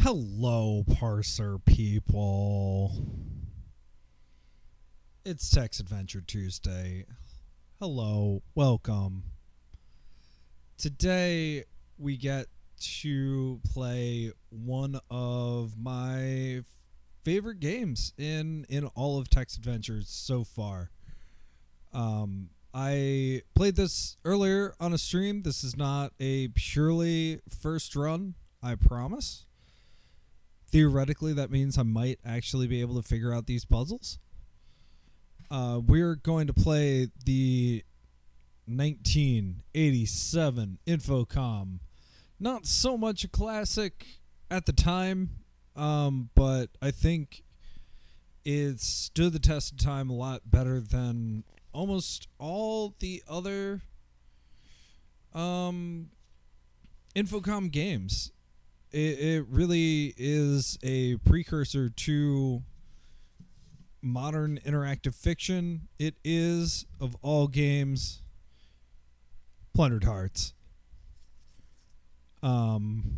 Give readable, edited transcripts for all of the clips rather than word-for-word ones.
Hello, parser people. It's Text Adventure Tuesday. Hello, welcome. Today we get to play one of my favorite games in all of Text Adventures so far. I played this earlier on a stream. This is not a purely first run, I promise. Theoretically, that means I might actually be able to figure out these puzzles. We're going to play the 1987 Infocom. Not so much a classic at the time, but I think it stood the test of time a lot better than almost all the other Infocom games. It really is a precursor to modern interactive fiction. It is, of all games, Plundered Hearts. Plundered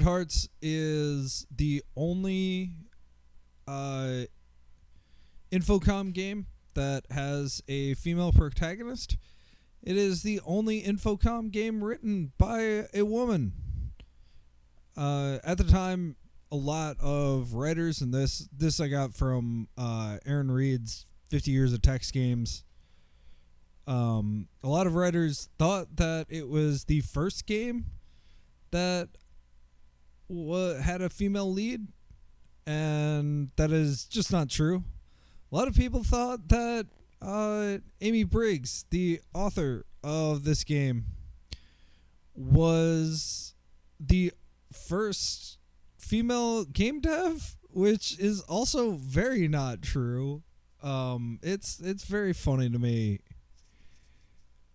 Hearts is the only Infocom game that has a female protagonist. It is the only Infocom game written by a woman. At the time, a lot of writers, and this I got from Aaron Reed's 50 Years of Text Games. A lot of writers thought that it was the first game that had a female lead, and that is just not true. A lot of people thought that Amy Briggs, the author of this game, was the first female game dev, which is also very not true. It's very funny to me.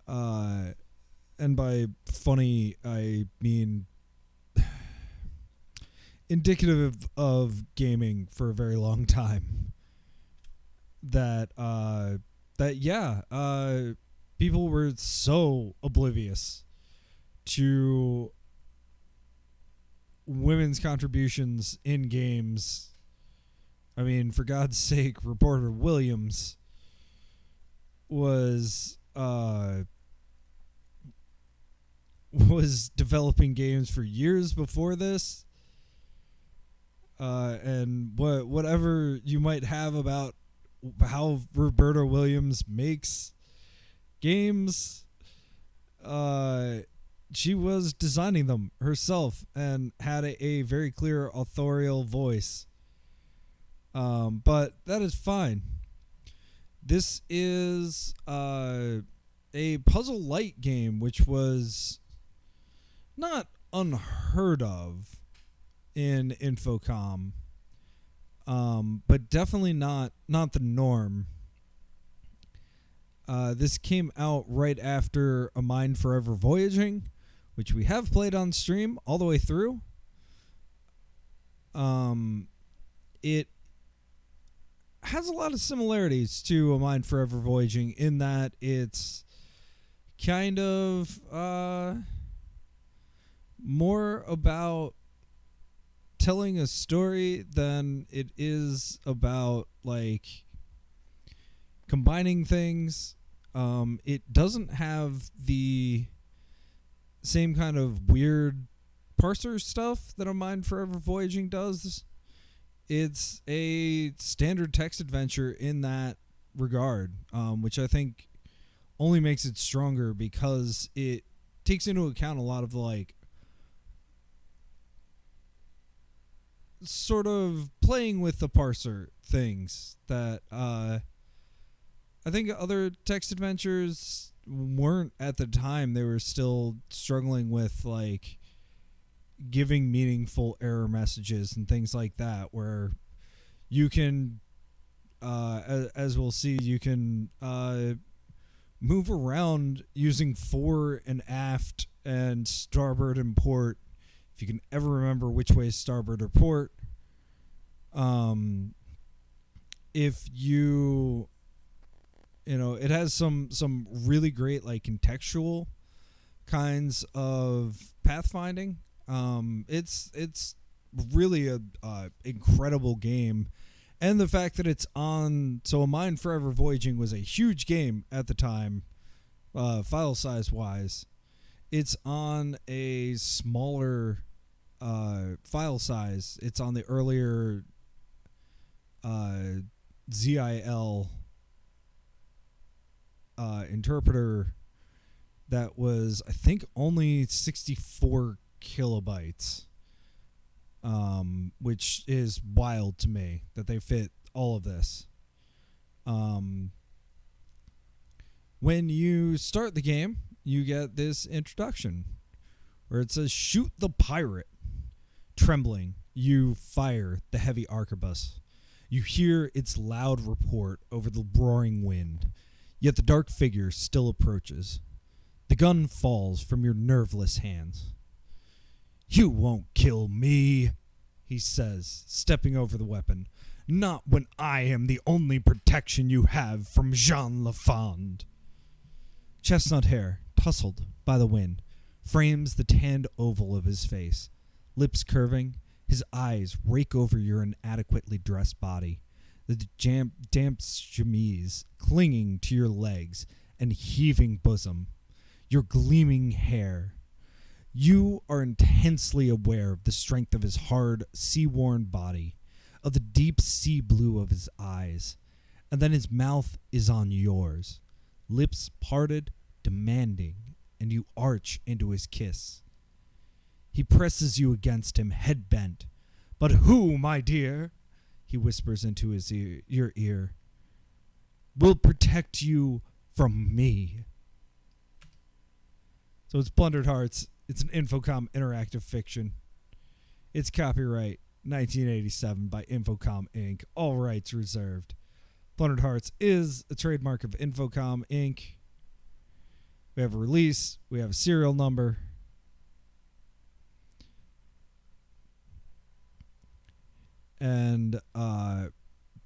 And by funny, I mean indicative of gaming for a very long time. People were so oblivious to women's contributions in games. I mean, for God's sake, Reporter Williams was developing games for years before this. And whatever you might have about how Roberta Williams makes games, she was designing them herself and had a very clear authorial voice. But that is fine. This is a puzzle light game, which was not unheard of in Infocom, but definitely not the norm. This came out right after A Mind Forever Voyaging, which we have played on stream all the way through. It has a lot of similarities to A Mind Forever Voyaging in that it's kind of more about telling a story than it is about like combining things. It doesn't have the same kind of weird parser stuff that A Mind Forever Voyaging does. It's a standard text adventure in that regard, which I think only makes it stronger because it takes into account a lot of like sort of playing with the parser things that I think other text adventures weren't at the time. They were still struggling with like giving meaningful error messages and things like that, where you can as we'll see, you can move around using fore and aft and starboard and port, if you can ever remember which way is starboard or port. If you know, it has some really great like contextual kinds of pathfinding. It's really a incredible game, and the fact that it's on. So, A Mind Forever Voyaging was a huge game at the time, file size wise. It's on a smaller file size. It's on the earlier ZIL interpreter that was, I think, only 64 kilobytes, which is wild to me that they fit all of this. When you start the game, you get this introduction where it says, "Shoot the pirate." Trembling, you fire the heavy arquebus. You hear its loud report over the roaring wind, yet the dark figure still approaches. The gun falls from your nerveless hands. "You won't kill me," he says, stepping over the weapon. "Not when I am the only protection you have from Jean Lafond." Chestnut hair, tousled by the wind, frames the tanned oval of his face. Lips curving, his eyes rake over your inadequately dressed body. The damp chemise clinging to your legs and heaving bosom. Your gleaming hair. You are intensely aware of the strength of his hard, sea-worn body, of the deep sea blue of his eyes, and then his mouth is on yours, lips parted, demanding, and you arch into his kiss. He presses you against him, head bent. "But who, my dear," he whispers into your ear, "will protect you from me?" So it's Plundered Hearts. It's an Infocom interactive fiction. It's copyright 1987 by Infocom Inc. All rights reserved. Plundered Hearts is a trademark of Infocom Inc. We have a release. We have a serial number. And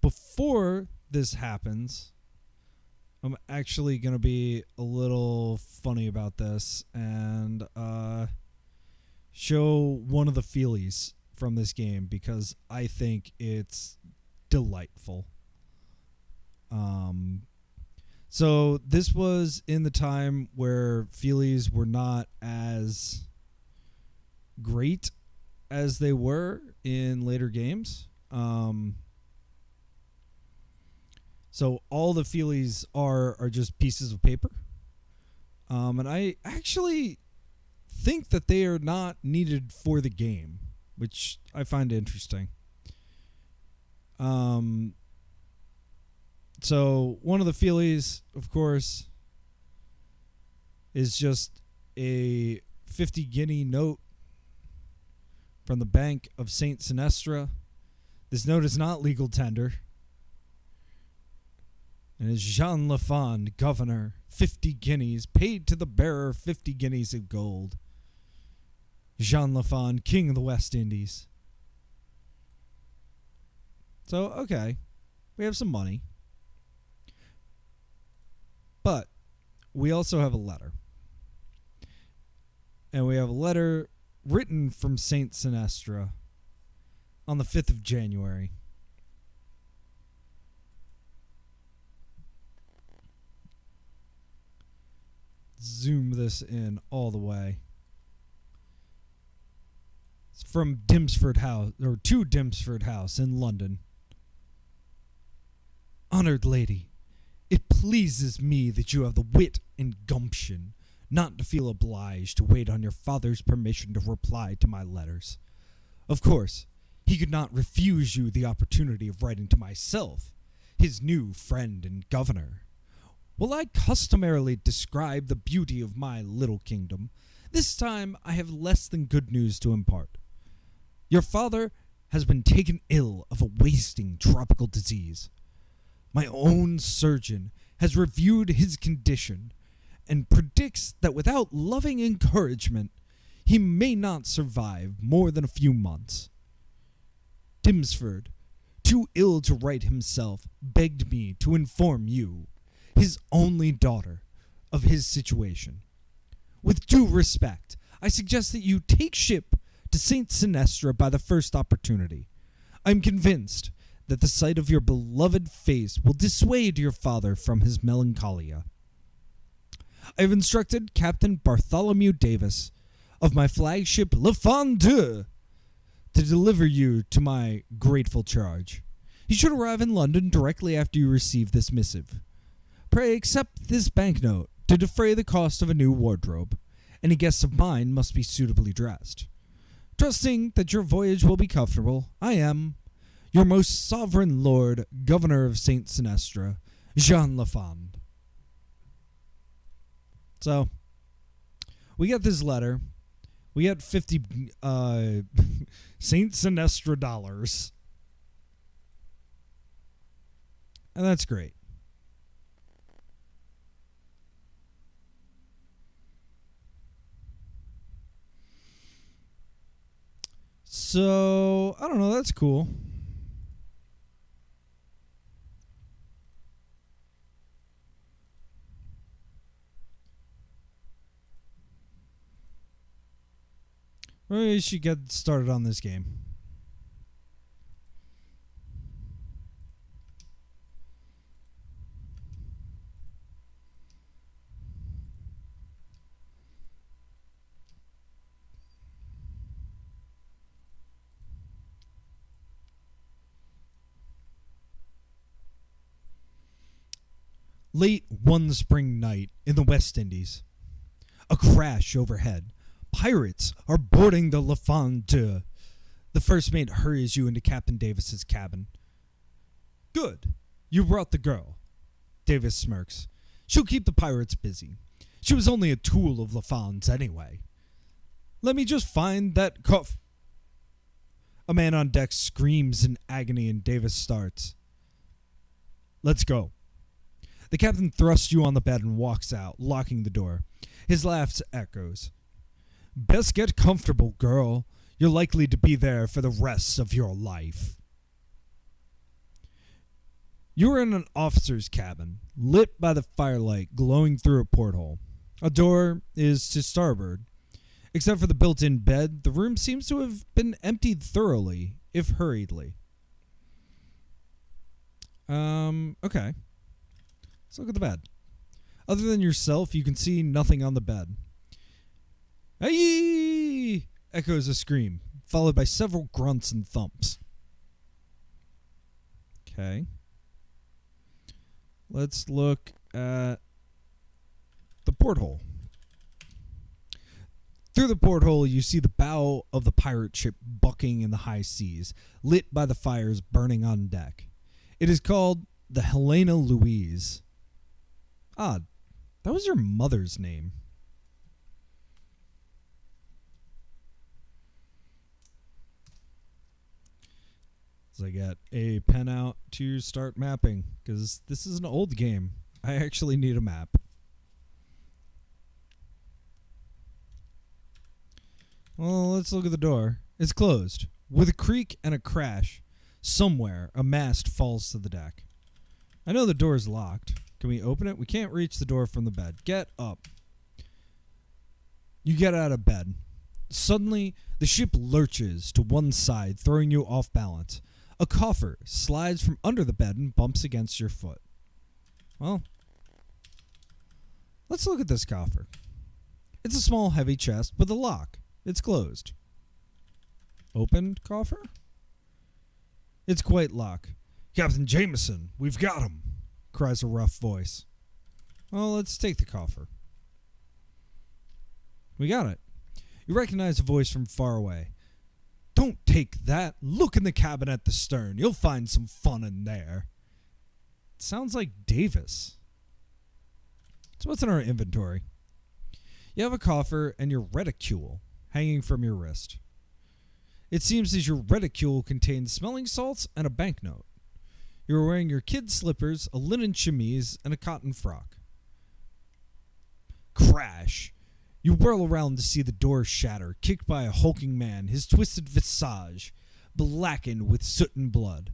before this happens, I'm actually going to be a little funny about this and show one of the feelies from this game because I think it's delightful. So this was in the time where feelies were not as great as they were in later games. So all the feelies are just pieces of paper. And I actually think that they are not needed for the game, which I find interesting. So one of the feelies, of course, is just a 50 guinea note from the Bank of St. Sinestra. This note is not legal tender. And it's Jean Lafond, governor, 50 guineas, paid to the bearer 50 guineas of gold. Jean Lafond, king of the West Indies. So, okay, we have some money. But we also have a letter. And we have a letter written from St. Sinestra on the 5th of January. Zoom this in all the way. It's from Dimsford House, or to Dimsford House in London. Honored lady, it pleases me that you have the wit and gumption not to feel obliged to wait on your father's permission to reply to my letters. Of course, he could not refuse you the opportunity of writing to myself, his new friend and governor. While I customarily describe the beauty of my little kingdom, this time I have less than good news to impart. Your father has been taken ill of a wasting tropical disease. My own surgeon has reviewed his condition and predicts that without loving encouragement, he may not survive more than a few months. Dimsford, too ill to write himself, begged me to inform you, his only daughter, of his situation. With due respect, I suggest that you take ship to Saint Sinestra by the first opportunity. I am convinced that the sight of your beloved face will dissuade your father from his melancholia. I have instructed Captain Bartholomew Davis of my flagship Lafond to deliver you to my grateful charge. He should arrive in London directly after you receive this missive. Pray accept this banknote to defray the cost of a new wardrobe. Any guests of mine must be suitably dressed. Trusting that your voyage will be comfortable, I am your most sovereign lord, governor of Saint Sinestra, Jean Lafond. So, we get this letter. We get 50 Saint Sinestra dollars. And that's great. So, I don't know, that's cool. We should get started on this game. Late one spring night in the West Indies. A crash overhead. Pirates are boarding the Lafond. The first mate hurries you into Captain Davis's cabin. Good. You brought the girl. Davis smirks. She'll keep the pirates busy. She was only a tool of Lafond's anyway. Let me just find that coffer. A man on deck screams in agony and Davis starts. Let's go. The captain thrusts you on the bed and walks out, locking the door. His laugh echoes. Best get comfortable, girl. You're likely to be there for the rest of your life. You're in an officer's cabin, lit by the firelight glowing through a porthole. A door is to starboard. Except for the built-in bed, the room seems to have been emptied thoroughly, if hurriedly. Okay. Let's look at the bed. Other than yourself, you can see nothing on the bed. Aye! Echoes a scream, followed by several grunts and thumps. Okay. Let's look at the porthole. Through the porthole, you see the bow of the pirate ship bucking in the high seas, lit by the fires burning on deck. It is called the Helena Louise. Odd. That was your mother's name. So I got a pen out to start mapping, because this is an old game. I actually need a map. Well, let's look at the door. It's closed. With a creak and a crash, somewhere a mast falls to the deck. I know the door is locked. Can we open it? We can't reach the door from the bed. Get up. You get out of bed. Suddenly, the ship lurches to one side, throwing you off balance. A coffer slides from under the bed and bumps against your foot. Well, let's look at this coffer. It's a small, heavy chest with a lock. It's closed. Opened coffer? It's quite locked. Captain Jameson, we've got him, cries a rough voice. Well, let's take the coffer. We got it. You recognize a voice from far away. Don't take that. Look in the cabin at the stern. You'll find some fun in there. It sounds like Davis. So what's in our inventory? You have a coffer and your reticule hanging from your wrist. It seems as your reticule contains smelling salts and a banknote. You're wearing your kid's slippers, a linen chemise, and a cotton frock. Crash! You whirl around to see the door shatter, kicked by a hulking man, his twisted visage blackened with soot and blood.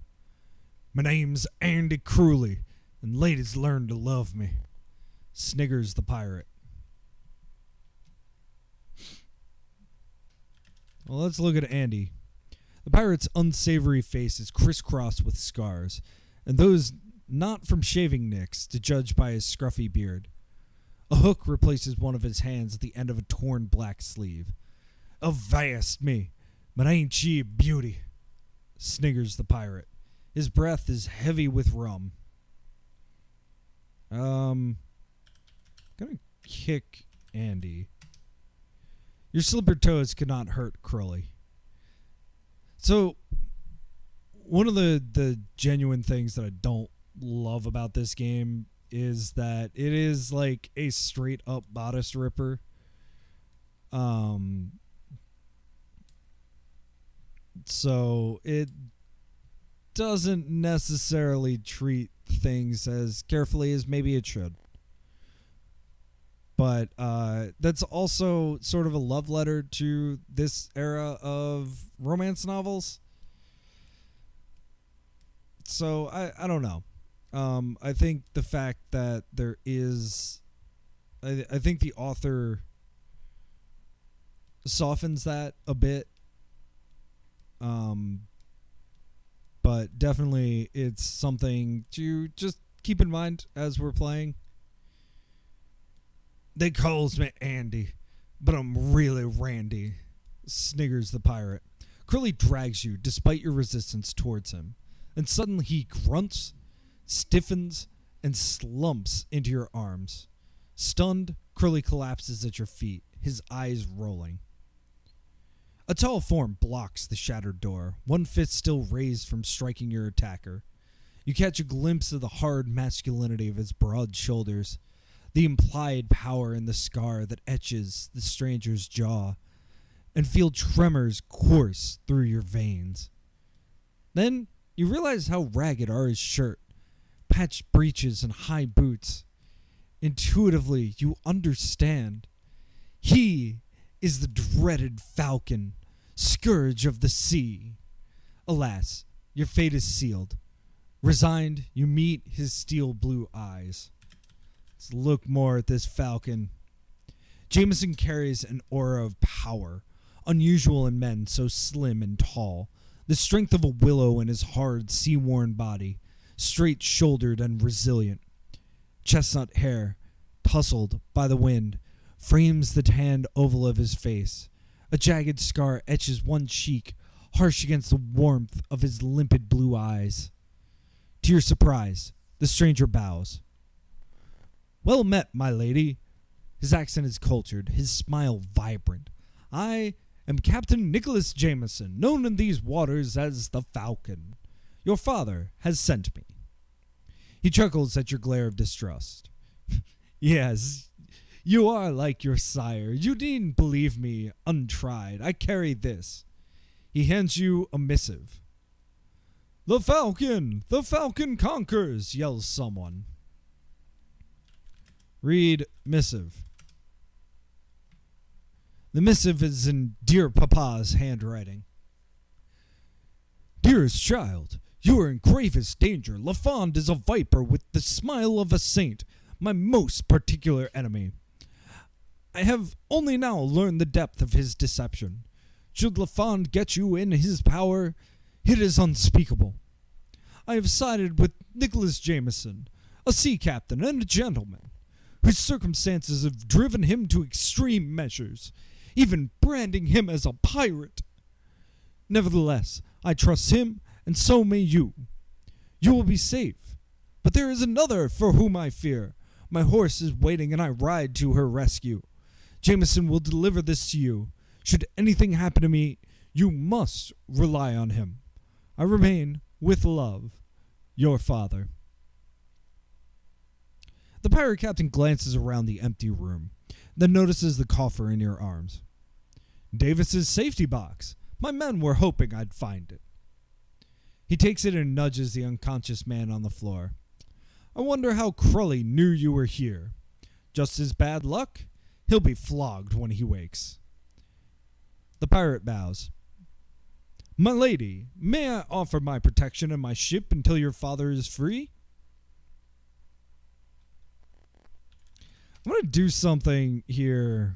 My name's Andy Crewley, and ladies learn to love me, sniggers the pirate. Well, let's look at Andy. The pirate's unsavory face is crisscrossed with scars, and those not from shaving nicks, to judge by his scruffy beard. A hook replaces one of his hands at the end of a torn black sleeve. "Avast me, but ain't she a beauty?" sniggers the pirate. His breath is heavy with rum. Gonna kick Andy. Your slippered toes could not hurt Curly. So, one of the genuine things that I don't love about this game is that it is like a straight up bodice ripper. So it doesn't necessarily treat things as carefully as maybe it should. But that's also sort of a love letter to this era of romance novels. So I don't know. I think the fact that there is... I think the author softens that a bit. But definitely it's something to just keep in mind as we're playing. "They calls me Andy, but I'm really Randy," sniggers the pirate. Curly drags you despite your resistance towards him, and suddenly he grunts, stiffens, and slumps into your arms. Stunned, Curly collapses at your feet, his eyes rolling. A tall form blocks the shattered door, one fist still raised from striking your attacker. You catch a glimpse of the hard masculinity of his broad shoulders, the implied power in the scar that etches the stranger's jaw, and feel tremors course through your veins. Then you realize how ragged are his shirt, patched breeches, and high boots. Intuitively, you understand. He is the dreaded falcon, scourge of the sea. Alas, your fate is sealed. Resigned, you meet his steel blue eyes. Let's look more at this falcon. Jameson carries an aura of power, unusual in men so slim and tall. The strength of a willow in his hard, sea-worn body, straight-shouldered and resilient. Chestnut hair, tousled by the wind, frames the tanned oval of his face. A jagged scar etches one cheek, harsh against the warmth of his limpid blue eyes. To your surprise, the stranger bows. "Well met, my lady." His accent is cultured, his smile vibrant. "I am Captain Nicholas Jameson, known in these waters as the Falcon. Your father has sent me." He chuckles at your glare of distrust. "Yes, you are like your sire. You needn't believe me untried. I carry this." He hands you a missive. "The Falcon! The Falcon conquers!" yells someone. Read missive. The missive is in dear Papa's handwriting. "Dearest child, you are in gravest danger. Lafond is a viper with the smile of a saint, my most particular enemy. I have only now learned the depth of his deception. Should Lafond get you in his power, it is unspeakable. I have sided with Nicholas Jameson, a sea captain and a gentleman, whose circumstances have driven him to extreme measures, even branding him as a pirate. Nevertheless, I trust him, and so may you. You will be safe. But there is another for whom I fear. My horse is waiting, and I ride to her rescue. Jameson will deliver this to you. Should anything happen to me, you must rely on him. I remain, with love, your father." The pirate captain glances around the empty room, then notices the coffer in your arms. "Davis's safety box. My men were hoping I'd find it." He takes it and nudges the unconscious man on the floor. "I wonder how Crully knew you were here. Just his bad luck? He'll be flogged when he wakes." The pirate bows. "My lady, may I offer my protection and my ship until your father is free?" I'm going to do something here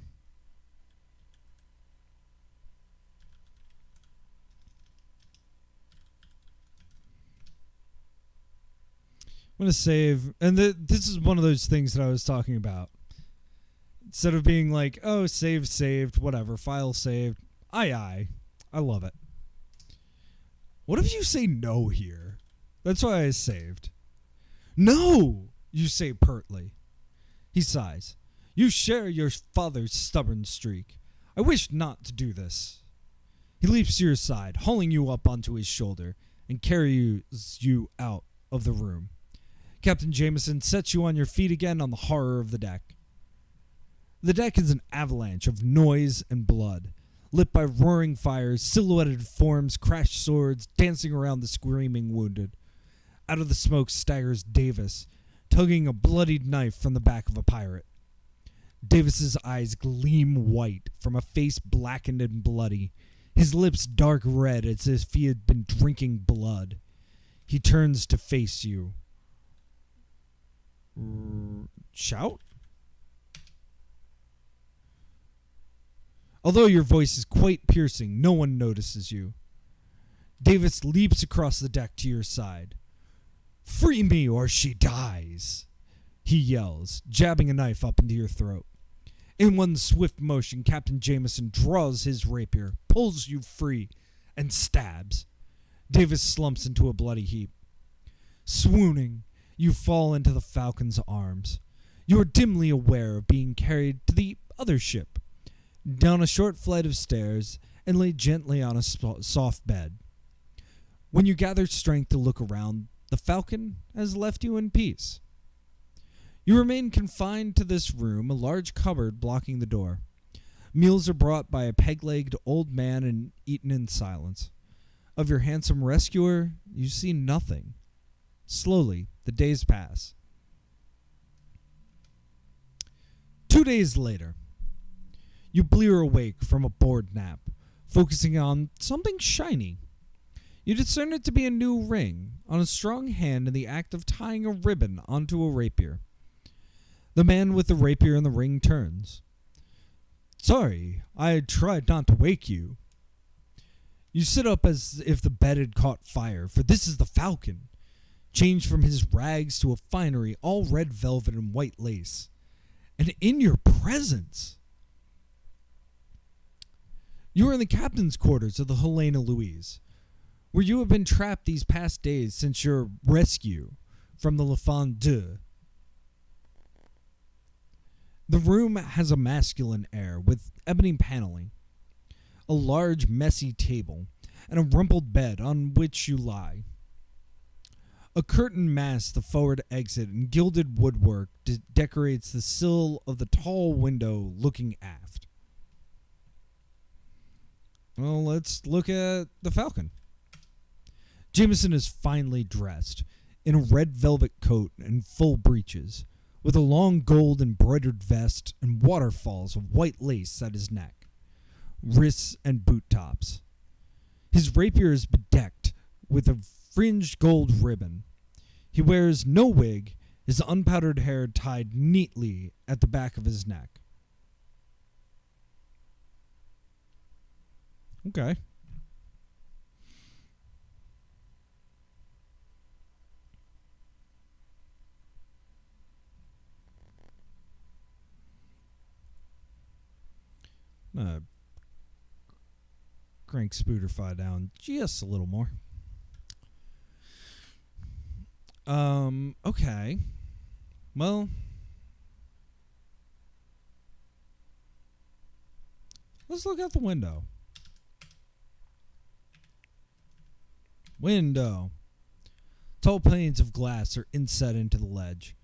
I'm gonna save, and this is one of those things that I was talking about. Instead of being like, oh, saved, whatever, file saved. I love it. What if you say no here? That's why I saved. No, you say pertly. He sighs. You share your father's stubborn streak. I wish not to do this. He leaps to your side, hauling you up onto his shoulder, and carries you out of the room. Captain Jameson sets you on your feet again on the horror of the deck. The deck is an avalanche of noise and blood, lit by roaring fires, silhouetted forms, crashed swords, dancing around the screaming wounded. Out of the smoke staggers Davis, tugging a bloodied knife from the back of a pirate. Davis's eyes gleam white from a face blackened and bloody, his lips dark red as if he had been drinking blood. He turns to face you. Shout? Although your voice is quite piercing, no one notices you. Davis leaps across the deck to your side. Free me or she dies, he yells, jabbing a knife up into your throat. In one swift motion, Captain Jameson draws his rapier, pulls you free, and stabs. Davis slumps into a bloody heap. Swooning, you fall into the Falcon's arms. You are dimly aware of being carried to the other ship, down a short flight of stairs, and laid gently on a soft bed. When you gather strength to look around, the Falcon has left you in peace. You remain confined to this room, a large cupboard blocking the door. Meals are brought by a peg-legged old man and eaten in silence. Of your handsome rescuer, you see nothing. Slowly, the days pass. 2 days later, you blear awake from a bored nap, focusing on something shiny. You discern it to be a new ring on a strong hand in the act of tying a ribbon onto a rapier. The man with the rapier and the ring turns. Sorry, I tried not to wake you. You sit up as if the bed had caught fire, for this is the Falcon, changed from his rags to a finery all red velvet and white lace. And in your presence, you are in the captain's quarters of the Helena Louise, where you have been trapped these past days since your rescue from the Lafond. The room has a masculine air with ebony paneling, a large messy table, and a rumpled bed on which you lie. A curtain masks the forward exit, and gilded woodwork decorates the sill of the tall window looking aft. Well, let's look at the Falcon. Jameson is finely dressed in a red velvet coat and full breeches, with a long gold embroidered vest and waterfalls of white lace at his neck, wrists, and boot tops. His rapier is bedecked with a fringed gold ribbon. He wears no wig, his unpowdered hair tied neatly at the back of his neck. Okay. Crank Spooderfy down just a little more. Okay. Well, let's look out the window. Window. Tall panes of glass are inset into the ledge.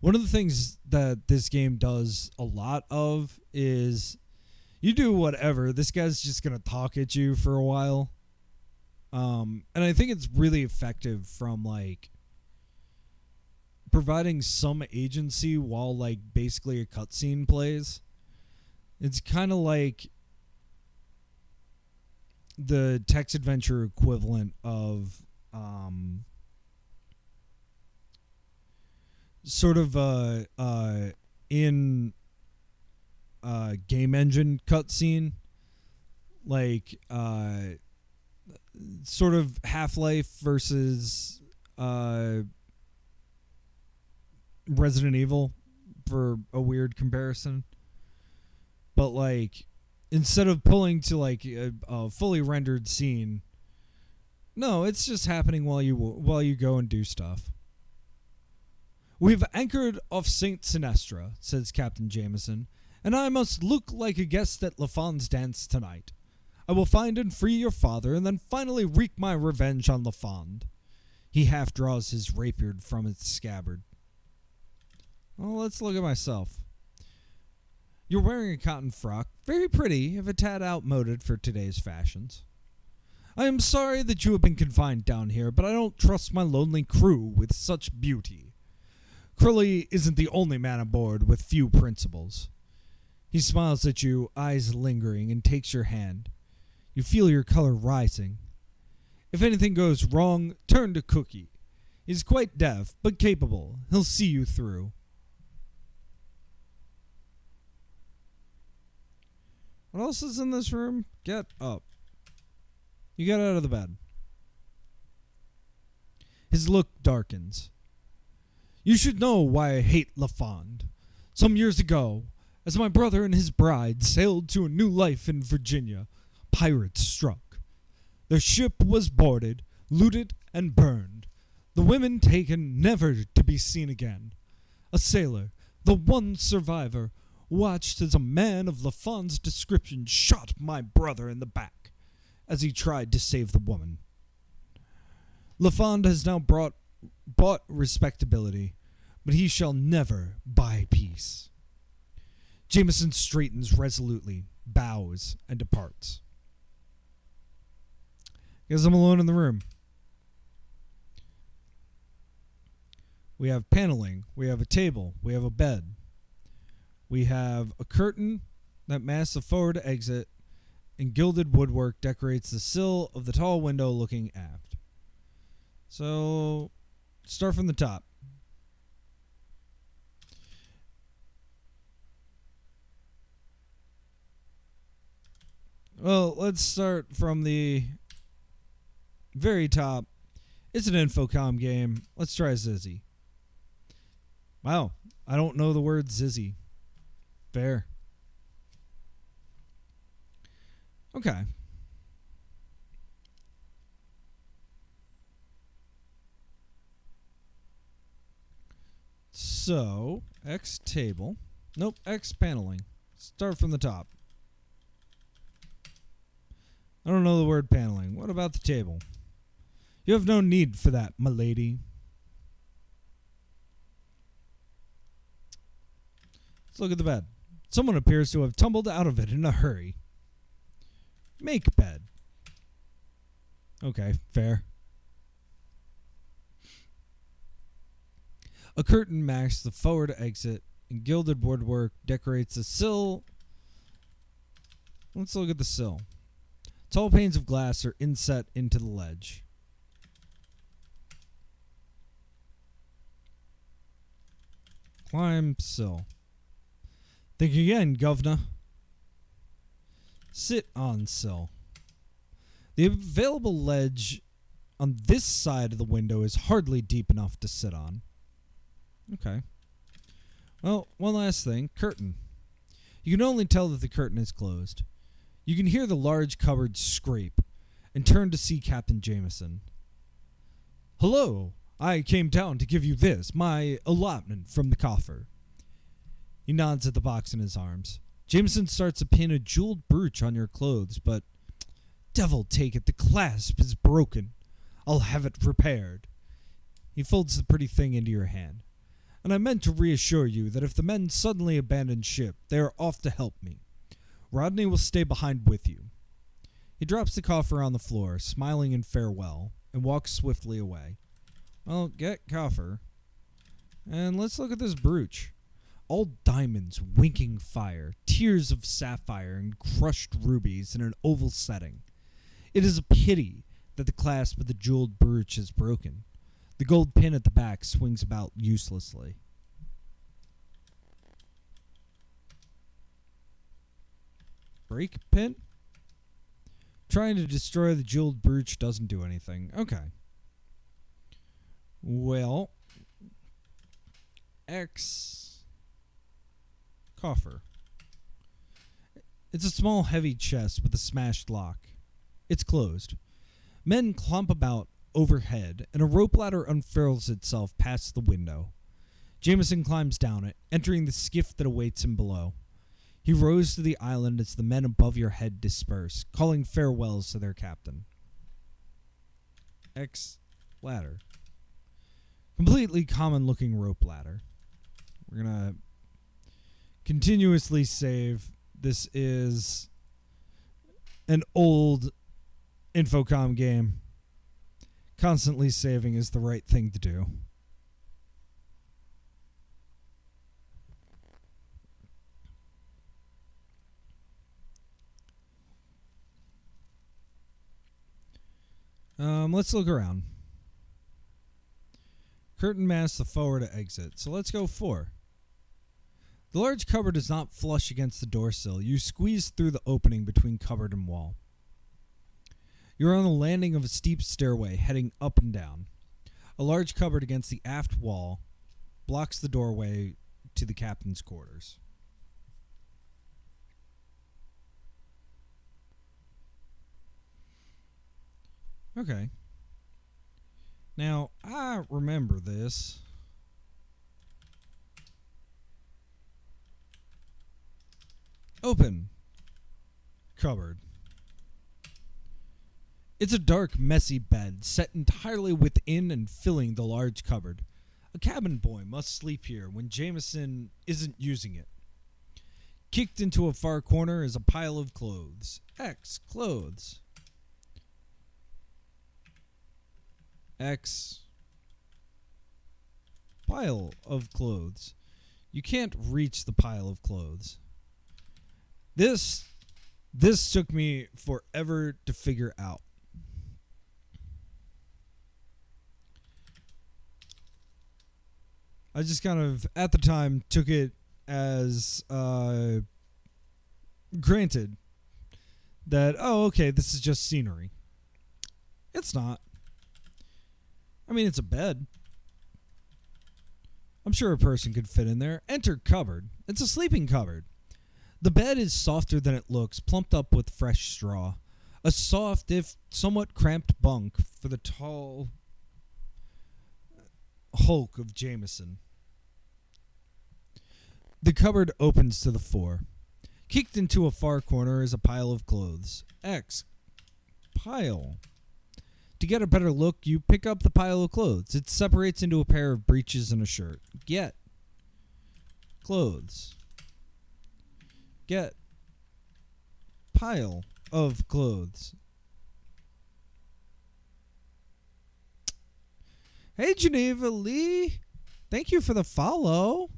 One of the things that this game does a lot of is you do whatever. This guy's just going to talk at you for a while. And I think it's really effective from, like, providing some agency while, like, basically a cutscene plays. It's kind of like the text adventure equivalent of sort of in game engine cutscene, like sort of Half-Life versus Resident Evil for a weird comparison. But like, instead of pulling to like a fully rendered scene, no, it's just happening while you go and do stuff. "We've anchored off St. Sinestra," says Captain Jameson, "and I must look like a guest at Lafond's dance tonight. I will find and free your father, and then finally wreak my revenge on Lafond." He half draws his rapier from its scabbard. Well, let's look at myself. "You're wearing a cotton frock, very pretty, if a tad outmoded for today's fashions. I am sorry that you have been confined down here, but I don't trust my lonely crew with such beauty. Crowley isn't the only man aboard with few principles." He smiles at you, eyes lingering, and takes your hand. You feel your color rising. "If anything goes wrong, turn to Cookie. He's quite deaf, but capable. He'll see you through." What else is in this room? Get up. You get out of the bed. His look darkens. "You should know why I hate Lafond. Some years ago, as my brother and his bride sailed to a new life in Virginia, pirates struck. Their ship was boarded, looted, and burned. The women taken, never to be seen again. A sailor, the one survivor, watched as a man of Lafond's description shot my brother in the back as he tried to save the woman. Lafond has now bought respectability, but he shall never buy peace." Jameson straightens resolutely, bows, and departs. Guess I'm alone in the room. We have paneling. We have a table. We have a bed. We have a curtain that masks the forward exit, and gilded woodwork decorates the sill of the tall window looking aft. So, start from the top. Well, let's start from the very top. It's an Infocom game. Let's try Zizzy. Wow, I don't know the word Zizzy. Fair. Okay. So, X table. Nope, X paneling. Start from the top. I don't know the word paneling. What about the table? You have no need for that, my lady. Let's look at the bed. Someone appears to have tumbled out of it in a hurry. Make bed. Okay, fair. A curtain masks the forward exit, and gilded woodwork decorates the sill. Let's look at the sill. Tall panes of glass are inset into the ledge. Climb sill. Think again, governor. Sit on sill. The available ledge on this side of the window is hardly deep enough to sit on. Okay. Well, one last thing. Curtain. You can only tell that the curtain is closed. You can hear the large cupboard scrape and turn to see Captain Jameson. "Hello. I came down to give you this, my allotment from the coffer." He nods at the box in his arms. Jameson starts to pin a jeweled brooch on your clothes, but devil take it, the clasp is broken. I'll have it repaired. He folds the pretty thing into your hand. "And I meant to reassure you that if the men suddenly abandon ship, they are off to help me. Rodney will stay behind with you." He drops the coffer on the floor, smiling in farewell, and walks swiftly away. Well, get coffer. And let's look at this brooch. All diamonds, winking fire, tears of sapphire, and crushed rubies in an oval setting. It is a pity that the clasp of the jeweled brooch is broken. The gold pin at the back swings about uselessly. Break pin? Trying to destroy the jeweled brooch doesn't do anything. Okay. Well, X coffer. It's a small, heavy chest with a smashed lock. It's closed. Men clump about overhead, and a rope ladder unfurls itself past the window. Jameson climbs down it, entering the skiff that awaits him below. He rows to the island as the men above your head disperse, calling farewells to their captain. X ladder. Completely common-looking rope ladder. We're going to continuously save. This is an old Infocom game. Constantly saving is the right thing to do. Let's look around. Curtain masks the forward exit, so let's go 4. The large cupboard is not flush against the door sill. You squeeze through the opening between cupboard and wall. You're on the landing of a steep stairway heading up and down. A large cupboard against the aft wall blocks the doorway to the captain's quarters. Okay. Now, I remember this. Open. Cupboard. It's a dark, messy bed set entirely within and filling the large cupboard. A cabin boy must sleep here when Jameson isn't using it. Kicked into a far corner is a pile of clothes. X clothes. X pile of clothes. You can't reach the pile of clothes. This took me forever to figure out. I just kind of, at the time, took it as granted that, oh, okay, this is just scenery. It's not. I mean, it's a bed. I'm sure a person could fit in there. Enter cupboard. It's a sleeping cupboard. The bed is softer than it looks, plumped up with fresh straw. A soft, if somewhat cramped bunk for the tall hulk of Jameson. The cupboard opens to the floor. Kicked into a far corner is a pile of clothes. X. Pile. To get a better look, you pick up the pile of clothes. It separates into a pair of breeches and a shirt. Get. Clothes. Get. Pile of clothes. Hey, Geneva Lee. Thank you for the follow.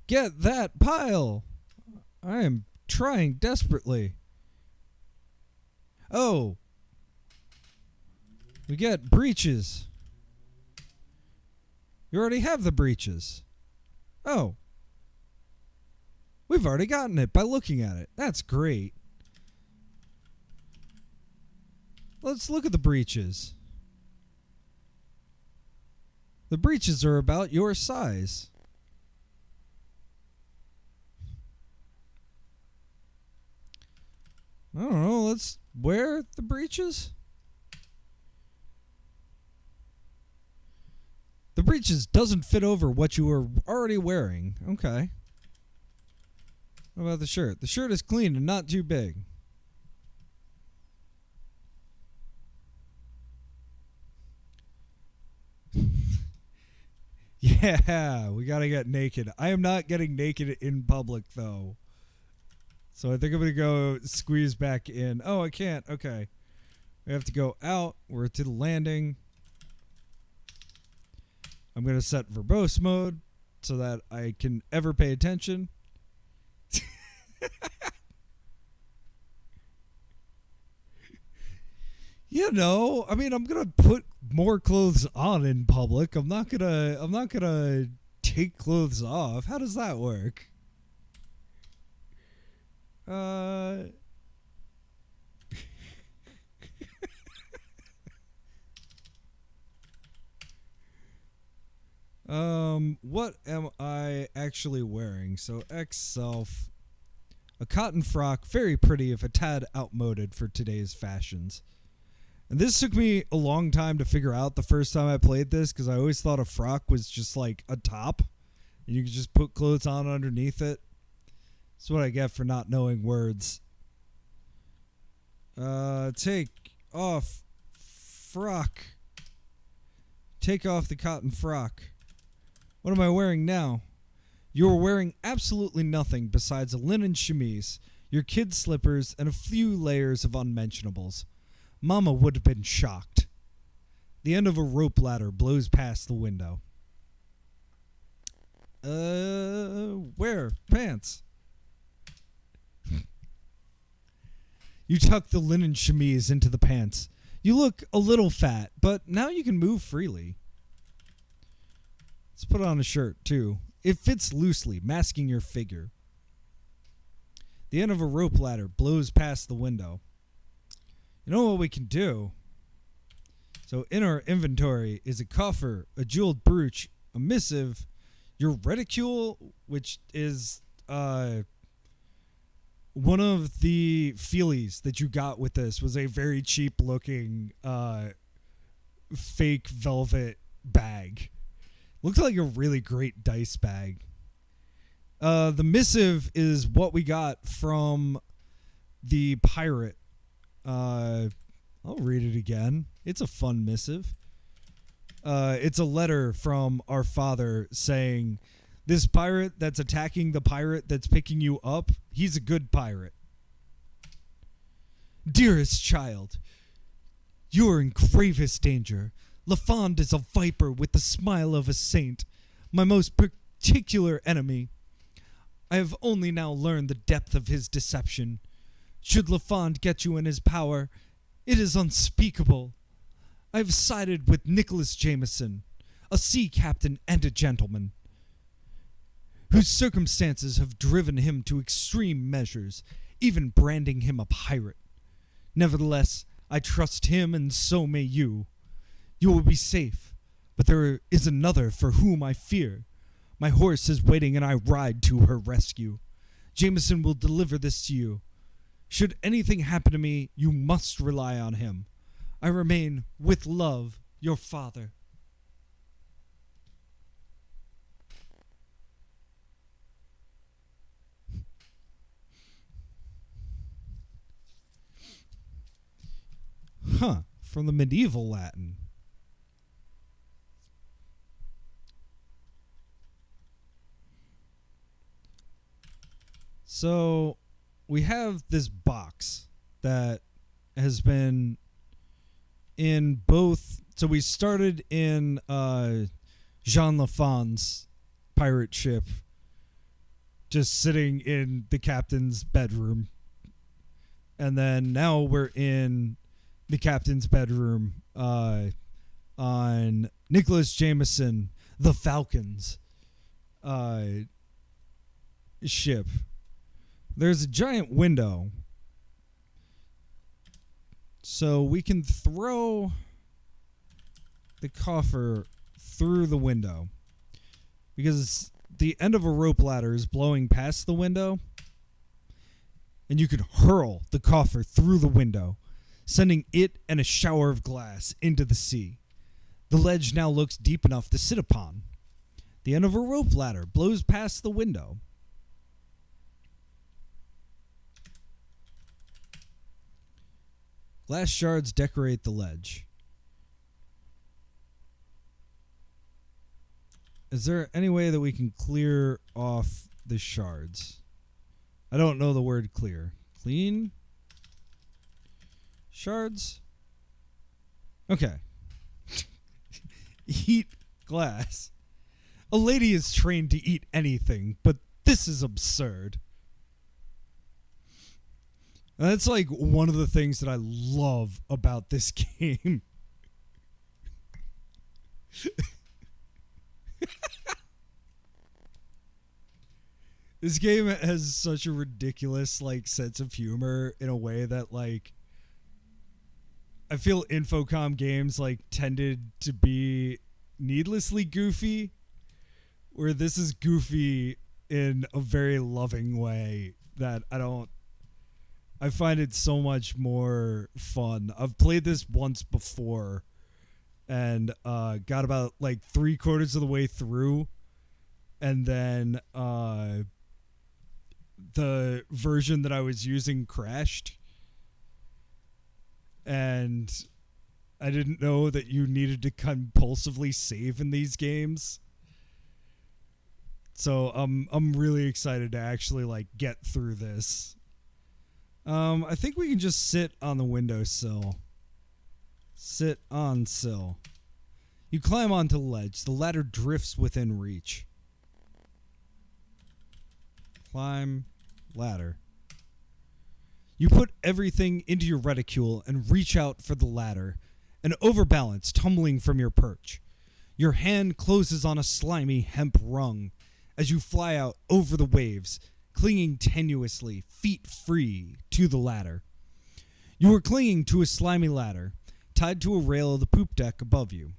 Get that pile. I am trying desperately. Oh. We get breeches. You already have the breeches. Oh. We've already gotten it by looking at it. That's great. Let's look at the breeches. The breeches are about your size. I don't know. Let's wear the breeches. The breeches doesn't fit over what you were already wearing. Okay. What about the shirt? The shirt is clean and not too big. Yeah, we gotta get naked. I am not getting naked in public, though. So I think I'm going to go squeeze back in. Oh, I can't. Okay. We have to go out. We're to the landing. I'm going to set verbose mode so that I can ever pay attention. You know, I mean, I'm going to put more clothes on in public. I'm not going to take clothes off. How does that work? What am I actually wearing? So X self, a cotton frock, very pretty if a tad outmoded for today's fashions. And this took me a long time to figure out the first time I played this, because I always thought a frock was just like a top and you could just put clothes on underneath it. That's what I get for not knowing words. Take off frock. Take off the cotton frock. What am I wearing now? You're wearing absolutely nothing besides a linen chemise, your kid's slippers, and a few layers of unmentionables. Mama would have been shocked. The end of a rope ladder blows past the window. Where? Pants. You tuck the linen chemise into the pants. You look a little fat, but now you can move freely. Let's put on a shirt, too. It fits loosely, masking your figure. The end of a rope ladder blows past the window. You know what we can do? So in our inventory is a coffer, a jeweled brooch, a missive, your reticule, which is one of the feelies that you got with this was a very cheap looking fake velvet bag. Looks like a really great dice bag. The missive is what we got from the pirate. I'll read it again. It's a fun missive. It's a letter from our father saying, this pirate that's attacking the pirate that's picking you up, he's a good pirate. Dearest child, you are in gravest danger. Lafond is a viper with the smile of a saint, my most particular enemy. I have only now learned the depth of his deception. Should Lafond get you in his power, it is unspeakable. I have sided with Nicholas Jameson, a sea captain and a gentleman, whose circumstances have driven him to extreme measures, even branding him a pirate. Nevertheless, I trust him, and so may you. You will be safe, but there is another for whom I fear. My horse is waiting, and I ride to her rescue. Jameson will deliver this to you. Should anything happen to me, you must rely on him. I remain, with love, your father. Huh, from the medieval Latin. So, we have this box that has been in both. So we started in Jean Lafond's pirate ship, just sitting in the captain's bedroom. And then now we're in the captain's bedroom on Nicholas Jameson, the Falcon's ship. There's a giant window, so we can throw the coffer through the window, because the end of a rope ladder is blowing past the window, and you could hurl the coffer through the window, sending it and a shower of glass into the sea. The ledge now looks deep enough to sit upon. The end of a rope ladder blows past the window. Glass shards decorate the ledge. Is there any way that we can clear off the shards? I don't know the word clear. Clean? Shards? Okay. Eat glass. A lady is trained to eat anything, but this is absurd. And that's like one of the things that I love about this game. This game has such a ridiculous like sense of humor in a way that like I feel Infocom games like tended to be needlessly goofy. where this is goofy in a very loving way that I find it so much more fun. I've played this once before and got about like 3/4 of the way through, and then the version that I was using crashed, and I didn't know that you needed to compulsively save in these games. So I'm really excited to actually like get through this. I think we can just sit on the windowsill. Sit on sill. You climb onto the ledge. The ladder drifts within reach. Climb ladder. You put everything into your reticule and reach out for the ladder, an overbalance tumbling from your perch. Your hand closes on a slimy hemp rung as you fly out over the waves, clinging tenuously, feet free, to the ladder. You are clinging to a slimy ladder, tied to a rail of the poop deck above you.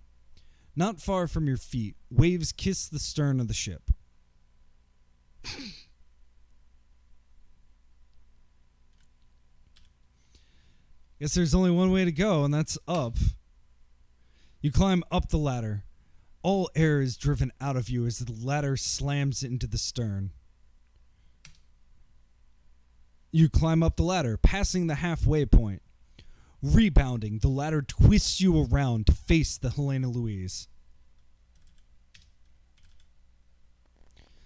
Not far from your feet, waves kiss the stern of the ship. Guess there's only one way to go, and that's up. You climb up the ladder. All air is driven out of you as the ladder slams into the stern. You climb up the ladder, passing the halfway point. Rebounding, the ladder twists you around to face the Helena Louise.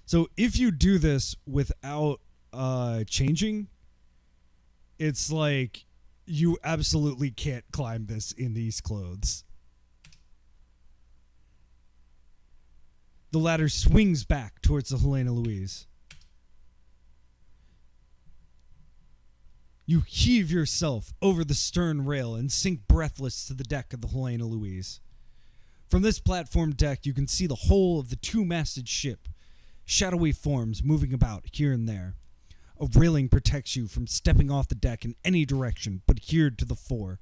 So if you do this without changing, it's like you absolutely can't climb this in these clothes. The ladder swings back towards the Helena Louise. You heave yourself over the stern rail and sink breathless to the deck of the Helena Louise. From this platform deck, you can see the whole of the two-masted ship, shadowy forms moving about here and there. A railing protects you from stepping off the deck in any direction but here to the fore.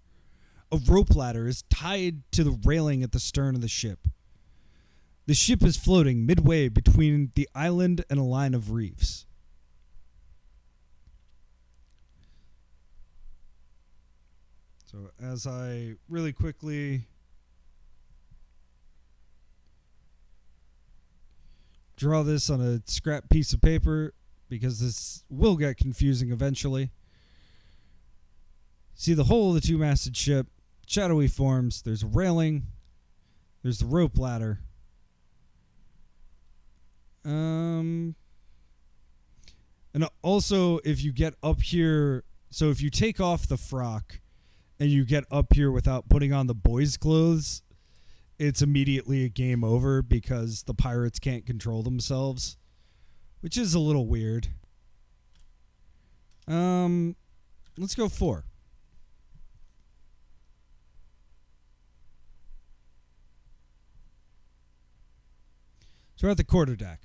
A rope ladder is tied to the railing at the stern of the ship. The ship is floating midway between the island and a line of reefs. So as I really quickly draw this on a scrap piece of paper, because this will get confusing eventually. See the whole of the two-masted ship, shadowy forms, there's a railing, there's the rope ladder. And also, if you get up here, so if you take off the frock and you get up here without putting on the boys' clothes, it's immediately a game over because the pirates can't control themselves, which is a little weird. Let's go 4. So we're at the quarterdeck.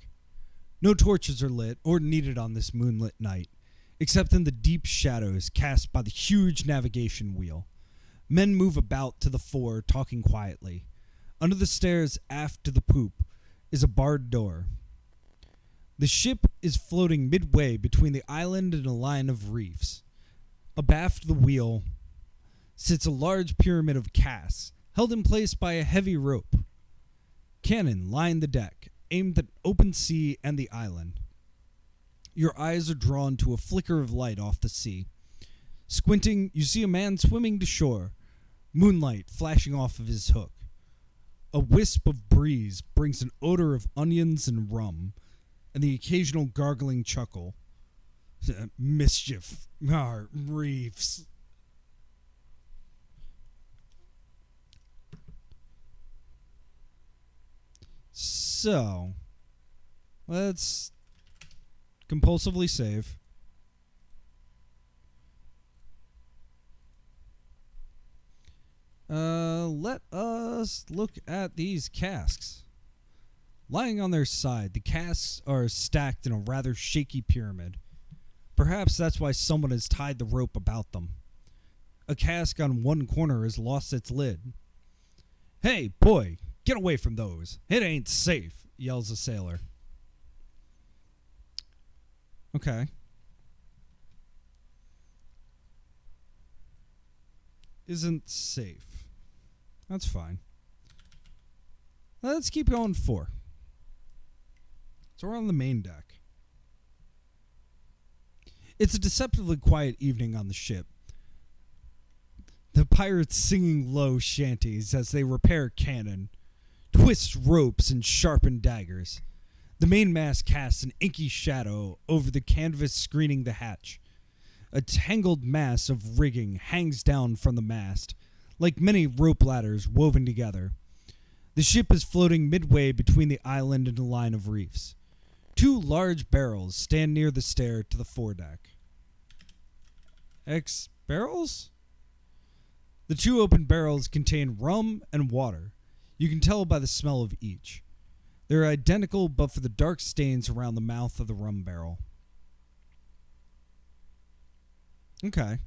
No torches are lit or needed on this moonlit night, except in the deep shadows cast by the huge navigation wheel. Men move about to the fore, talking quietly. Under the stairs aft to the poop is a barred door. The ship is floating midway between the island and a line of reefs. Abaft the wheel sits a large pyramid of casks, held in place by a heavy rope. Cannon line the deck, aimed at open sea and the island. Your eyes are drawn to a flicker of light off the sea. Squinting, you see a man swimming to shore, moonlight flashing off of his hook. A wisp of breeze brings an odor of onions and rum, and the occasional gargling chuckle. Mischief, reefs. So, let's compulsively save. Let us look at these casks. Lying on their side, the casks are stacked in a rather shaky pyramid. Perhaps that's why someone has tied the rope about them. A cask on one corner has lost its lid. "Hey, boy, get away from those. It ain't safe," yells a sailor. Okay. Isn't safe. That's fine. Let's keep going 4. So we're on the main deck. It's a deceptively quiet evening on the ship. The pirates singing low shanties as they repair cannon, twist ropes, and sharpen daggers. The mainmast casts an inky shadow over the canvas screening the hatch. A tangled mass of rigging hangs down from the mast, like many rope ladders woven together. The ship is floating midway between the island and a line of reefs. 2 large barrels stand near the stair to the foredeck. Barrels? The 2 open barrels contain rum and water. You can tell by the smell of each. They're identical but for the dark stains around the mouth of the rum barrel. Okay.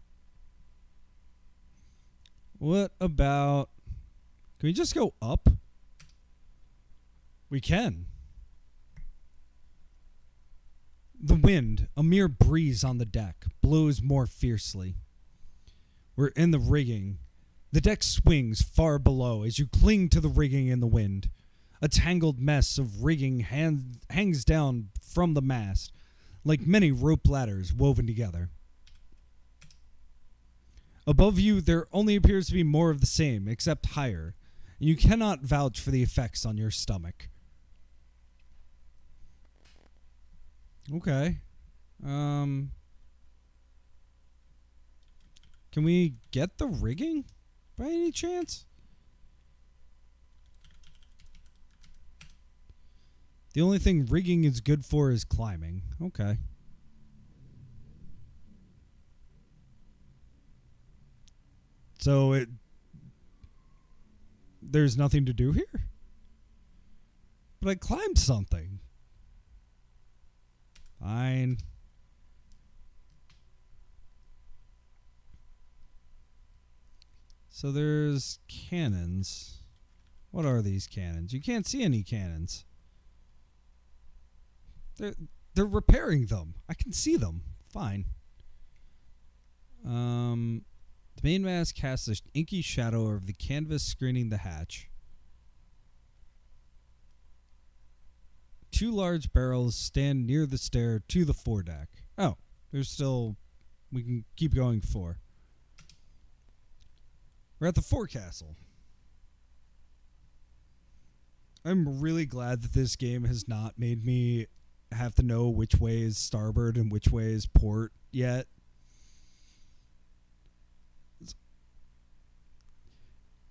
What about... Can we just go up? We can. The wind, a mere breeze on the deck, blows more fiercely. We're in the rigging. The deck swings far below as you cling to the rigging in the wind. A tangled mess of rigging hangs down from the mast, like many rope ladders woven together. Above you, there only appears to be more of the same, except higher, and you cannot vouch for the effects on your stomach. Okay. Can we get the rigging by any chance? The only thing rigging is good for is climbing. Okay. So there's nothing to do here? But I climbed something. Fine. So there's cannons. What are these cannons? You can't see any cannons. They're repairing them. I can see them. Fine. The mainmast casts an inky shadow over the canvas screening the hatch. 2 large barrels stand near the stair to the foredeck. Oh, there's still... We can keep going 4. We're at the forecastle. I'm really glad that this game has not made me have to know which way is starboard and which way is port yet.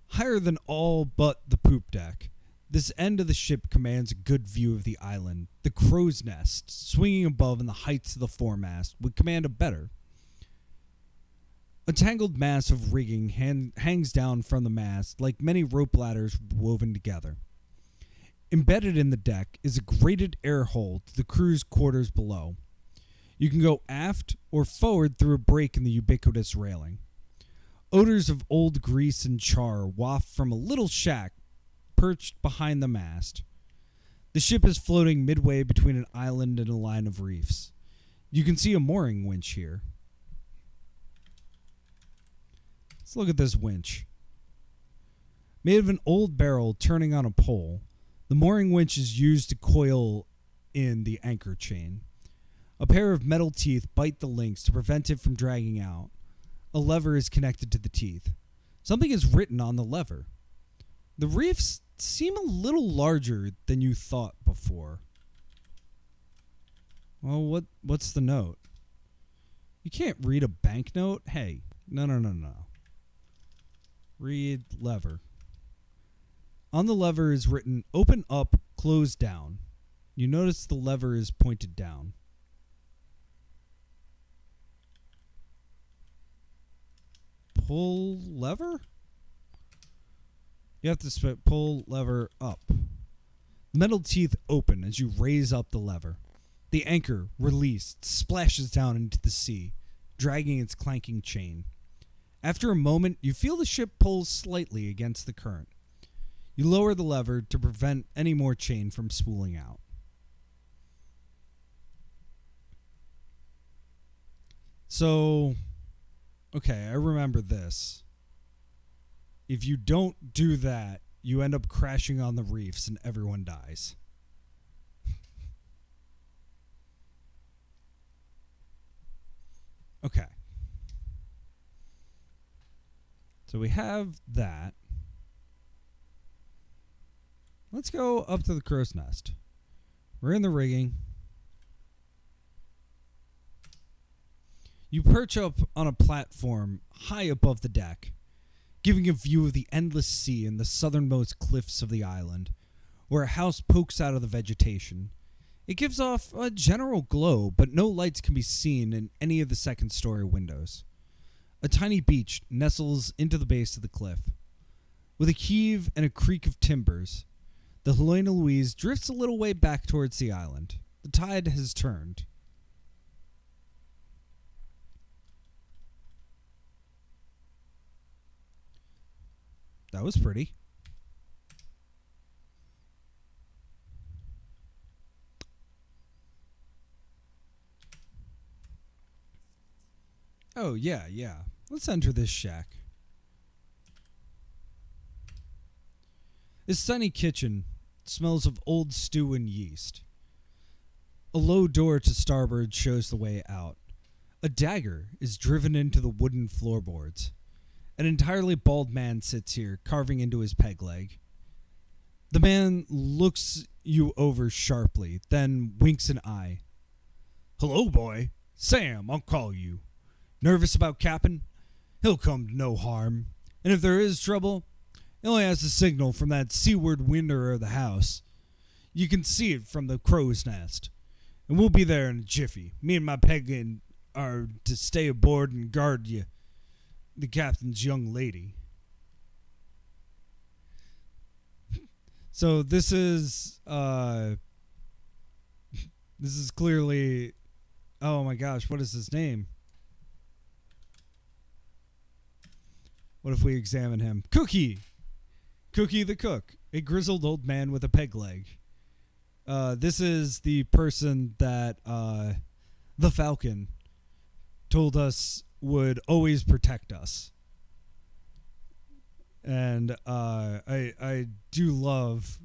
Higher than all but the poop deck, this end of the ship commands a good view of the island. The crow's nest, swinging above in the heights of the foremast, would command a better. A tangled mass of rigging hangs down from the mast like many rope ladders woven together. Embedded in the deck is a grated air hole to the crew's quarters below. You can go aft or forward through a break in the ubiquitous railing. Odors of old grease and char waft from a little shack perched behind the mast. The ship is floating midway between an island and a line of reefs. You can see a mooring winch here. Let's look at this winch. Made of an old barrel turning on a pole, the mooring winch is used to coil in the anchor chain. A pair of metal teeth bite the links to prevent it from dragging out. A lever is connected to the teeth. Something is written on the lever. The reefs seem a little larger than you thought before. Well, what's the note? You can't read a banknote? Hey, no. Read lever. On the lever is written, open up, close down. You notice the lever is pointed down. Pull lever? You have to pull lever up. The metal teeth open as you raise up the lever. The anchor, released, splashes down into the sea, dragging its clanking chain. After a moment, you feel the ship pull slightly against the current. You lower the lever to prevent any more chain from spooling out. So, okay, I remember this. If you don't do that, you end up crashing on the reefs and everyone dies. Okay. So we have that. Let's go up to the crow's nest. We're in the rigging. You perch up on a platform high above the deck, giving a view of the endless sea and the southernmost cliffs of the island, where a house pokes out of the vegetation. It gives off a general glow, but no lights can be seen in any of the second-story windows. A tiny beach nestles into the base of the cliff. With a heave and a creak of timbers, the Helena Louise drifts a little way back towards the island. The tide has turned. That was pretty. Oh, yeah. Let's enter this shack. This tiny kitchen smells of old stew and yeast. A low door to starboard shows the way out. A dagger is driven into the wooden floorboards. An entirely bald man sits here, carving into his peg leg. The man looks you over sharply, then winks an eye. "Hello, boy. Sam, I'll call you. Nervous about Cap'n? He'll come to no harm. And if there is trouble, he only has to signal from that seaward window of the house. You can see it from the crow's nest. And we'll be there in a jiffy. Me and my peggin are to stay aboard and guard you, the captain's young lady." So this is clearly, oh my gosh, what is his name? What if we examine him? Cookie the cook, a grizzled old man with a peg leg. This is the person that the Falcon told us would always protect us. And I do love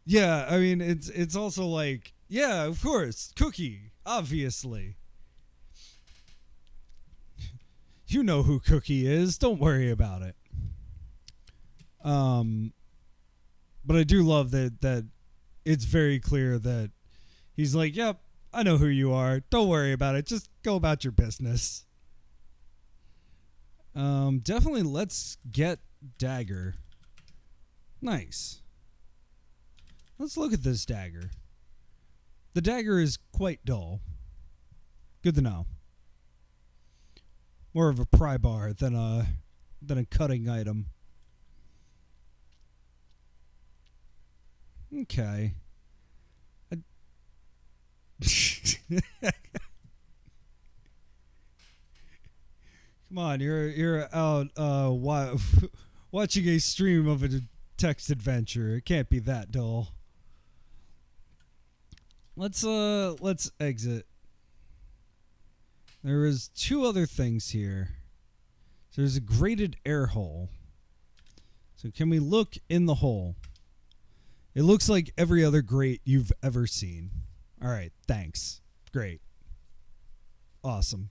yeah, I mean it's also like, yeah, of course, Cookie, obviously. You know who Cookie is, don't worry about it. But I do love that it's very clear that he's like, "Yep, I know who you are. Don't worry about it. Just go about your business." Definitely let's get dagger. Nice. Let's look at this dagger. The dagger is quite dull. Good to know. More of a pry bar than a cutting item. Okay. Come on, you're out watching a stream of a text adventure. It can't be that dull. Let's exit. There is two other things here. So there's a grated air hole. So can we look in the hole? It looks like every other grate you've ever seen. All right, thanks. Great. Awesome.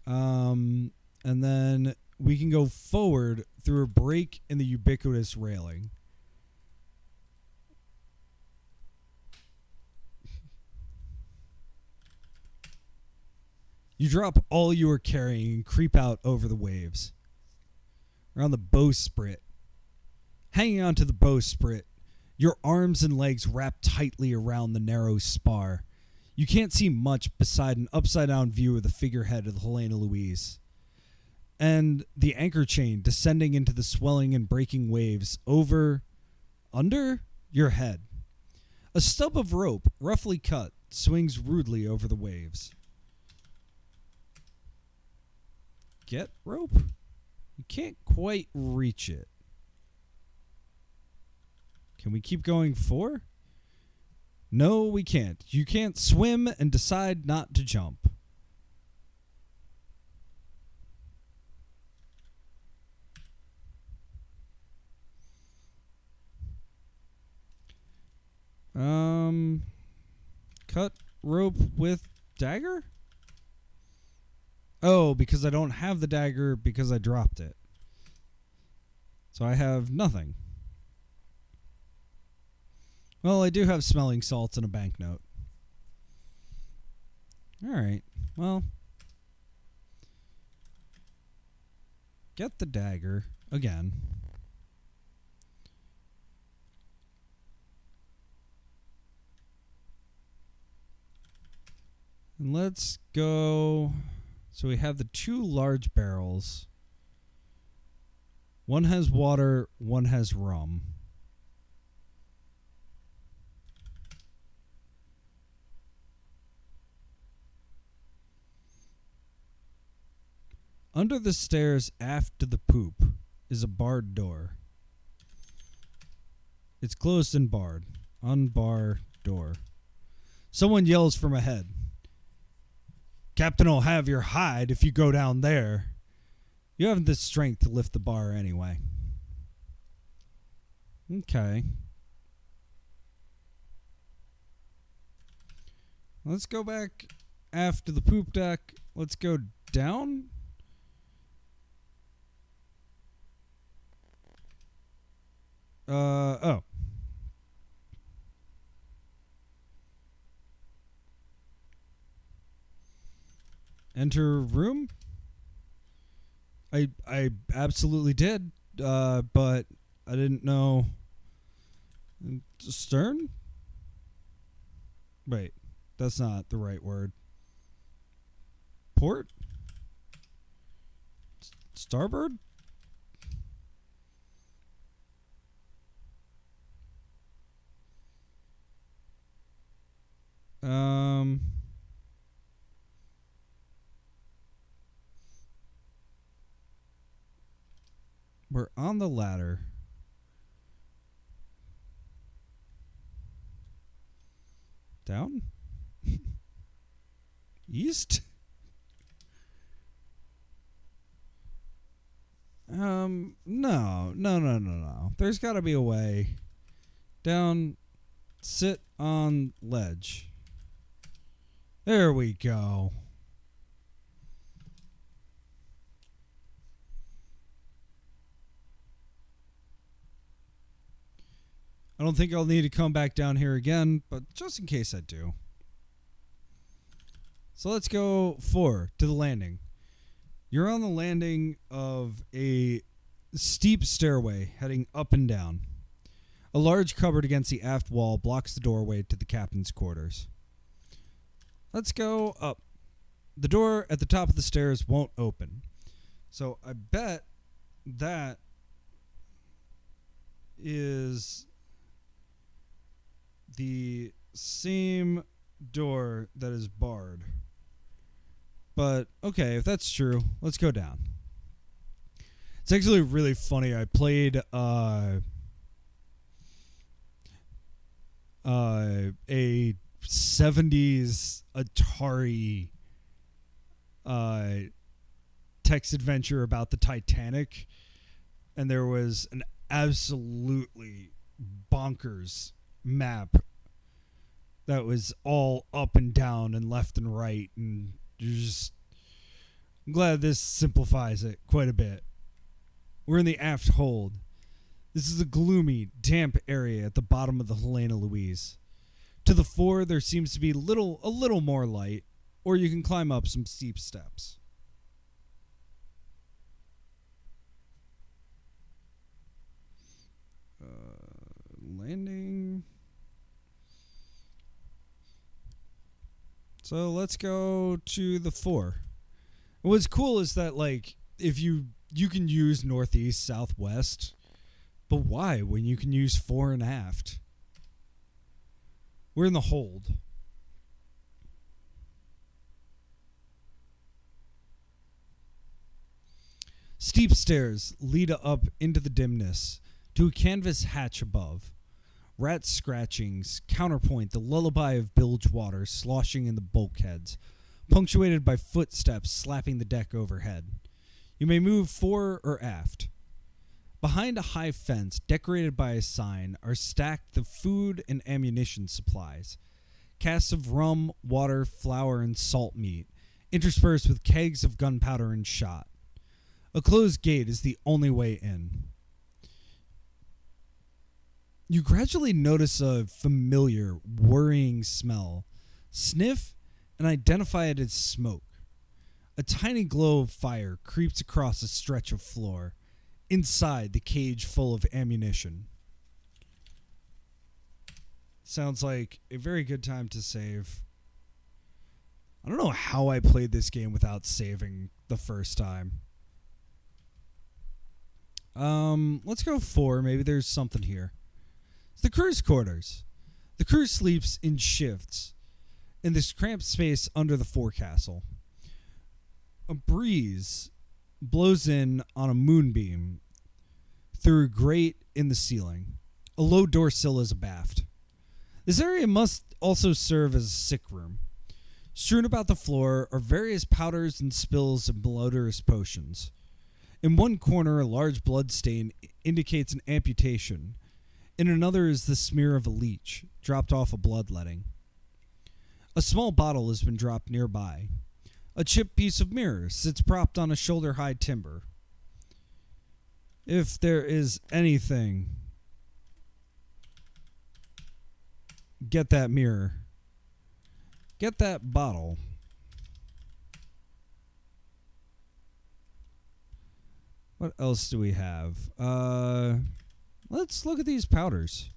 And then we can go forward through a break in the ubiquitous railing. You drop all you are carrying and creep out over the waves. We're on the bowsprit. Hanging onto the bowsprit, your arms and legs wrapped tightly around the narrow spar. You can't see much beside an upside-down view of the figurehead of the Helena Louise. And the anchor chain descending into the swelling and breaking waves under your head. A stub of rope, roughly cut, swings rudely over the waves. Get rope? You can't quite reach it. Can we keep going 4? No, we can't. You can't swim and decide not to jump. Cut rope with dagger? Oh, because I don't have the dagger because I dropped it. So I have nothing. Well, I do have smelling salts and a banknote. Alright, well. Get the dagger again. And let's go. So we have the 2 large barrels. One has water, one has rum. Under the stairs aft to the poop is a barred door. It's closed and barred. Unbar door. Someone yells from ahead. Captain will have your hide if you go down there. You haven't the strength to lift the bar anyway. Okay. Let's go back after the poop deck. Let's go down. Oh. Enter room? I absolutely did, but I didn't know. Stern? Wait, that's not the right word. Port? Starboard? We're on the ladder. Down? East? No. There's got to be a way. Down, sit on ledge. There we go. I don't think I'll need to come back down here again, but just in case I do. So let's go 4 to the landing. You're on the landing of a steep stairway heading up and down. A large cupboard against the aft wall blocks the doorway to the captain's quarters. Let's go up. The door at the top of the stairs won't open. So I bet that is the same door that is barred. But, okay, if that's true, let's go down. It's actually really funny. I played a 70s Atari text adventure about the Titanic, and there was an absolutely bonkers map that was all up and down and left and right, and I'm glad this simplifies it quite a bit. We're in the aft hold. This is a gloomy, damp area at the bottom of the Helena Louise. To the fore, there seems to be a little more light, or you can climb up some steep steps. Landing. So let's go to the fore. What's cool is that, like, if you can use northeast, southwest, but why when you can use fore and aft? We're in the hold. Steep stairs lead up into the dimness to a canvas hatch above. Rat scratchings counterpoint the lullaby of bilge water sloshing in the bulkheads, punctuated by footsteps slapping the deck overhead. You may move fore or aft. Behind a high fence decorated by a sign are stacked the food and ammunition supplies. Casks of rum, water, flour, and salt meat, interspersed with kegs of gunpowder and shot. A closed gate is the only way in. You gradually notice a familiar, worrying smell. Sniff and identify it as smoke. A tiny glow of fire creeps across a stretch of floor, inside the cage full of ammunition. Sounds like a very good time to save. I don't know how I played this game without saving the first time. Let's go 4. Maybe there's something here. It's the crew's quarters. The crew sleeps in shifts in this cramped space under the forecastle. A breeze blows in on a moonbeam through a grate in the ceiling. A low door sill is abaft. This area must also serve as a sick room. Strewn about the floor are various powders and spills of malodorous potions. In one corner, a large blood stain indicates an amputation. In another is the smear of a leech, dropped off a bloodletting. A small bottle has been dropped nearby. A chipped piece of mirror sits propped on a shoulder-high timber. If there is anything, get that mirror. Get that bottle. What else do we have? Let's look at these powders.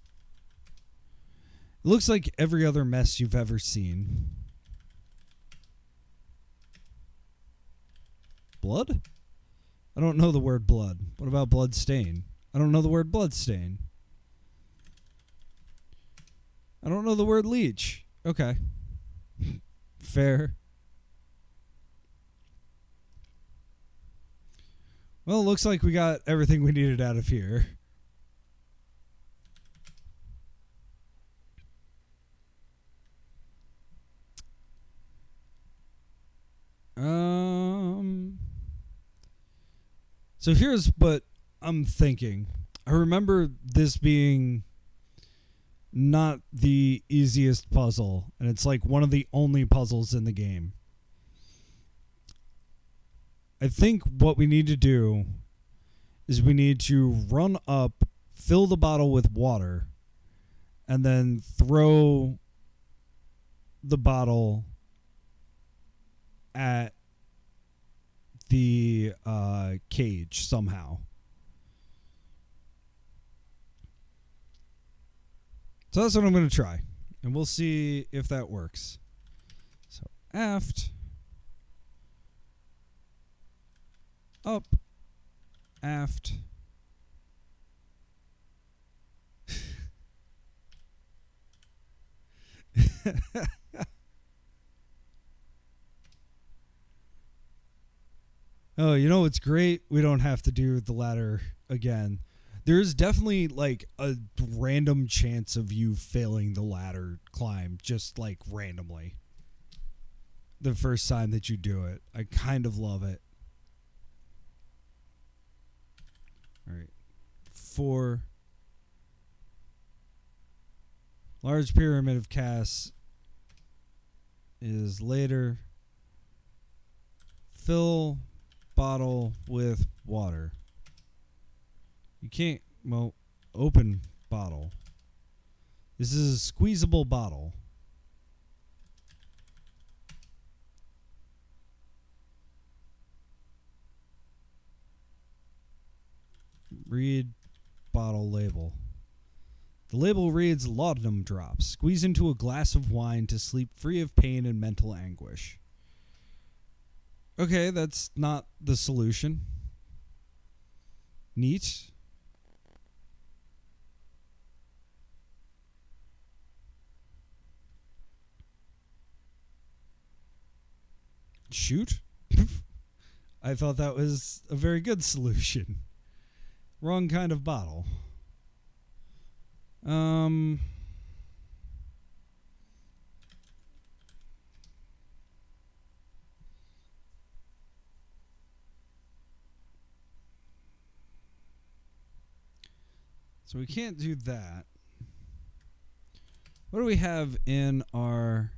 It looks like every other mess you've ever seen. Blood? I don't know the word blood. What about blood stain? I don't know the word blood stain. I don't know the word leech. Okay. Fair. Well, it looks like we got everything we needed out of here. So here's what I'm thinking. I remember this being not the easiest puzzle, and it's like one of the only puzzles in the game. I think what we need to do is we need to run up, fill the bottle with water, and then throw the bottle at the cage somehow. So that's what I'm going to try, and we'll see if that works. So aft, up, aft. Oh, you know what's great? We don't have to do the ladder again. There's definitely like a random chance of you failing the ladder climb, just like randomly. The first time that you do it. I kind of love it. All right. 4. Large pyramid of casts is later. Fill bottle with water. You can't, well, open bottle. This is a squeezable bottle. Read bottle label. The label reads laudanum drops. Squeeze into a glass of wine to sleep free of pain and mental anguish. Okay, that's not the solution. Neat. Shoot. I thought that was a very good solution. Wrong kind of bottle. Um. So we can't do that. What do we have in our...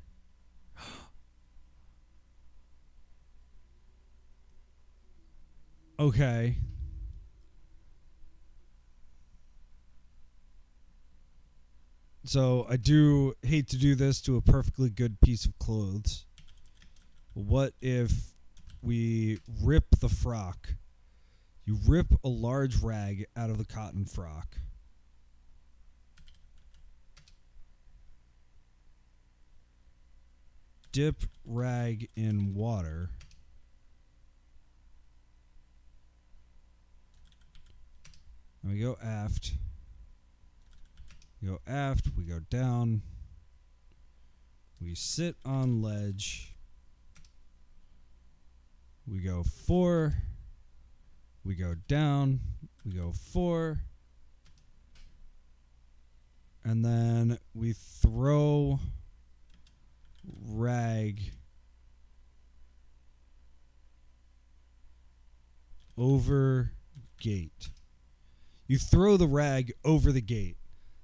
Okay. So I do hate to do this to a perfectly good piece of clothes. What if we rip the frock? You rip a large rag out of the cotton frock. Dip rag in water. And we go aft. We go aft. We go down. We sit on ledge. We go 4. We go down. We go 4. And then we throw rag over gate. You throw the rag over the gate.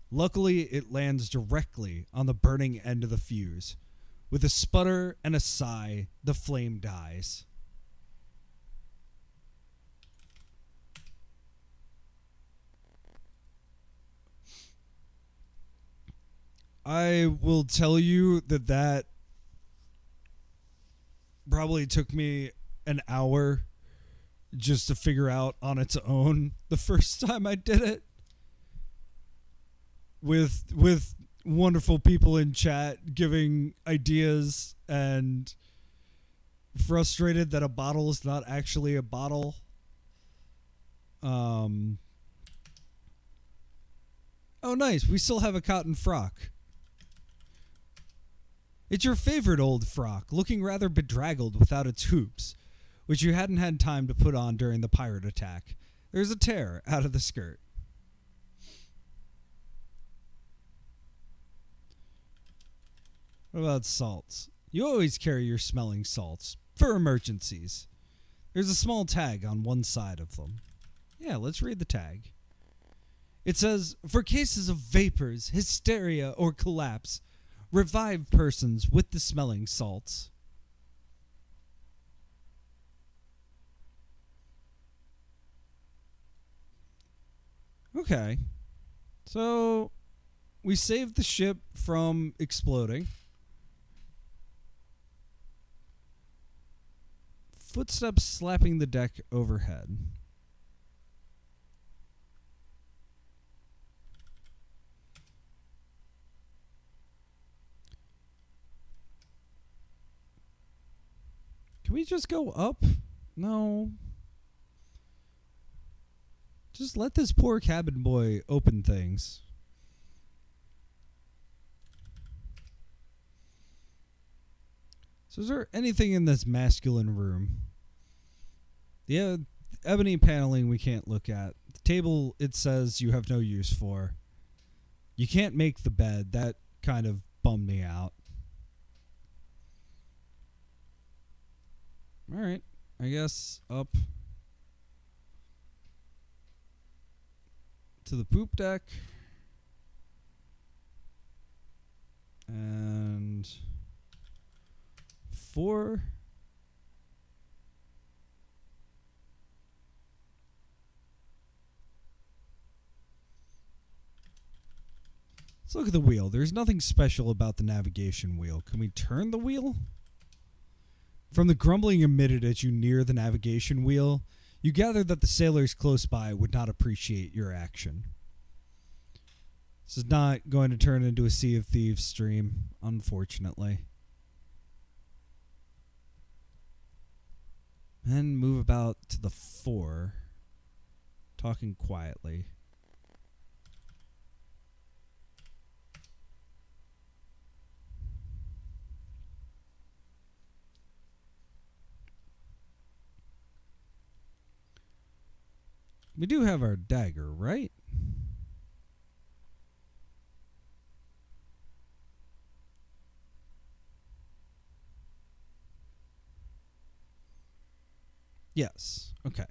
Luckily, it lands directly on the burning end of the fuse. With a sputter and a sigh, the flame dies. I will tell you that probably took me an hour just to figure out on its own the first time I did it. With wonderful people in chat giving ideas and frustrated that a bottle is not actually a bottle. Oh, nice. We still have a cotton frock. It's your favorite old frock, looking rather bedraggled without its hoops, which you hadn't had time to put on during the pirate attack. There's a tear out of the skirt. What about salts? You always carry your smelling salts for emergencies. There's a small tag on one side of them. Yeah, let's read the tag. It says, for cases of vapors, hysteria, or collapse, revive persons with the smelling salts. Okay. So, we saved the ship from exploding. Footsteps slapping the deck overhead. Can we just go up? No. Just let this poor cabin boy open things. So is there anything in this masculine room? Yeah, ebony paneling we can't look at. The table, it says you have no use for. You can't make the bed. That kind of bummed me out. Alright, I guess up to the poop deck. And 4. Let's look at the wheel. There's nothing special about the navigation wheel. Can we turn the wheel? From the grumbling emitted as you near the navigation wheel, you gather that the sailors close by would not appreciate your action. This is not going to turn into a Sea of Thieves stream, unfortunately. And move about to the 4, talking quietly. We do have our dagger, right? Yes. Okay.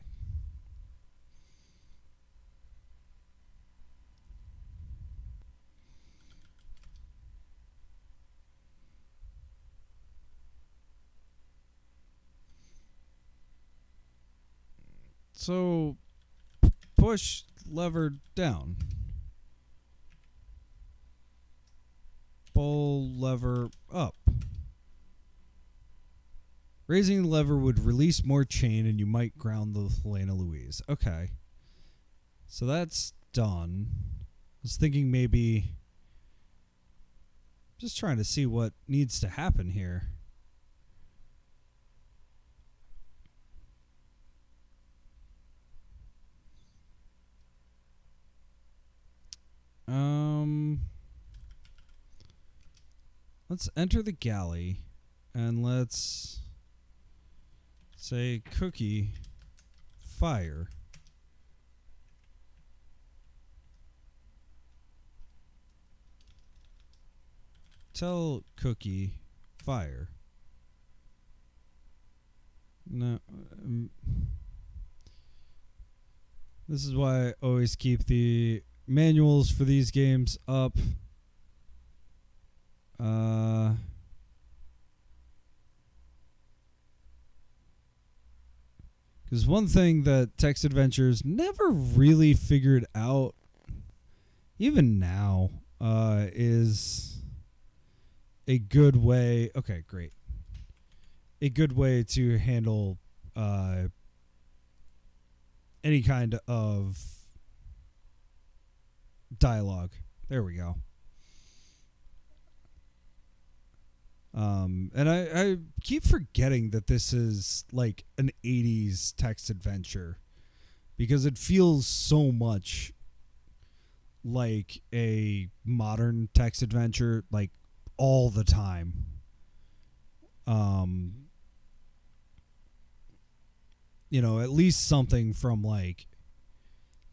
So push lever down. Pull lever up. Raising the lever would release more chain and you might ground the Helena Louise. Okay. So that's done. I was thinking maybe... Just trying to see what needs to happen here. Let's enter the galley and let's say Cookie fire. Tell Cookie fire. No. This is why I always keep the manuals for these games up. Because one thing that text adventures never really figured out, even now, is a good way. Okay, great. A good way to handle any kind of dialogue. There we go. And I keep forgetting that this is like an 80s text adventure because it feels so much like a modern text adventure, like all the time. You know, at least something from like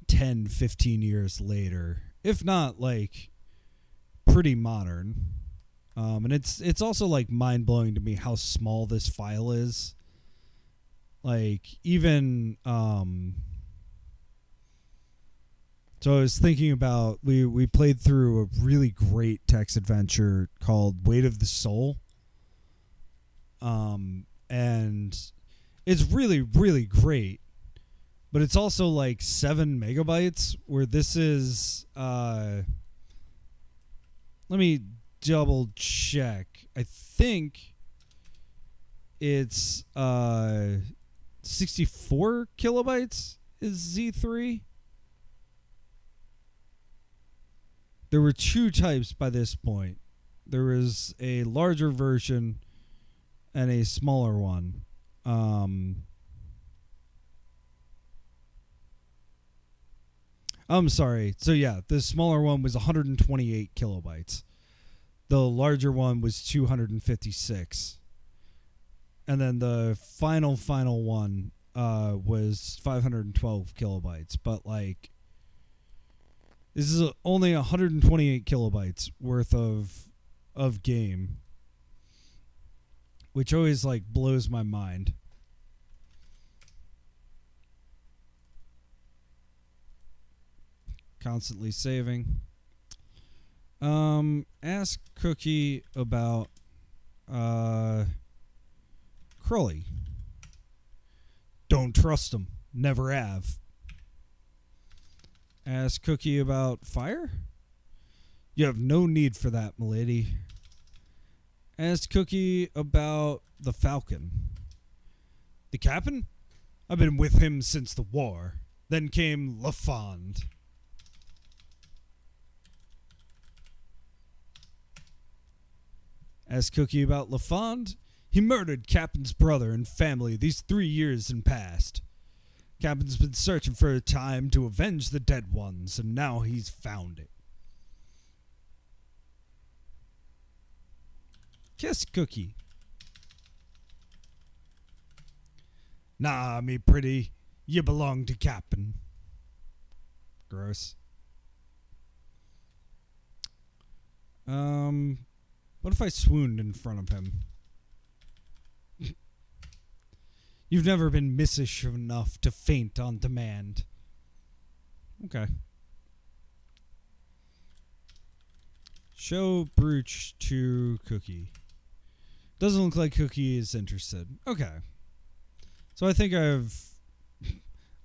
10, 15 years later, if not like pretty modern. And it's also like mind-blowing to me how small this file is. Like even so I was thinking about we played through a really great text adventure called Weight of the Soul. And it's really, really great. But it's also like 7 megabytes, where this is let me double check. I think it's 64 kilobytes is Z3. There were 2 types by this point. There was a larger version and a smaller one. I'm sorry. So yeah, the smaller one was 128 kilobytes. The larger one was 256. And then the final one was 512 kilobytes. But like, this is only 128 kilobytes worth of game, which always like blows my mind. Constantly saving. Ask Cookie about Crowley. Don't trust him. Never have. Ask Cookie about fire. You have no need for that, milady. Ask Cookie about the falcon. The captain? I've been with him since the war. Then came Lafond. Ask Cookie about Lafond. He murdered Captain's brother and family these 3 years and past. Captain's been searching for a time to avenge the dead ones, and now he's found it. Kiss Cookie. Nah, me pretty. You belong to Captain. Gross. What if I swooned in front of him? You've never been missish enough to faint on demand. Okay. Show brooch to Cookie. Doesn't look like Cookie is interested. Okay. So I think I've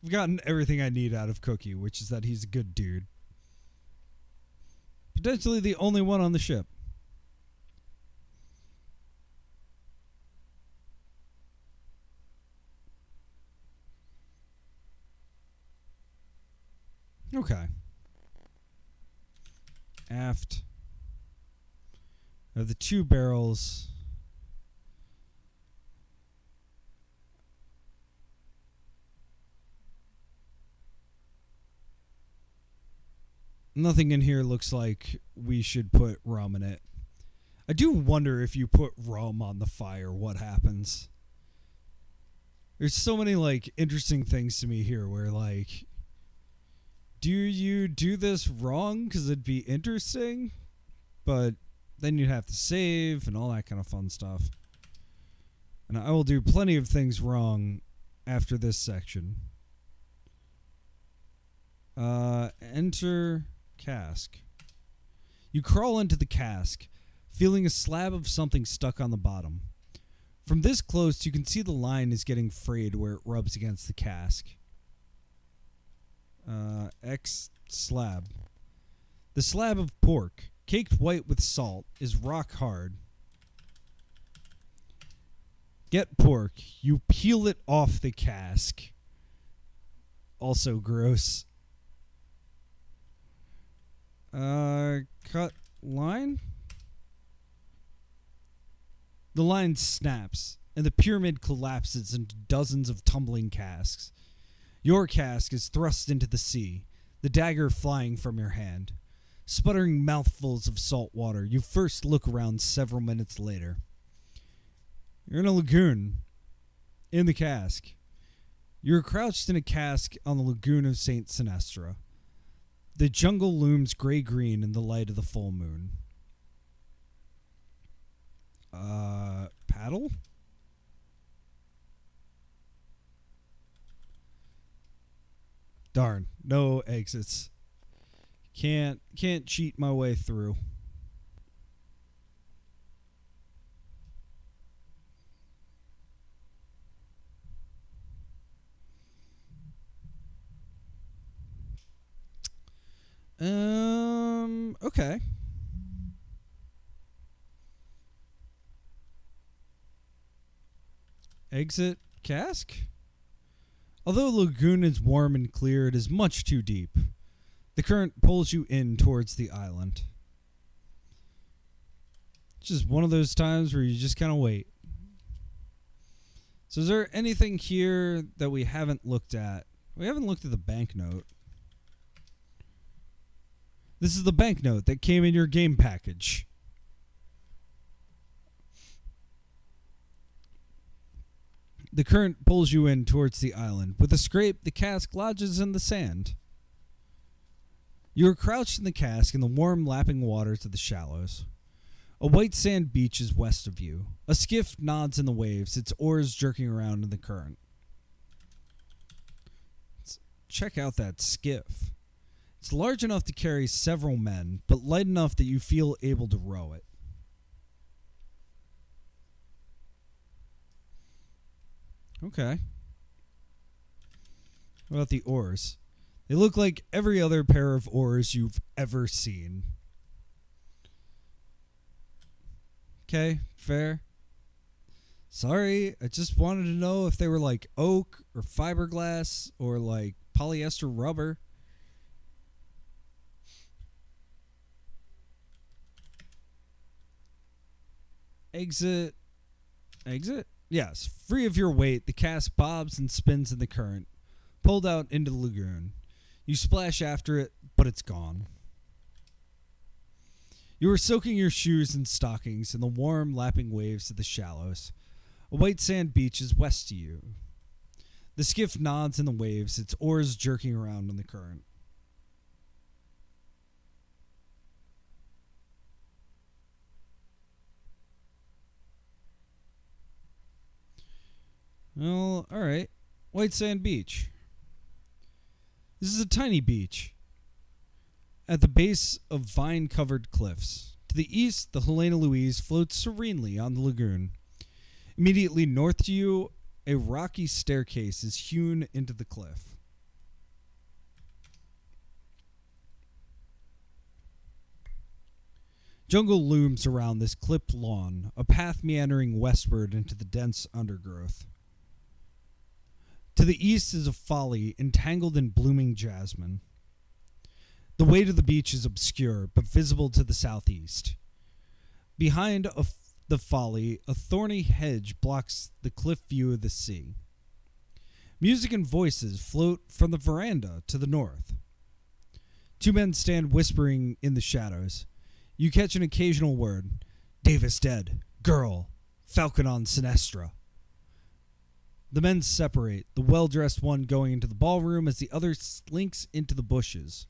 gotten everything I need out of Cookie, which is that he's a good dude. Potentially the only one on the ship. Okay. Aft. Of the 2 barrels. Nothing in here looks like we should put rum in it. I do wonder if you put rum on the fire, what happens. There's so many, like, interesting things to me here where, like, do you do this wrong because it'd be interesting? But then you'd have to save and all that kind of fun stuff. And I will do plenty of things wrong after this section. Enter cask. You crawl into the cask, feeling a slab of something stuck on the bottom. From this close, you can see the line is getting frayed where it rubs against the cask. X slab. The slab of pork, caked white with salt, is rock hard. Get pork. You peel it off the cask. Also gross. Cut line? The line snaps, and the pyramid collapses into dozens of tumbling casks. Your cask is thrust into the sea, the dagger flying from your hand. Sputtering mouthfuls of salt water, you first look around several minutes later. You're in a lagoon. In the cask. You're crouched in a cask on the lagoon of St. Sinestra. The jungle looms gray-green in the light of the full moon. Paddle? Darn, no exits. Can't cheat my way through. Okay. Exit cask? Although the lagoon is warm and clear, it is much too deep. The current pulls you in towards the island. It's just one of those times where you just kind of wait. So is there anything here that we haven't looked at? We haven't looked at the banknote. This is the banknote that came in your game package. The current pulls you in towards the island. With a scrape, the cask lodges in the sand. You are crouched in the cask in the warm, lapping waters of the shallows. A white sand beach is west of you. A skiff nods in the waves, its oars jerking around in the current. Let's check out that skiff. It's large enough to carry several men, but light enough that you feel able to row it. Okay. What about the oars? They look like every other pair of oars you've ever seen. Okay, fair. Sorry, I just wanted to know if they were like oak or fiberglass or like polyester rubber. Exit. Exit? Yes. Free of your weight, the cask bobs and spins in the current, pulled out into the lagoon. You splash after it, but it's gone. You are soaking your shoes and stockings in the warm, lapping waves of the shallows. A white sand beach is west of you. The skiff nods in the waves, its oars jerking around in the current. Well, alright. White Sand Beach. This is a tiny beach at the base of vine-covered cliffs. To the east, the Helena Louise floats serenely on the lagoon. Immediately north to you, a rocky staircase is hewn into the cliff. Jungle looms around this clipped lawn, a path meandering westward into the dense undergrowth. To the east is a folly entangled in blooming jasmine. The way to the beach is obscure, but visible to the southeast. Behind the folly, a thorny hedge blocks the cliff view of the sea. Music and voices float from the veranda to the north. Two men stand whispering in the shadows. You catch an occasional word. Davis dead. Girl. Falcon on Sinestra. The men separate, the well-dressed one going into the ballroom as the other slinks into the bushes.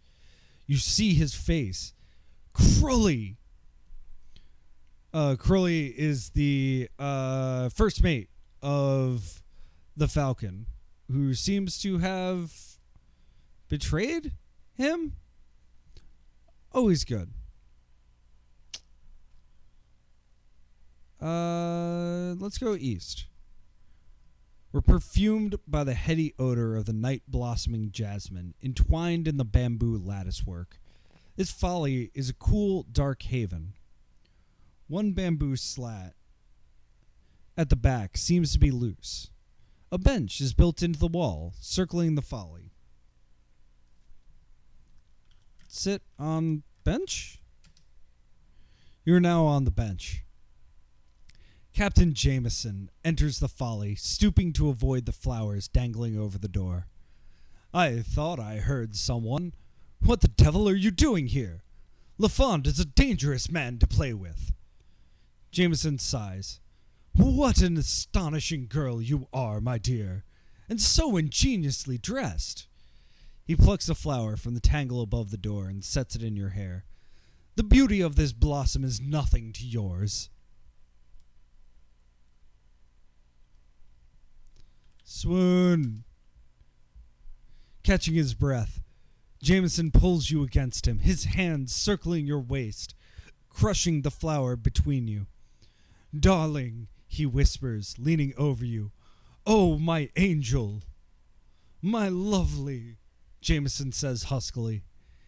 You see his face. Crowley! Crowley is the first mate of the Falcon, who seems to have betrayed him? Always good. Let's go east. We're perfumed by the heady odor of the night-blossoming jasmine entwined in the bamboo latticework. This folly is a cool, dark haven. One bamboo slat at the back seems to be loose. A bench is built into the wall, circling the folly. Sit on bench? You're now on the bench. Captain Jameson enters the folly, stooping to avoid the flowers dangling over the door. I thought I heard someone. What the devil are you doing here? Lafond is a dangerous man to play with. Jameson sighs. What an astonishing girl you are, my dear, and so ingeniously dressed. He plucks a flower from the tangle above the door and sets it in your hair. The beauty of this blossom is nothing to yours. Swoon. Catching his breath, Jameson pulls you against him, his hands circling your waist, crushing the flower between you. Darling, he whispers, leaning over you. Oh, my angel. My lovely, Jameson says huskily.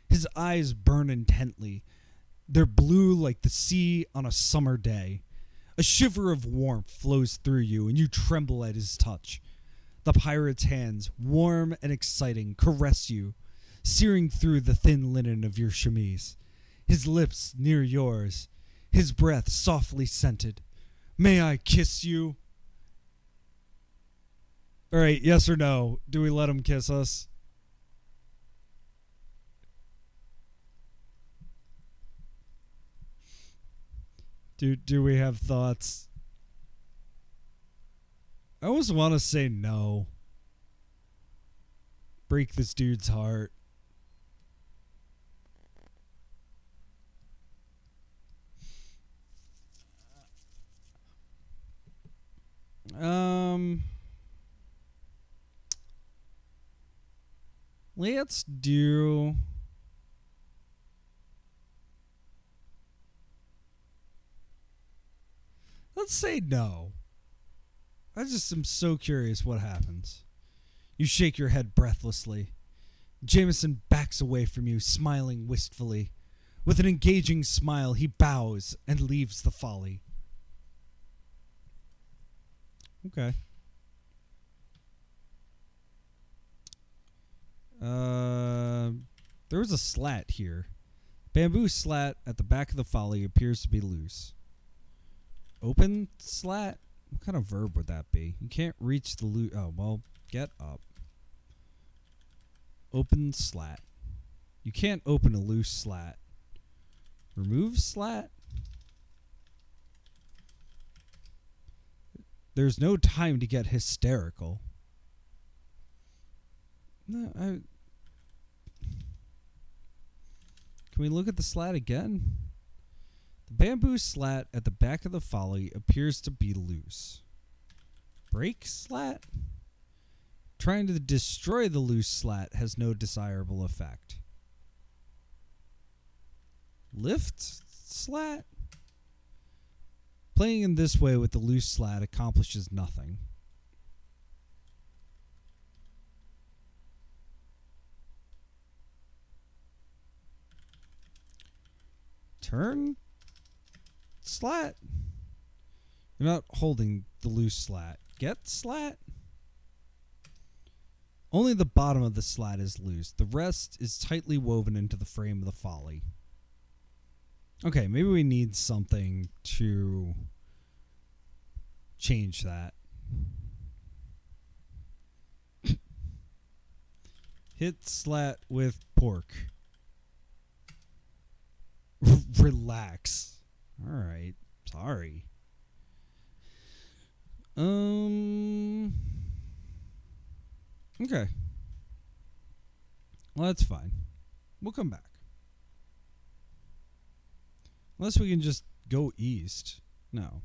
His eyes burn intently. They're blue like the sea on a summer day. A shiver of warmth flows through you, and you tremble at his touch. The pirate's hands, warm and exciting, caress you, searing through the thin linen of your chemise. His lips near yours, his breath softly scented. May I kiss you? All right, yes or no? Do we let him kiss us? Do we have thoughts? I always want to say no. Break this dude's heart. Let's do... Let's say no. I just am so curious what happens. You shake your head breathlessly. Jameson backs away from you, smiling wistfully. With an engaging smile, he bows and leaves the folly. Okay. There was a slat here. Bamboo slat at the back of the folly appears to be loose. Open slat? What kind of verb would that be? You can't reach the loot. Oh, well, get up. Open slat. You can't open a loose slat. Remove slat? There's no time to get hysterical. No, Can we look at the slat again? The bamboo slat at the back of the folly appears to be loose. Break slat? Trying to destroy the loose slat has no desirable effect. Lift slat? Playing in this way with the loose slat accomplishes nothing. Turn slat? You're not holding the loose slat. Get slat? Only the bottom of the slat is loose. The rest is tightly woven into the frame of the folly. Okay, maybe we need something to change that. Hit slat with pork. Relax. All right. Sorry. Okay. Well, that's fine. We'll come back. Unless we can just go east. No. All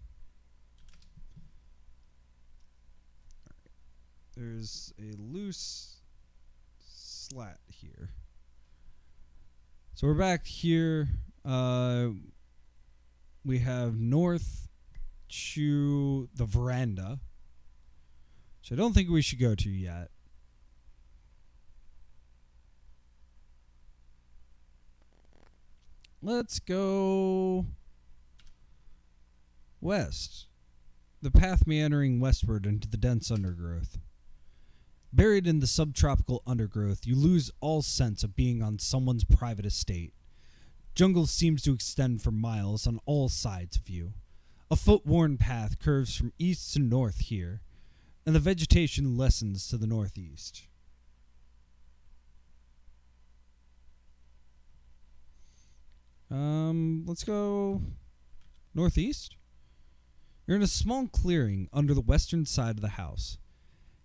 right. There's a loose slat here. So we're back here. We have north to the veranda, which I don't think we should go to yet. Let's go west. The path meandering westward into the dense undergrowth. Buried in the subtropical undergrowth, you lose all sense of being on someone's private estate. Jungle seems to extend for miles on all sides of you. A foot-worn path curves from east to north here, and the vegetation lessens to the northeast. Let's go northeast. You're in a small clearing under the western side of the house.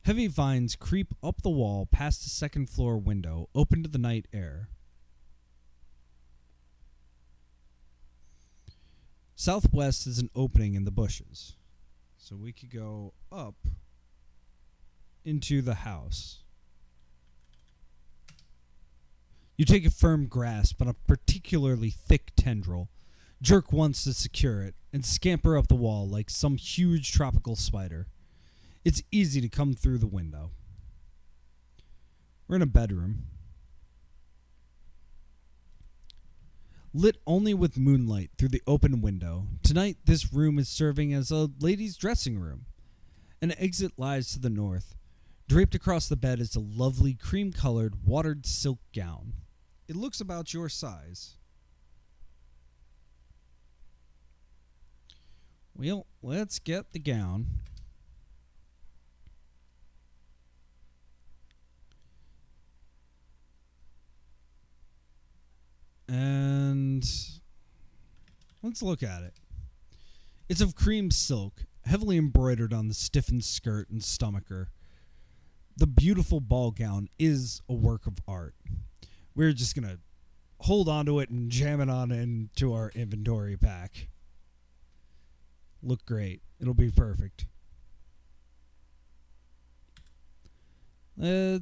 Heavy vines creep up the wall past the second floor window, open to the night air. Southwest is an opening in the bushes, so we could go up into the house. You take a firm grasp on a particularly thick tendril, jerk once to secure it, and scamper up the wall like some huge tropical spider. It's easy to come through the window. We're in a bedroom. Lit only with moonlight through the open window, tonight this room is serving as a lady's dressing room. An exit lies to the north. Draped across the bed is a lovely cream-colored watered silk gown. It looks about your size. Well, let's get the gown. And let's look at it. It's of cream silk, heavily embroidered on the stiffened skirt and stomacher. The beautiful ball gown is a work of art. We're just going to hold on to it and jam it on into our inventory pack. Look great. It'll be perfect. I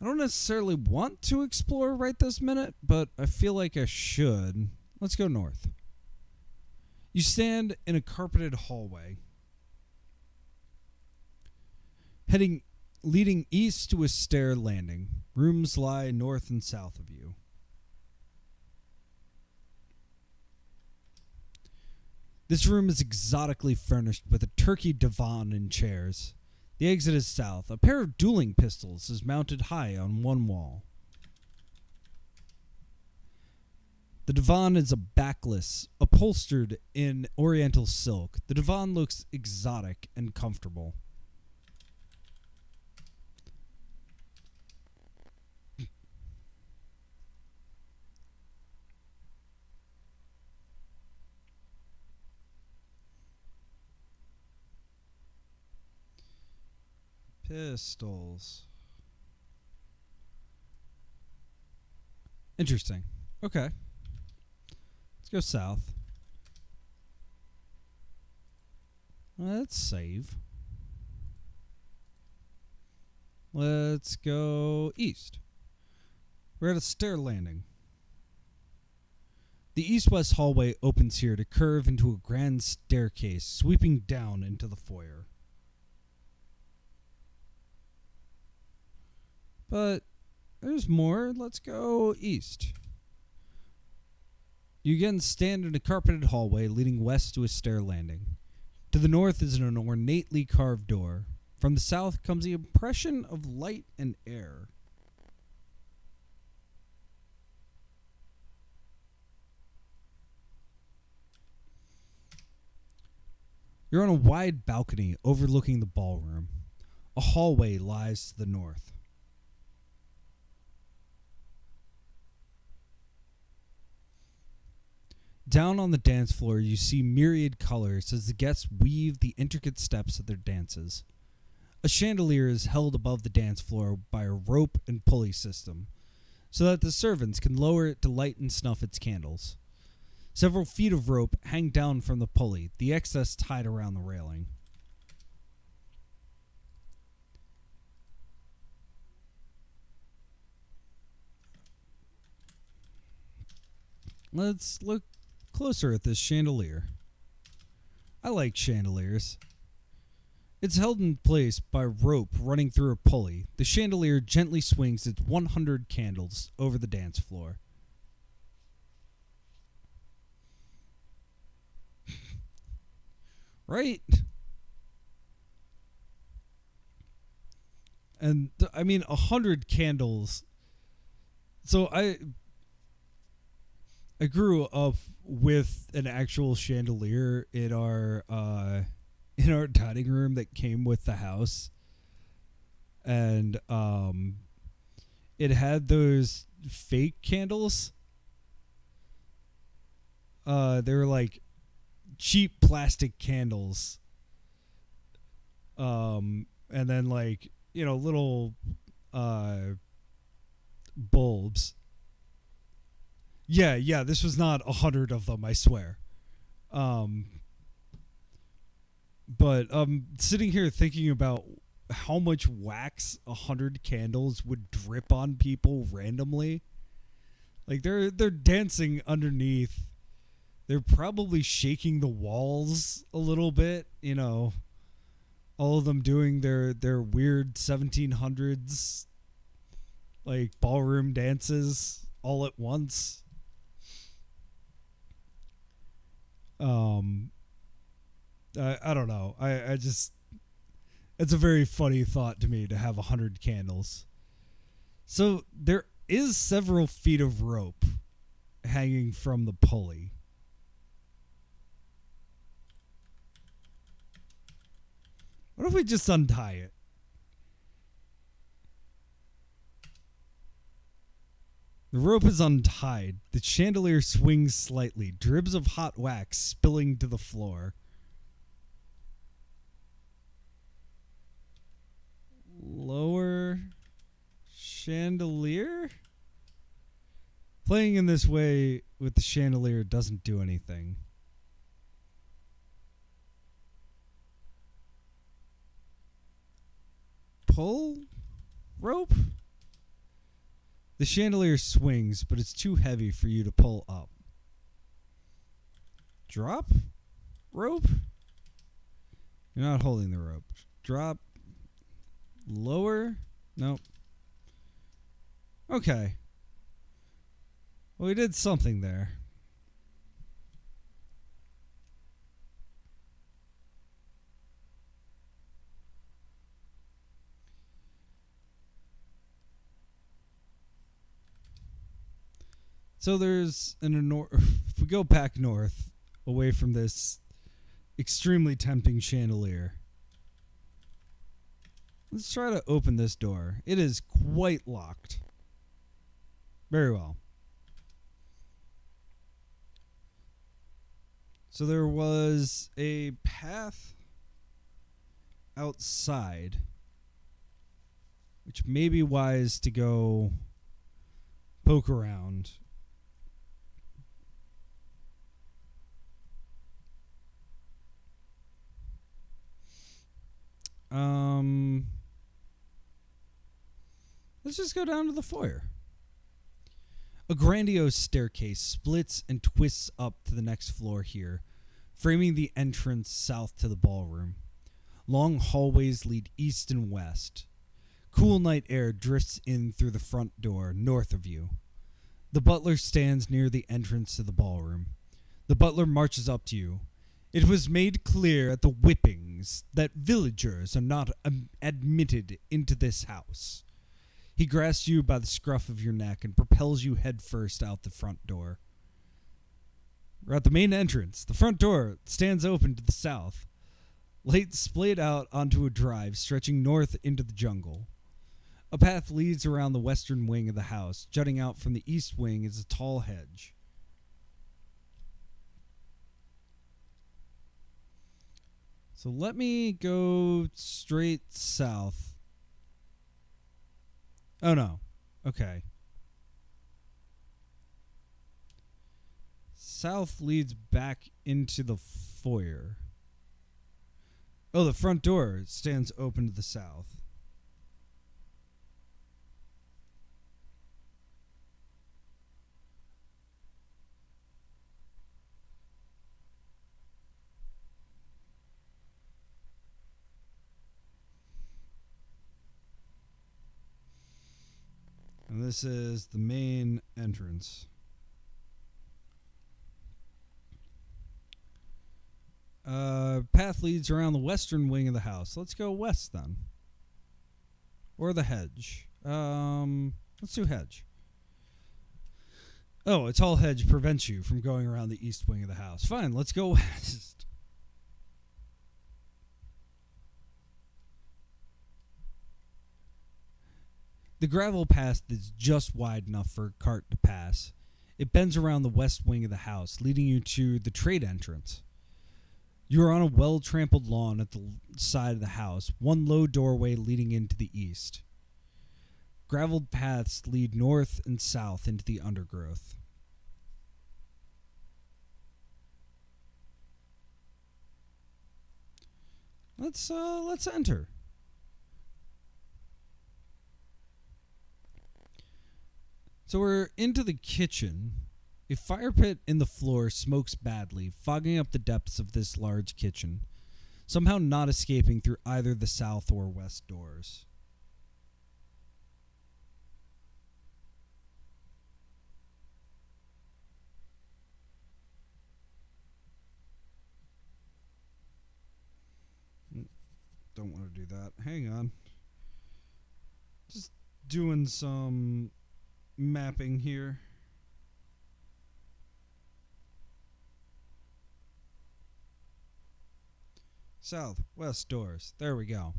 don't necessarily want to explore right this minute, but I feel like I should. Let's go north. You stand in a carpeted hallway, leading east to a stair landing. Rooms lie north and south of you. This room is exotically furnished with a turkey divan and chairs. The exit is south. A pair of dueling pistols is mounted high on one wall. The divan is a backless, upholstered in oriental silk. The divan looks exotic and comfortable. Pistols. Interesting. Okay. Let's go south. Let's save. Let's go east. We're at a stair landing. The east-west hallway opens here to curve into a grand staircase sweeping down into the foyer. But there's more. Let's go east. You again stand in a carpeted hallway leading west to a stair landing. To the north is an ornately carved door. From the south comes the impression of light and air. You're on a wide balcony overlooking the ballroom. A hallway lies to the north. Down on the dance floor, you see myriad colors as the guests weave the intricate steps of their dances. A chandelier is held above the dance floor by a rope and pulley system, so that the servants can lower it to light and snuff its candles. Several feet of rope hang down from the pulley, the excess tied around the railing. Let's look closer at this chandelier. I like chandeliers. It's held in place by rope running through a pulley. The chandelier gently swings its 100 candles over the dance floor. Right? And I mean 100 candles. So I grew up with an actual chandelier in our dining room that came with the house, and it had those fake candles. They were like cheap plastic candles, and then like, you know, little bulbs. Yeah, this was not 100 of them, I swear. But sitting here thinking about how much wax 100 candles would drip on people randomly. Like they're dancing underneath. They're probably shaking the walls a little bit, you know. All of them doing their weird 1700s like ballroom dances all at once. I don't know. I just, it's a very funny thought to me to have 100 candles. So there is several feet of rope hanging from the pulley. What if we just untie it? The rope is untied. The chandelier swings slightly, dribs of hot wax spilling to the floor. Lower chandelier? Playing in this way with the chandelier doesn't do anything. Pull rope? The chandelier swings, but it's too heavy for you to pull up. Drop rope? You're not holding the rope. Drop. Lower? Nope. Okay. Well, we did something there. So there's if we go back north, away from this extremely tempting chandelier, let's try to open this door. It is quite locked. Very well. So there was a path outside, which may be wise to go poke around. Let's just go down to the foyer. A grandiose staircase splits and twists up to the next floor here, framing the entrance south to the ballroom. Long hallways lead east and west. Cool night air drifts in through the front door north of you. The butler stands near the entrance to the ballroom. The butler marches up to you. It was made clear at the whippings that villagers are not admitted into this house. He grasps you by the scruff of your neck and propels you headfirst out the front door. We're at the main entrance. The front door stands open to the south. Light splayed out onto a drive stretching north into the jungle. A path leads around the western wing of the house. Jutting out from the east wing is a tall hedge. So let me go straight south. Oh, no. Okay. South leads back into the foyer. Oh, the front door stands open to the south. And this is the main entrance. Path leads around the western wing of the house. Let's go west then. Or the hedge. Let's do hedge. Oh, a tall hedge prevents you from going around the east wing of the house. Fine, let's go west. The gravel path is just wide enough for a cart to pass. It bends around the west wing of the house, leading you to the trade entrance. You are on a well-trampled lawn at the side of the house, one low doorway leading into the east. Graveled paths lead north and south into the undergrowth. Let's enter. So we're into the kitchen. A fire pit in the floor smokes badly, fogging up the depths of this large kitchen, somehow not escaping through either the south or west doors. Don't want to do that. Hang on. Just doing some mapping here. South, west doors. There we go.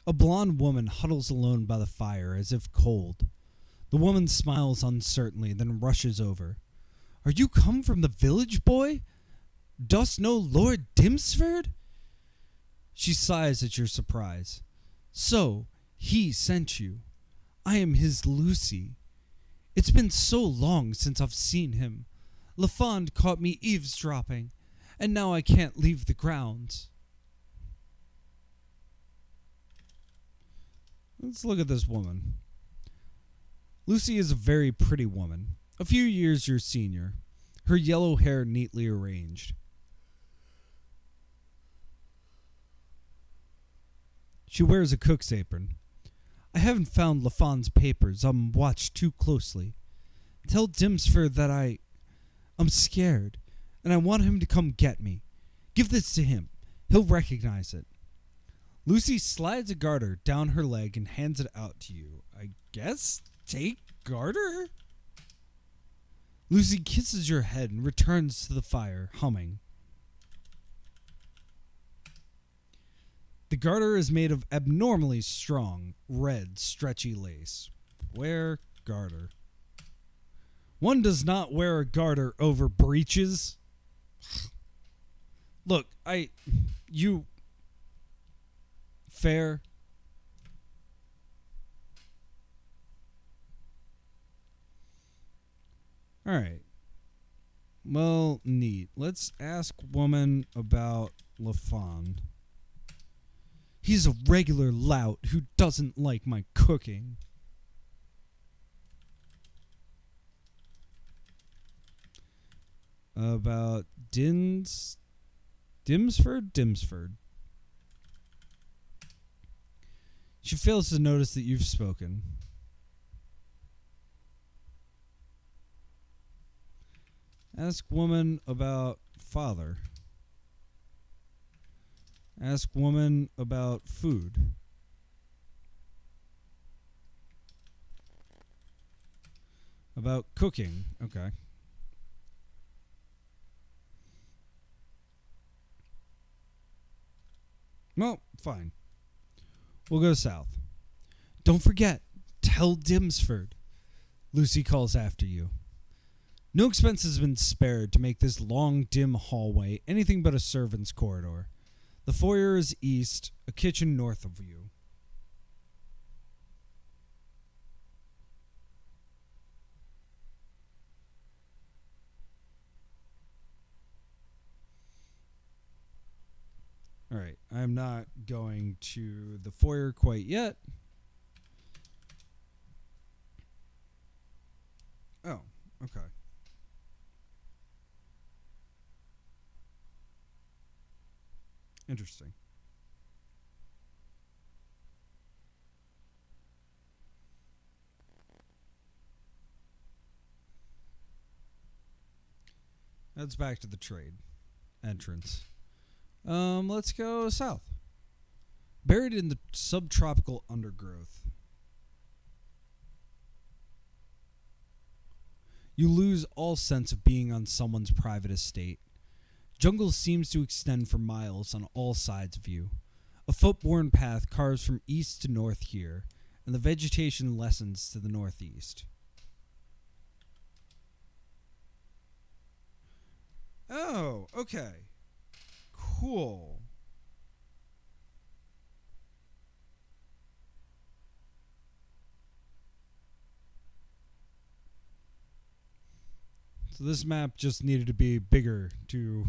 A blonde woman huddles alone by the fire as if cold. The woman smiles uncertainly, then rushes over. Are you come from the village, boy? Dost know Lord Dimsford? She sighs at your surprise. So, he sent you. I am his Lucy. It's been so long since I've seen him. Lafond caught me eavesdropping, and now I can't leave the grounds. Let's look at this woman. Lucy is a very pretty woman, a few years your senior, her yellow hair neatly arranged. She wears a cook's apron. I haven't found Lafond's papers. I'm watched too closely. Tell Dimsford that I'm scared, and I want him to come get me. Give this to him. He'll recognize it. Lucy slides a garter down her leg and hands it out to you. I guess take garter? Lucy kisses your head and returns to the fire, humming. The garter is made of abnormally strong, red, stretchy lace. Wear garter. One does not wear a garter over breeches. Look, fair. All right. Well, neat. Let's ask woman about Lafond. He's a regular lout who doesn't like my cooking. About Dimsford. She fails to notice that you've spoken. Ask woman about father. Ask woman about food. About cooking. Okay. Well, fine. We'll go south. Don't forget, tell Dimsford. Lucy calls after you. No expense has been spared to make this long, dim hallway anything but a servant's corridor. The foyer is east, a kitchen north of you. All right, I'm not going to the foyer quite yet. Oh, okay. Interesting. That's back to the trade entrance. Let's go south. Buried in the subtropical undergrowth, you lose all sense of being on someone's private estate. Jungle seems to extend for miles on all sides of you. A foot-worn path carves from east to north here, and the vegetation lessens to the northeast. Oh, okay. Cool. So this map just needed to be bigger to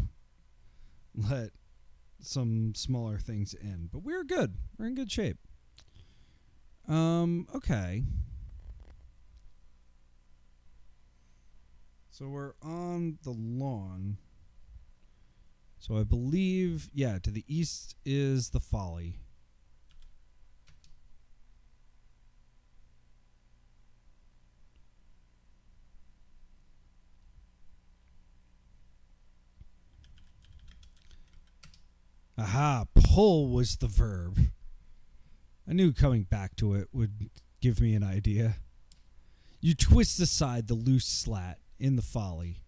let some smaller things in. But we're good. We're in good shape. Okay. So we're on the lawn. So I believe, yeah, to the east is the Folly. Aha, pull was the verb. I knew coming back to it would give me an idea. You twist aside the loose slat in the Folly,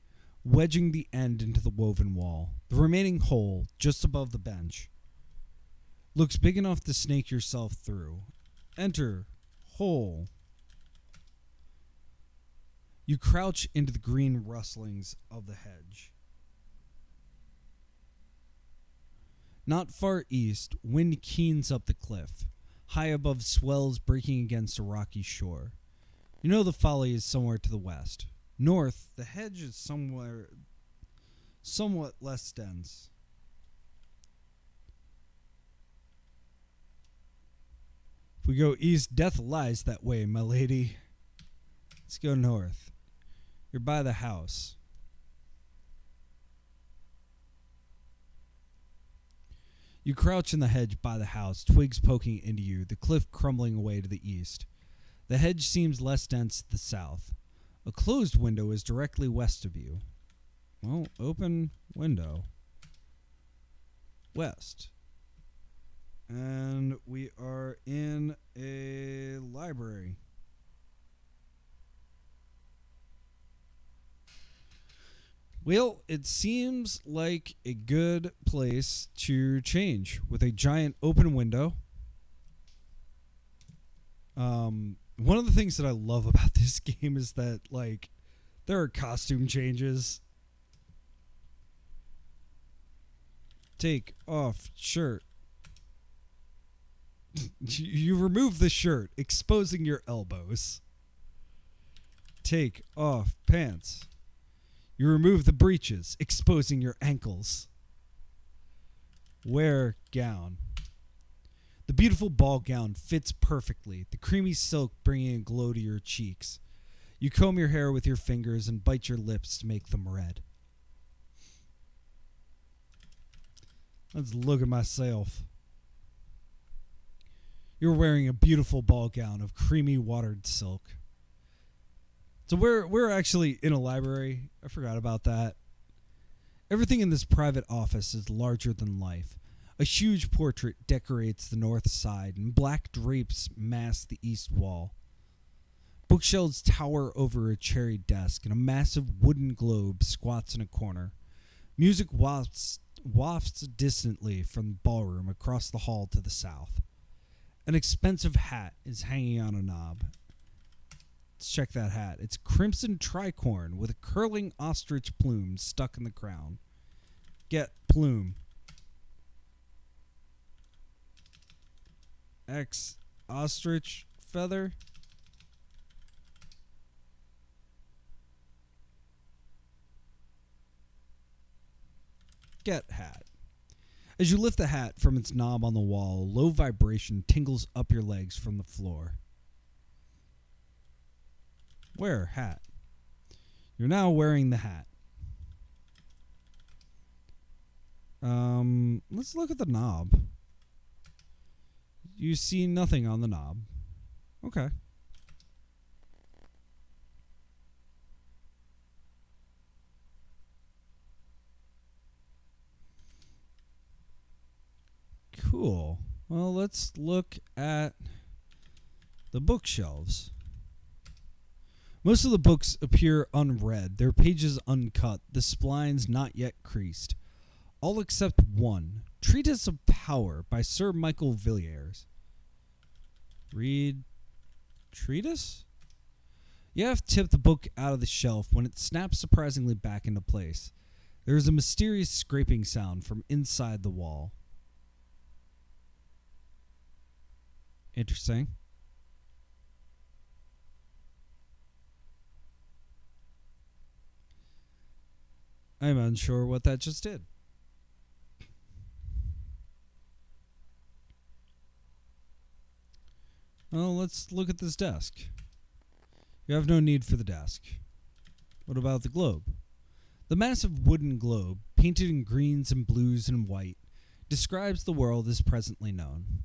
wedging the end into the woven wall. The remaining hole, just above the bench, looks big enough to snake yourself through. Enter hole. You crouch into the green rustlings of the hedge. Not far east, wind keens up the cliff, high above swells breaking against a rocky shore. You know the Folly is somewhere to the west. North, the hedge is somewhat less dense. If we go east, death lies that way, my lady. Let's go north. You're by the house. You crouch in the hedge by the house, twigs poking into you, the cliff crumbling away to the east. The hedge seems less dense to the south. A closed window is directly west of you. Well, open window. West. And we are in a library. Well, it seems like a good place to change with a giant open window. One of the things that I love about this game is that, like, there are costume changes. Take off shirt. You remove the shirt, exposing your elbows. Take off pants. You remove the breeches, exposing your ankles. Wear gown. The beautiful ball gown fits perfectly, the creamy silk bringing a glow to your cheeks. You comb your hair with your fingers and bite your lips to make them red. Let's look at myself. You're wearing a beautiful ball gown of creamy watered silk. So we're actually in a library. I forgot about that. Everything in this private office is larger than life. A huge portrait decorates the north side, and black drapes mask the east wall. Bookshelves tower over a cherry desk, and a massive wooden globe squats in a corner. Music wafts distantly from the ballroom across the hall to the south. An expensive hat is hanging on a knob. Let's check that hat. It's crimson tricorn with a curling ostrich plume stuck in the crown. Get plume. X ostrich feather. Get hat. As you lift the hat from its knob on the wall, a low vibration tingles up your legs from the floor. Wear hat. You're now wearing the hat. Let's look at the knob. You see nothing on the knob. Okay. Cool. Well, let's look at the bookshelves. Most of the books appear unread, their pages uncut, the splines not yet creased. All except one, Treatise of Power by Sir Michael Villiers. Read Treatise? You have tipped the book out of the shelf when it snaps surprisingly back into place. There is a mysterious scraping sound from inside the wall. Interesting. I'm unsure what that just did. Well, let's look at this desk. You have no need for the desk. What about the globe? The massive wooden globe, painted in greens and blues and white, describes the world as presently known.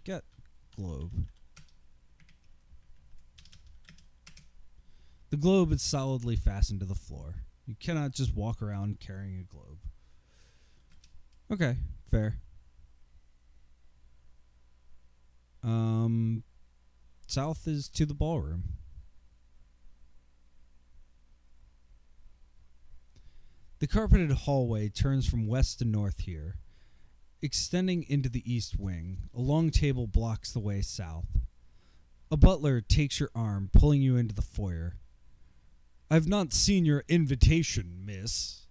Get globe. The globe is solidly fastened to the floor. You cannot just walk around carrying a globe. Okay, fair. South is to the ballroom. The carpeted hallway turns from west to north here. Extending into the east wing, a long table blocks the way south. A butler takes your arm, pulling you into the foyer. I've not seen your invitation, miss.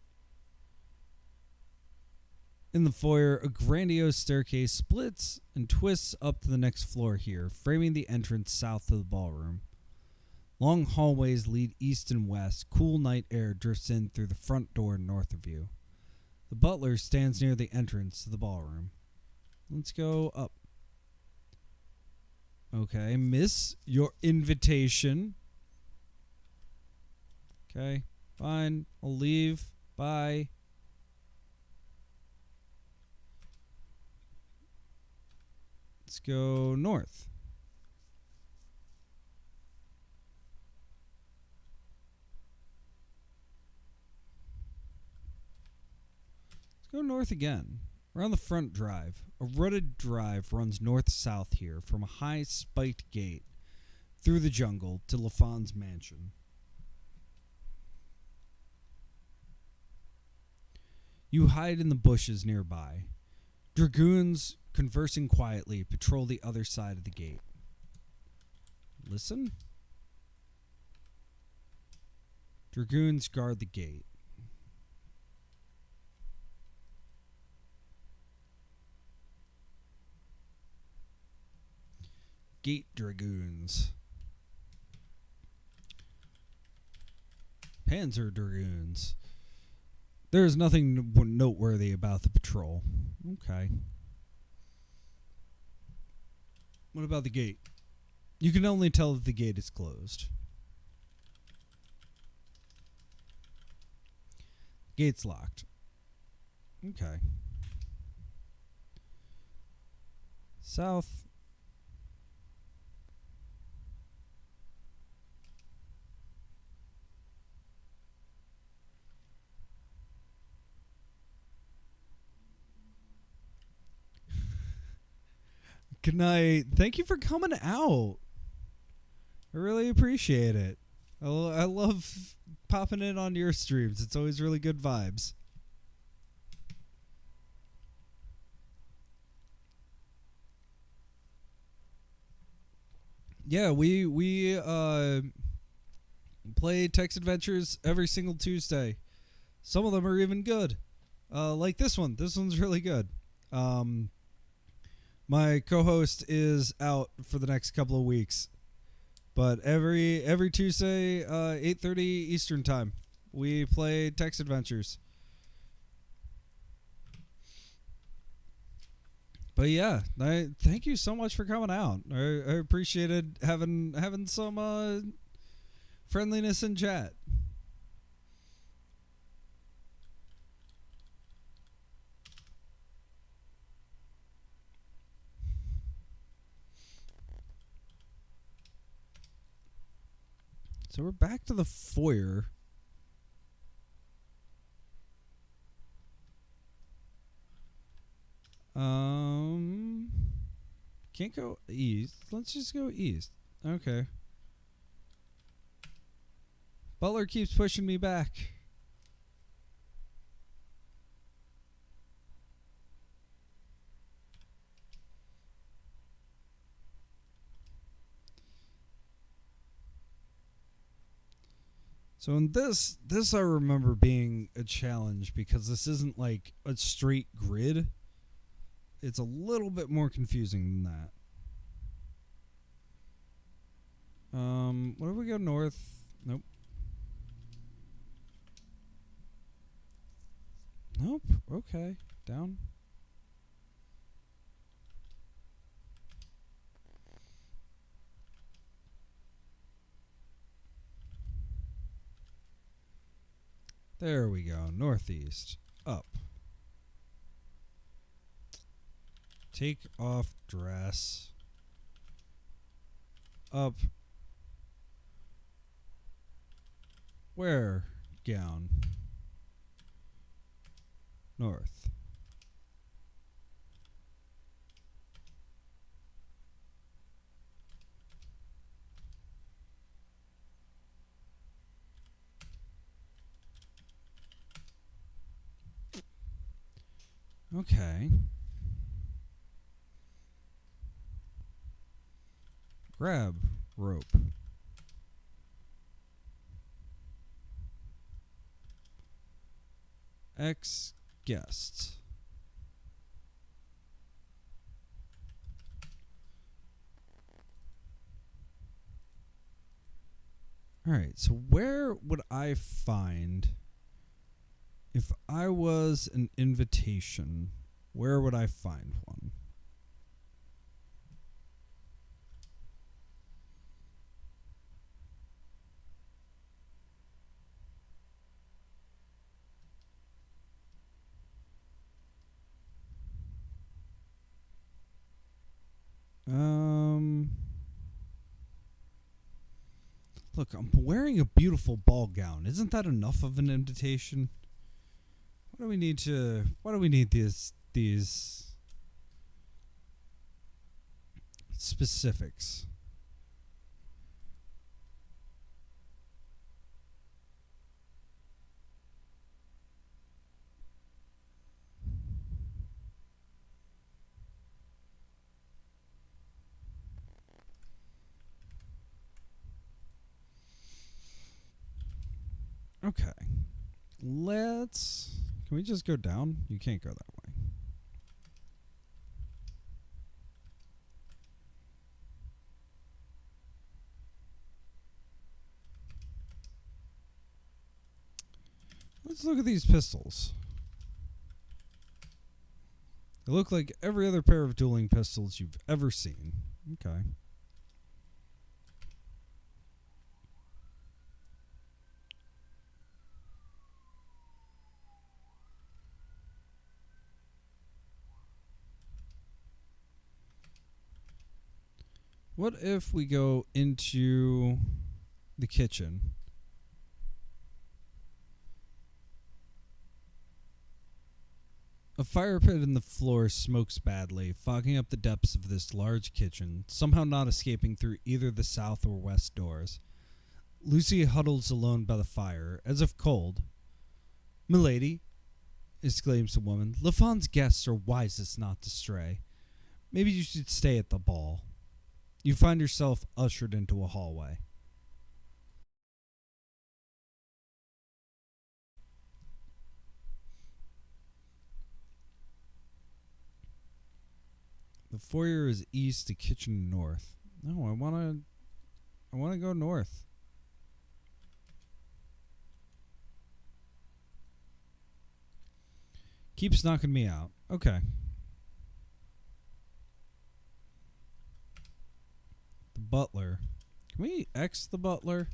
In the foyer, a grandiose staircase splits and twists up to the next floor here, framing the entrance south of the ballroom. Long hallways lead east and west. Cool night air drifts in through the front door north of you. The butler stands near the entrance to the ballroom. Let's go up. Okay, miss, your invitation. Okay, fine. I'll leave. Bye. Let's go north. Let's go north again. We're on the front drive. A rutted drive runs north-south here from a high spiked gate through the jungle to Lafond's mansion. You hide in the bushes nearby. Dragoons, conversing quietly, patrol the other side of the gate. Listen. Dragoons guard the gate. Gate dragoons. Panzer dragoons. There's nothing noteworthy about the patrol. Okay. What about the gate? You can only tell that the gate is closed. Gate's locked. Okay. South. Good night. Thank you for coming out. I really appreciate it. I love popping in on your streams. It's always really good vibes. Yeah, we play text adventures every single Tuesday. Some of them are even good. Like this one. This one's really good. My co-host is out for the next couple of weeks. But every Tuesday, 8:30 Eastern time, we play text adventures. But yeah, thank you so much for coming out. I appreciated having some friendliness in chat. So we're back to the foyer. Can't go east. Let's just go east. Okay. Butler keeps pushing me back. So in this I remember being a challenge because this isn't like a straight grid. It's a little bit more confusing than that. What if we go north? Nope. Nope. Okay. Down. There we go. Northeast. Up. Take off dress. Up. Wear gown. North. Okay. Grab rope. X guests. All right, so where would I find, if I was an invitation, where would I find one? Look, I'm wearing a beautiful ball gown. Isn't that enough of an invitation? Why do we need these specifics? Okay. Can we just go down? You can't go that way. Let's look at these pistols. They look like every other pair of dueling pistols you've ever seen. Okay. What if we go into the kitchen? A fire pit in the floor smokes badly, fogging up the depths of this large kitchen, somehow not escaping through either the south or west doors. Lucy huddles alone by the fire, as if cold. "Milady," exclaims the woman, "Lafond's guests are wisest not to stray. Maybe you should stay at the ball." You find yourself ushered into a hallway. The foyer is east, the kitchen north. No, I wanna go north. Keeps knocking me out. Okay. The butler. Can we X the butler?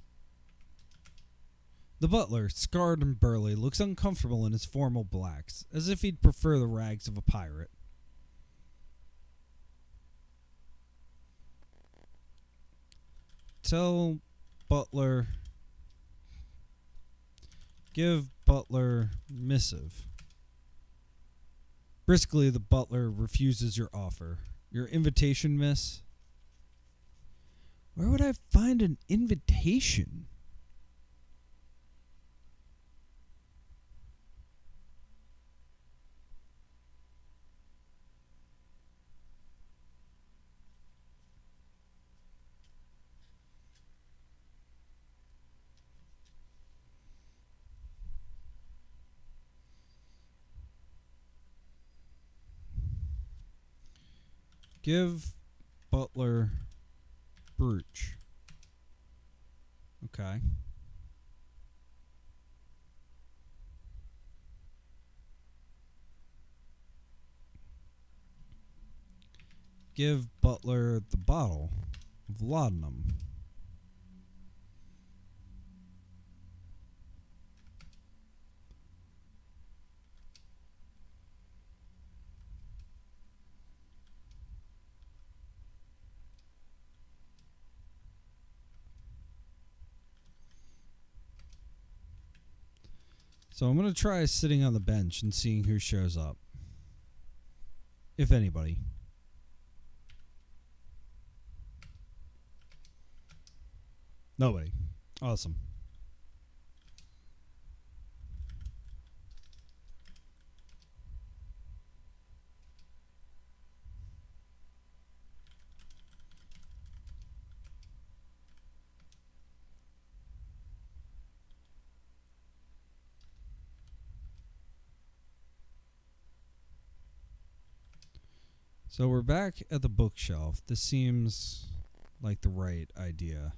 The butler, scarred and burly, looks uncomfortable in his formal blacks, as if he'd prefer the rags of a pirate. Tell butler. Give butler missive. Briskly, the butler refuses your offer. Your invitation, miss? Where would I find an invitation? Give butler brooch. Okay. Give butler the bottle of laudanum. So I'm going to try sitting on the bench and seeing who shows up. If anybody. Nobody. Awesome. So we're back at the bookshelf. This seems like the right idea.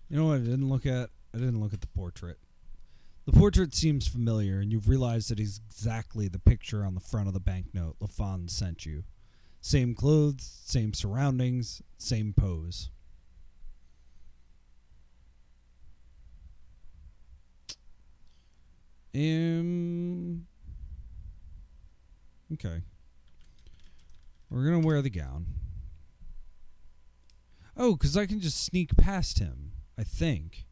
You know what I didn't look at? I didn't look at the portrait. The portrait seems familiar, and you've realized that he's exactly the picture on the front of the banknote Lafond sent you. Same clothes, same surroundings, same pose. Okay. We're going to wear the gown. Oh, because I can just sneak past him, I think.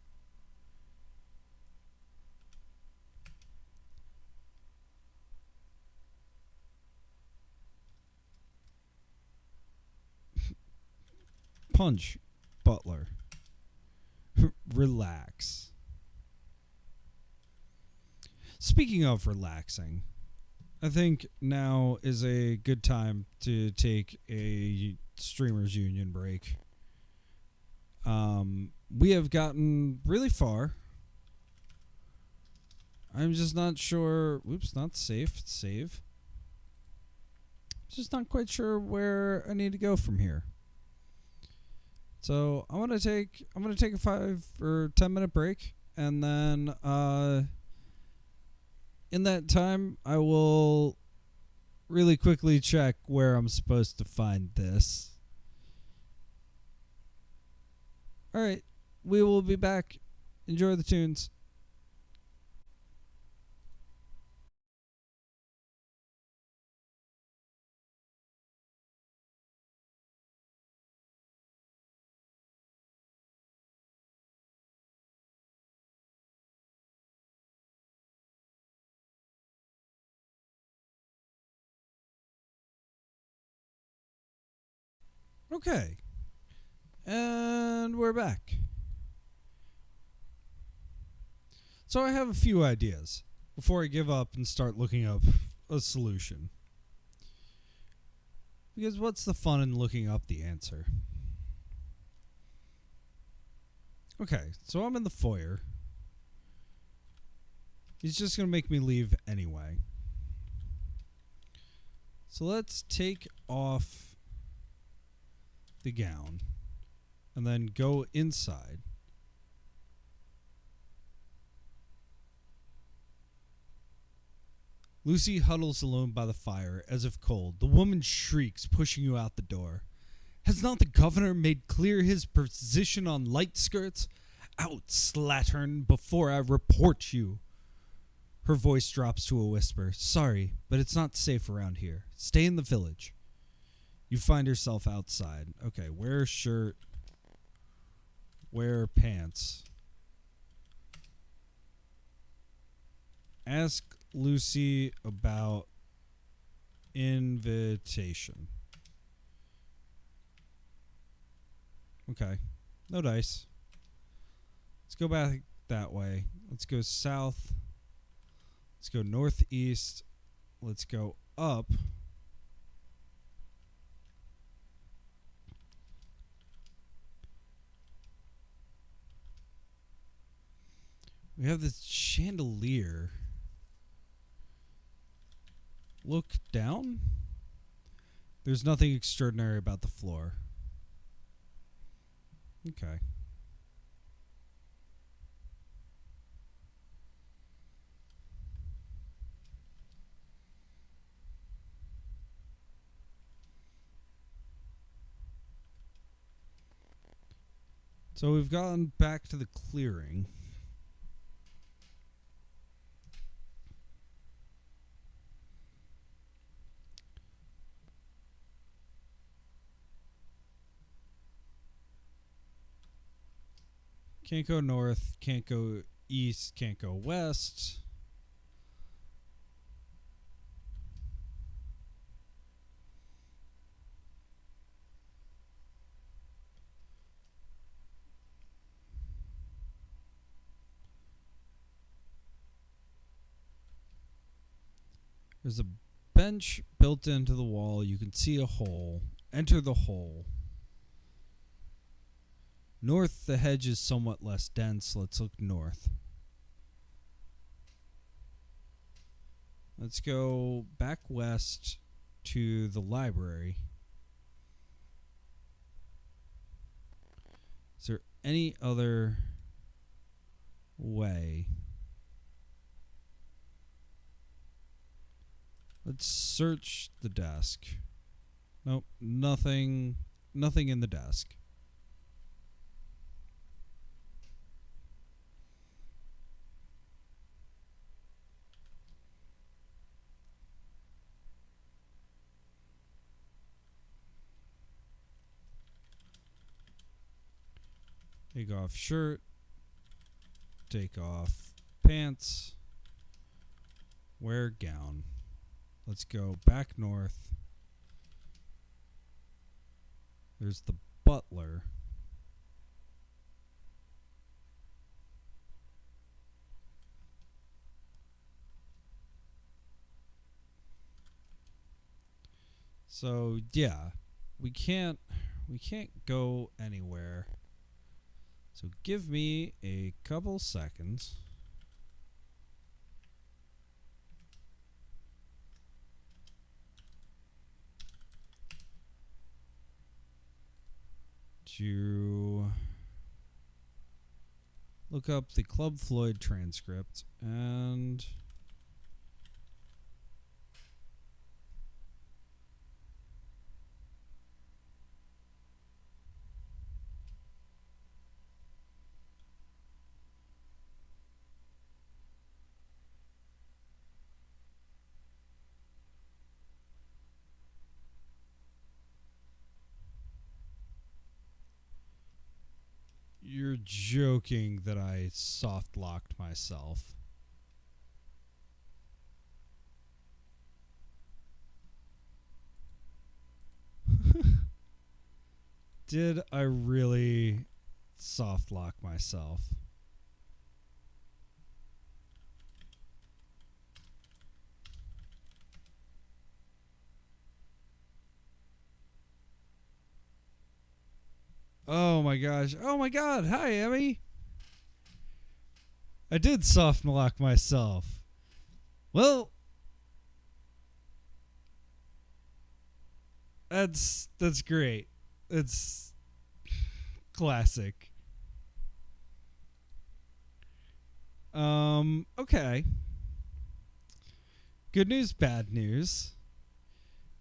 Punch, butler. Relax. Speaking of relaxing, I think now is a good time to take a streamers union break. We have gotten really far. I'm just not sure. Oops, not safe. Save. Just not quite sure where I need to go from here. So I'm gonna take a 5 or 10 minute break, and then In that time, I will really quickly check where I'm supposed to find this. Alright, we will be back. Enjoy the tunes. Okay. And we're back. So I have a few ideas before I give up and start looking up a solution. Because what's the fun in looking up the answer? Okay, so I'm in the foyer. He's just going to make me leave anyway. So let's take off the gown and then go inside. Lucy huddles alone by the fire, as if cold. The woman shrieks, pushing you out the door. Has not the governor made clear his position on light skirts? Out, slattern, before I report you. Her voice drops to a whisper. Sorry, but it's not safe around here. Stay in the village. You find yourself outside. Okay, wear a shirt. Wear pants. Ask Lucy about invitation. Okay. No dice. Let's go back that way. Let's go south. Let's go northeast. Let's go up. We have this chandelier. Look down. There's nothing extraordinary about the floor. Okay. So we've gotten back to the clearing. Can't go north, can't go east, can't go west. There's a bench built into the wall. You can see a hole. Enter the hole. North, the hedge is somewhat less dense. Let's look north. Let's go back west to the library. Is there any other way? Let's search the desk. Nope, nothing in the desk. Take off shirt. Take off pants. Wear gown. Let's go back north. There's the butler. So, yeah, we can't go anywhere. So give me a couple seconds. To look up the Club Floyd transcript, and You're joking that I soft locked myself. Did I really soft lock myself? Oh my gosh. Oh my god. Hi, Emmy. I did soft lock myself. Well, that's great. It's classic. Okay. Good news, bad news.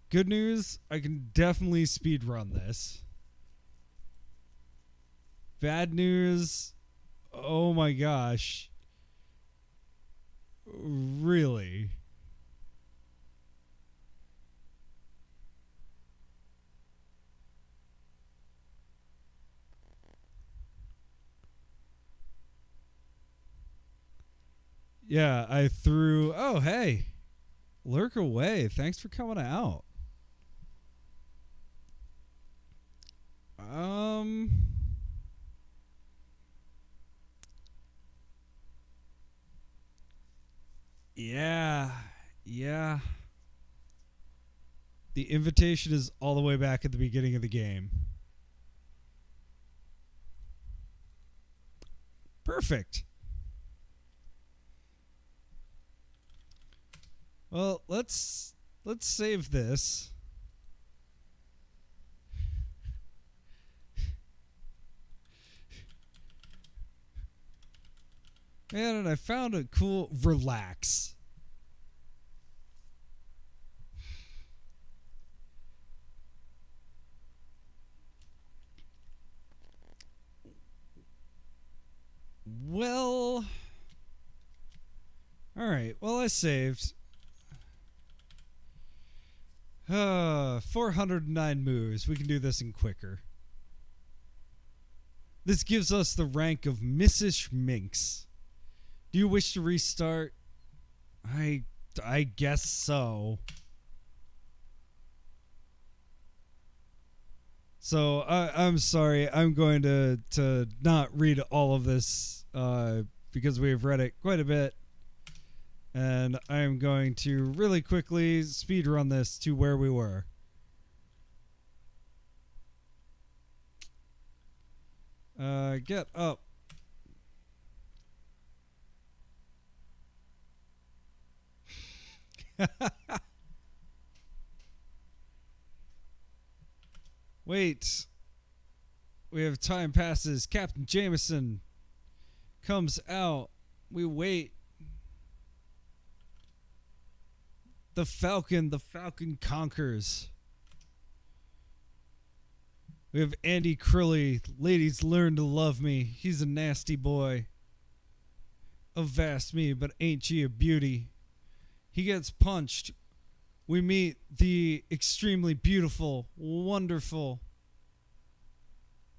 Good news, I can definitely speed run this. Bad news, oh my gosh. Really? Yeah, I threw. Oh, hey. Lurk away. Thanks for coming out. Yeah. Yeah. The invitation is all the way back at the beginning of the game. Perfect. Well, let's save this. Man, and I found a cool relax. Well, all right. Well, I saved 409 moves. We can do this in quicker. This gives us the rank of Missish Minx. Do you wish to restart? I guess so. So I'm sorry. I'm going to not read all of this because we've read it quite a bit. And I'm going to really quickly speed run this to where we were. Get up. Wait. We have time passes. Captain Jameson comes out. We wait. The falcon conquers. We have Andy Crilly. Ladies learn to love me. He's a nasty boy. Avast me, but ain't she a beauty? He gets punched. We meet the extremely beautiful, wonderful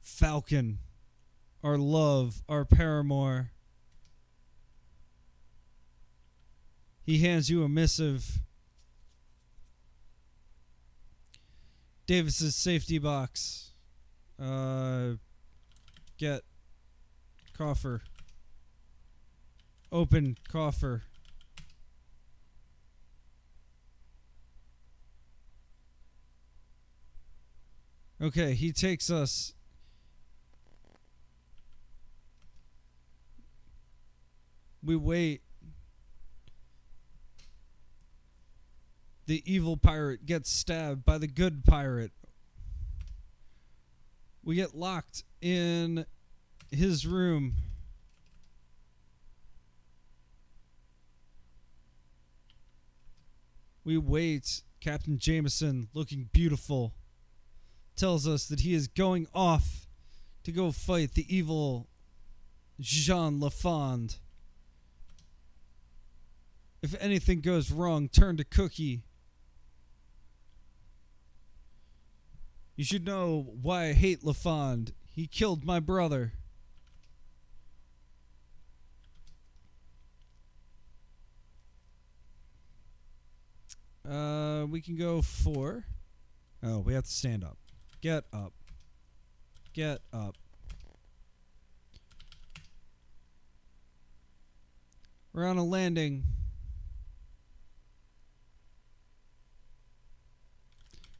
Falcon. Our love, our paramour. He hands you a missive. Davis's safety box. Get coffer. Open coffer. Okay, he takes us. We wait. The evil pirate gets stabbed by the good pirate. We get locked in his room. We wait. Captain Jameson, looking beautiful, tells us that he is going off to go fight the evil Jean Lafond. If anything goes wrong, turn to Cookie. You should know why I hate Lafond. He killed my brother. We can go 4. Oh, we have to stand up. Get up. Get up. We're on a landing.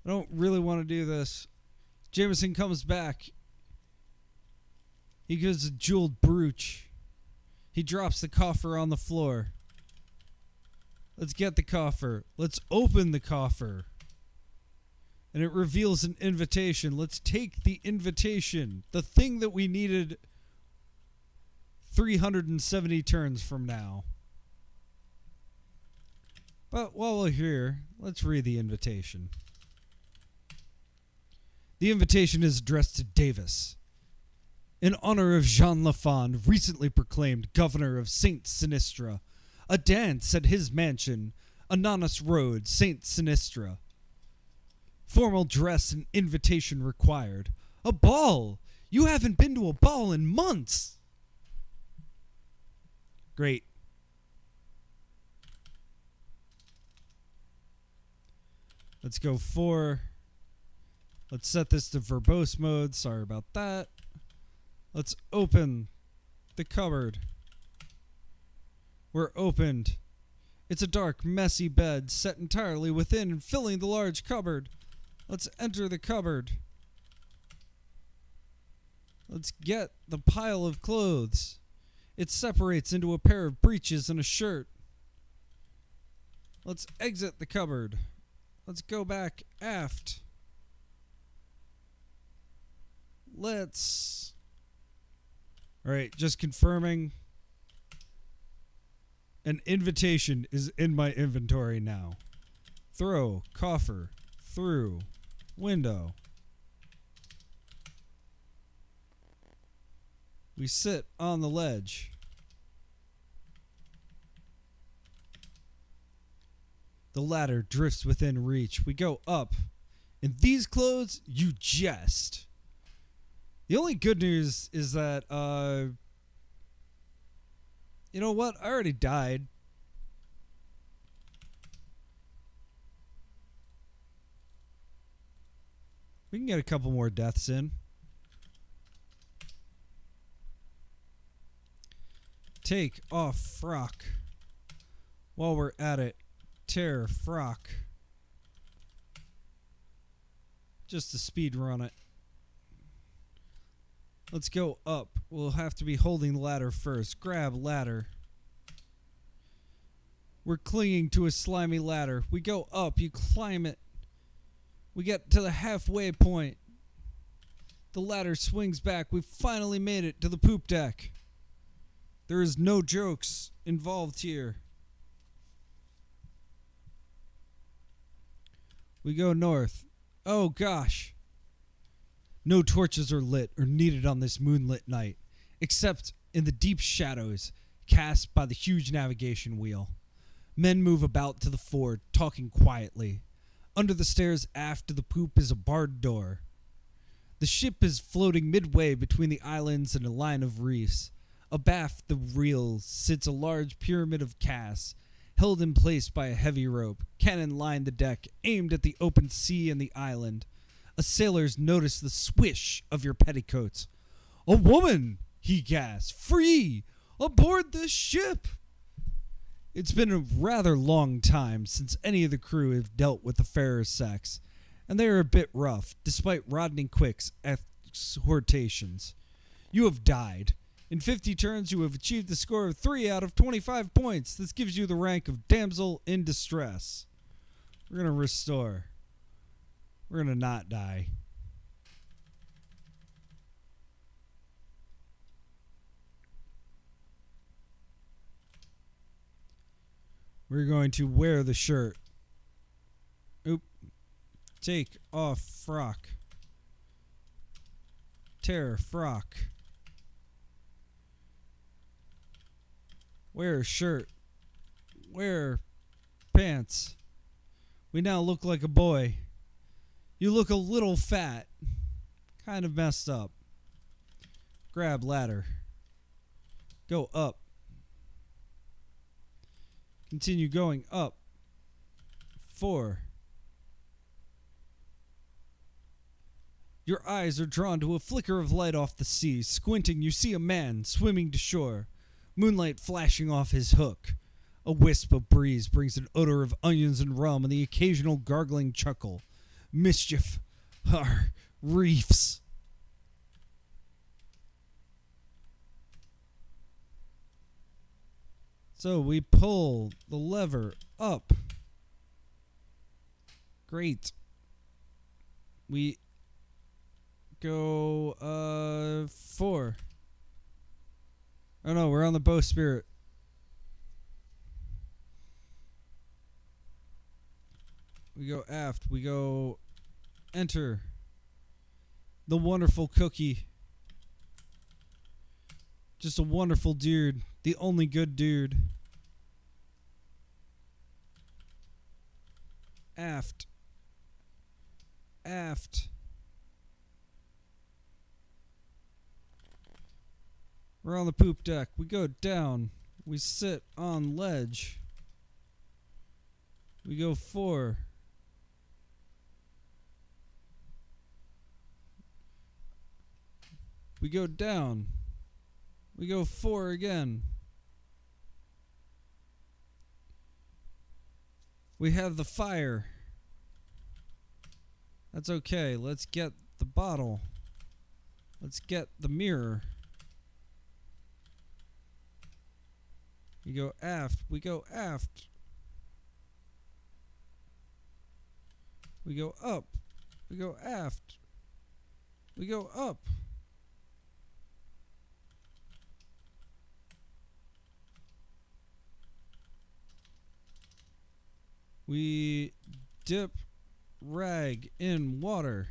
I don't really want to do this. Jameson comes back. He gives a jeweled brooch. He drops the coffer on the floor. Let's get the coffer. Let's open the coffer. And it reveals an invitation. Let's take the invitation. The thing that we needed 370 turns from now. But while we're here, let's read the invitation. The invitation is addressed to Davis. In honor of Jean Lafond, recently proclaimed governor of Saint Sinistra, a dance at his mansion, Ananas Road, Saint Sinistra. Formal dress and invitation required. A ball! You haven't been to a ball in months! Great. Let's go 4. Let's set this to verbose mode. Sorry about that. Let's open the cupboard. We're opened. It's a dark, messy bed set entirely within and filling the large cupboard. Let's enter the cupboard. Let's get the pile of clothes. It separates into a pair of breeches and a shirt. Let's exit the cupboard. Let's go back aft. Let's... Alright, just confirming. An invitation is in my inventory now. Throw, coffer, through, window. We sit on the ledge. The ladder drifts within reach. We go up. In these clothes, you jest. The only good news is that, you know what? I already died. We can get a couple more deaths in. Take off frock. While we're at it, tear frock. Just to speed run it. Let's go up. We'll have to be holding the ladder first. Grab ladder. We're clinging to a slimy ladder. We go up. You climb it. We get to the halfway point. The ladder swings back. We finally made it to the poop deck. There is no jokes involved here. We go north. Oh gosh. No torches are lit or needed on this moonlit night, except in the deep shadows cast by the huge navigation wheel. Men move about to the fore, talking quietly. Under the stairs aft to the poop is a barred door. The ship is floating midway between the islands and a line of reefs. Abaft the reel sits a large pyramid of casks, held in place by a heavy rope. Cannon line the deck, aimed at the open sea and the island. A sailor's notice the swish of your petticoats. "A woman!" he gasps. "Free! Aboard this ship!" It's been a rather long time since any of the crew have dealt with the fairer sex, and they are a bit rough, despite Rodney Quick's exhortations. You have died. In 50 turns, you have achieved a score of 3 out of 25 points. This gives you the rank of Damsel in Distress. We're going to restore. We're going to not die. We're going to wear the shirt. Oop. Take off frock. Tear frock. Wear shirt. Wear pants. We now look like a boy. You look a little fat. Kind of messed up. Grab ladder. Go up. Continue going up. 4. Your eyes are drawn to a flicker of light off the sea. Squinting, you see a man swimming to shore, moonlight flashing off his hook. A wisp of breeze brings an odor of onions and rum and the occasional gargling chuckle. Mischief. Reefs. So we pull the lever up. Great. We go 4. Oh no, we're on the bowsprit. We go aft. We go enter. The wonderful cookie. Just a wonderful dude. The only good dude. Aft. Aft. We're on the poop deck. We go down. We sit on ledge. We go 4. We go down. We go 4 again. We have the fire. That's okay. Let's get the bottle. Let's get the mirror. We go aft. We go aft. We go up. We go aft. We go up. We dip rag in water.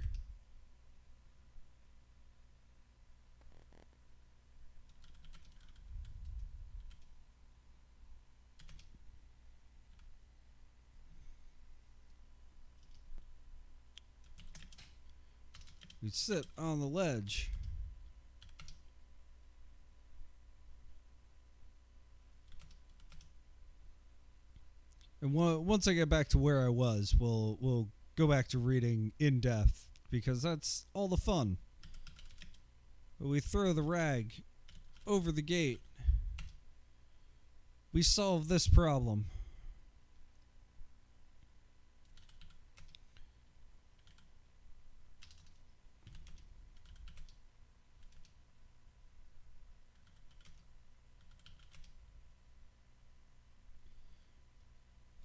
We sit on the ledge. And once I get back to where I was, we'll go back to reading in depth because that's all the fun. But we throw the rag over the gate. We solve this problem.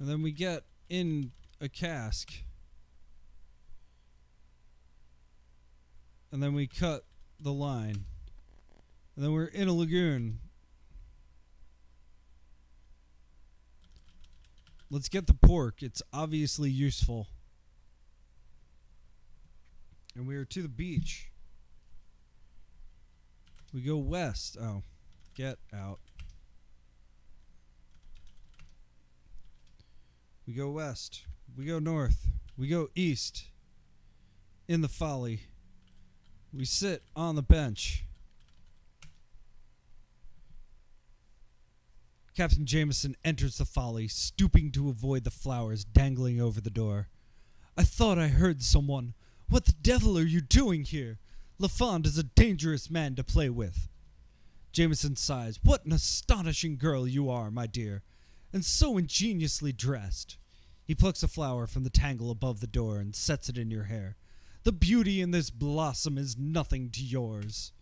And then we get in a cask. And then we cut the line. And then we're in a lagoon. Let's get the pork. It's obviously useful. And we are to the beach. We go west. Oh, get out. We go west. We go north. We go east. In the folly. We sit on the bench. Captain Jameson enters the folly, stooping to avoid the flowers dangling over the door. I thought I heard someone. What the devil are you doing here? Lafond is a dangerous man to play with. Jameson sighs. What an astonishing girl you are, my dear. And so ingeniously dressed. He plucks a flower from the tangle above the door and sets it in your hair. The beauty in this blossom is nothing to yours.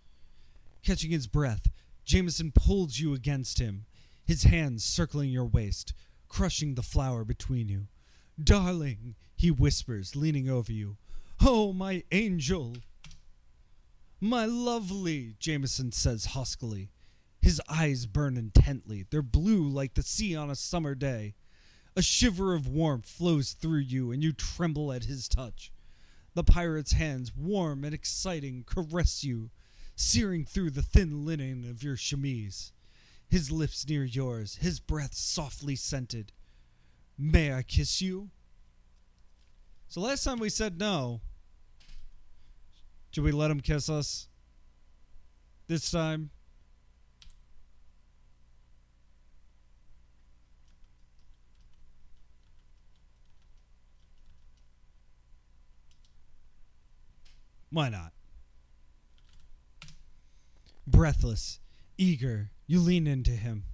Catching his breath, Jameson pulls you against him, his hands circling your waist, crushing the flower between you. Darling, he whispers, leaning over you. Oh, my angel. My lovely, Jameson says huskily. His eyes burn intently. They're blue like the sea on a summer day. A shiver of warmth flows through you, and you tremble at his touch. The pirate's hands, warm and exciting, caress you, searing through the thin linen of your chemise. His lips near yours, his breath softly scented. May I kiss you? So last time we said no. Should we let him kiss us? This time? Why not? Breathless, eager, you lean into him.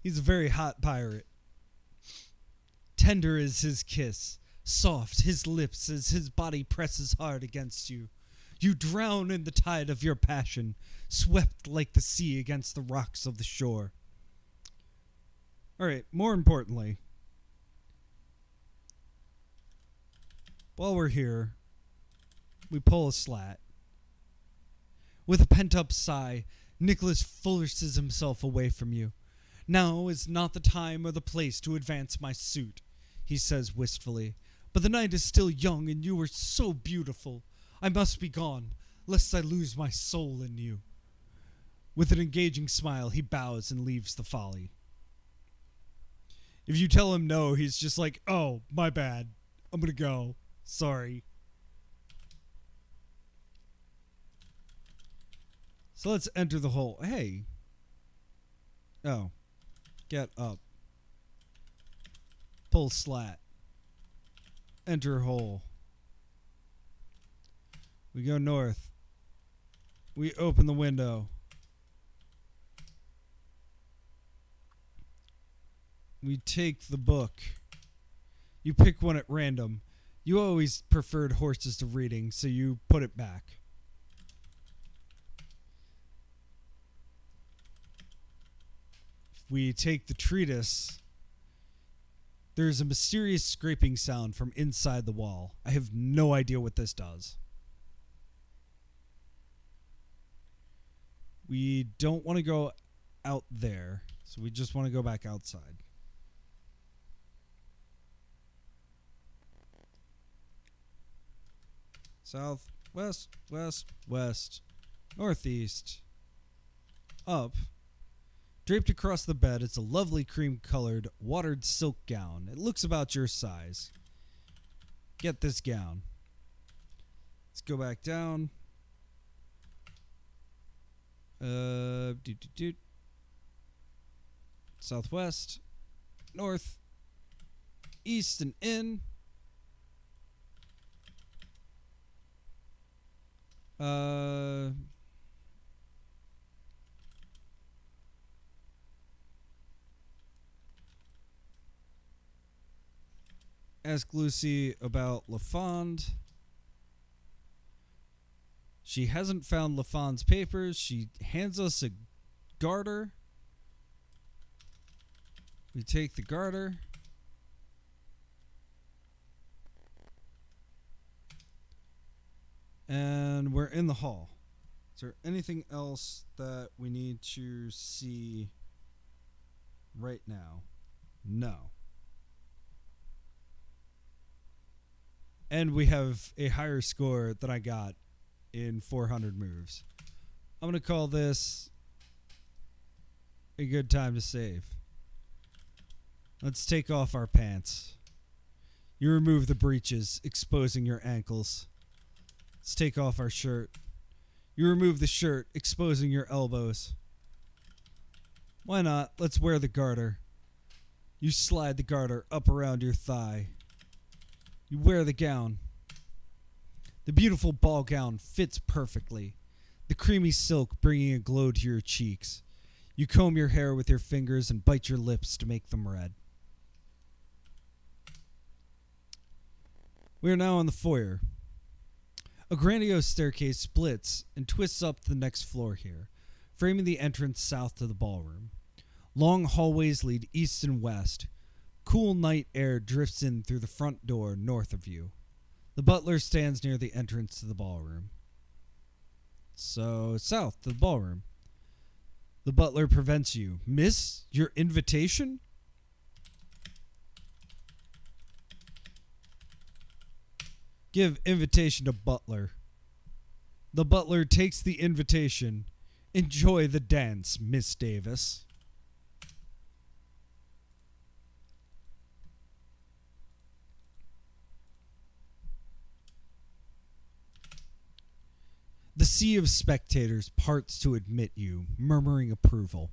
He's a very hot pirate. Tender is his kiss, soft his lips as his body presses hard against you. You drown in the tide of your passion, swept like the sea against the rocks of the shore. Alright, more importantly, while we're here, we pull a slat. With a pent-up sigh, Nicholas forces himself away from you. Now is not the time or the place to advance my suit, he says wistfully. But the night is still young and you are so beautiful. I must be gone, lest I lose my soul in you. With an engaging smile, he bows and leaves the folly. If you tell him no, he's just like, oh, my bad. I'm gonna go. Sorry. So let's enter the hole. Hey. Oh. Get up. Pull slat. Enter hole. We go north. We open the window. We take the book. You pick one at random. You always preferred horses to reading, so you put it back. We take the treatise. There's a mysterious scraping sound from inside the wall. I have no idea what this does. We don't want to go out there, so we just want to go back outside. South, west, west, west, northeast, up. Draped across the bed, it's a lovely cream-colored, watered silk gown. It looks about your size. Get this gown. Let's go back down. Southwest, north, east, and in. Ask Lucy about Lafond. She hasn't found Lafond's papers. She hands us a garter. We take the garter. And we're in the hall. Is there anything else that we need to see right now? No. And we have a higher score than I got in 400 moves. I'm going to call this a good time to save. Let's take off our pants. You remove the breeches, exposing your ankles. Let's take off our shirt. You remove the shirt, exposing your elbows. Why not? Let's wear the garter. You slide the garter up around your thigh. You wear the gown. The beautiful ball gown fits perfectly, the creamy silk bringing a glow to your cheeks. You comb your hair with your fingers and bite your lips to make them red. We are now on the foyer. A grandiose staircase splits and twists up to the next floor here, framing the entrance south to the ballroom. Long hallways lead east and west. Cool night air drifts in through the front door north of you. The butler stands near the entrance to the ballroom. So, south to the ballroom. The butler prevents you. Miss, your invitation? Give invitation to butler. The butler takes the invitation. Enjoy the dance, Miss Davis. The sea of spectators parts to admit you, murmuring approval.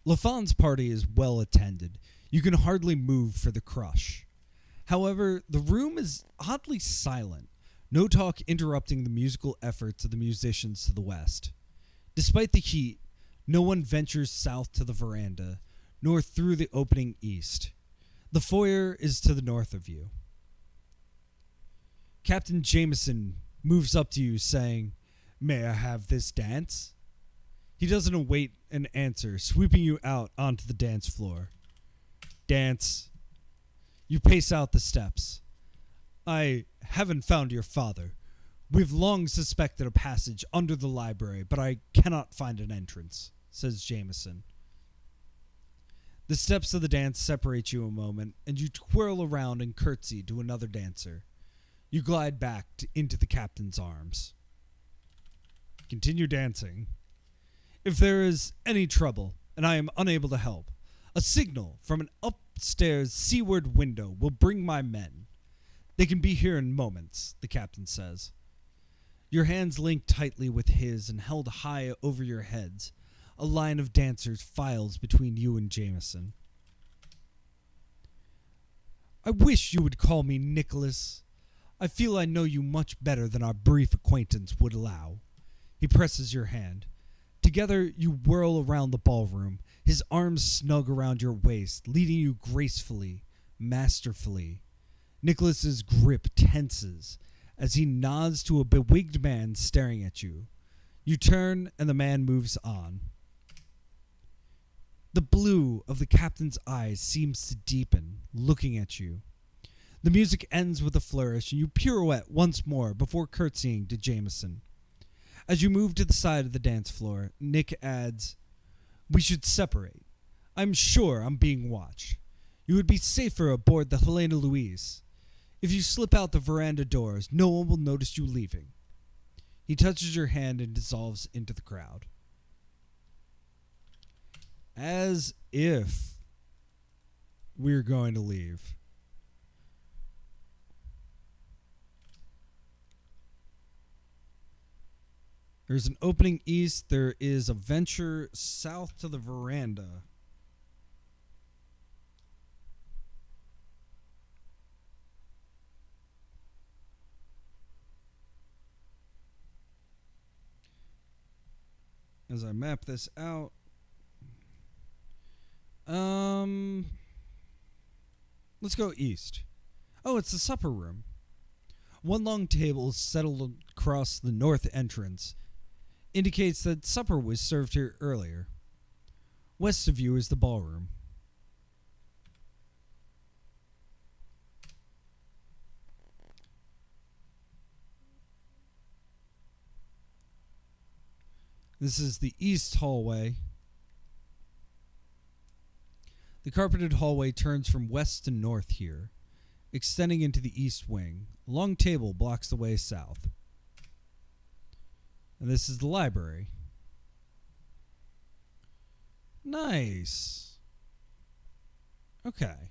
Lafond's party is well attended. You can hardly move for the crush. However, the room is oddly silent, no talk interrupting the musical efforts of the musicians to the west. Despite the heat, no one ventures south to the veranda, nor through the opening east. The foyer is to the north of you. Captain Jameson moves up to you, saying, "May I have this dance?" He doesn't await an answer, sweeping you out onto the dance floor. Dance. You pace out the steps. "I haven't found your father. We've long suspected a passage under the library, but I cannot find an entrance," says Jameson. The steps of the dance separate you a moment, and you twirl around and curtsy to another dancer. You glide back into the captain's arms. Continue dancing. "If there is any trouble, and I am unable to help, a signal from an upstairs seaward window will bring my men. They can be here in moments," the captain says. Your hands link tightly with his and held high over your heads. A line of dancers files between you and Jameson. "I wish you would call me Nicholas. I feel I know you much better than our brief acquaintance would allow." He presses your hand. Together you whirl around the ballroom, his arms snug around your waist, leading you gracefully, masterfully. Nicholas's grip tenses as he nods to a bewigged man staring at you. You turn and the man moves on. The blue of the captain's eyes seems to deepen, looking at you. The music ends with a flourish, and you pirouette once more before curtsying to Jameson. As you move to the side of the dance floor, Nick adds, "We should separate. I'm sure I'm being watched. You would be safer aboard the Helena Louise. If you slip out the veranda doors, no one will notice you leaving." He touches your hand and dissolves into the crowd. As if we're going to leave. There's an opening east. There is a venture south to the veranda. As I map this out, let's go east. Oh, it's the supper room. One long table settled across the north entrance indicates that supper was served here earlier. West of you is the ballroom. This is the east hallway. The carpeted hallway turns from west to north here, extending into the east wing. A long table blocks the way south. And this is the library. Nice. Okay.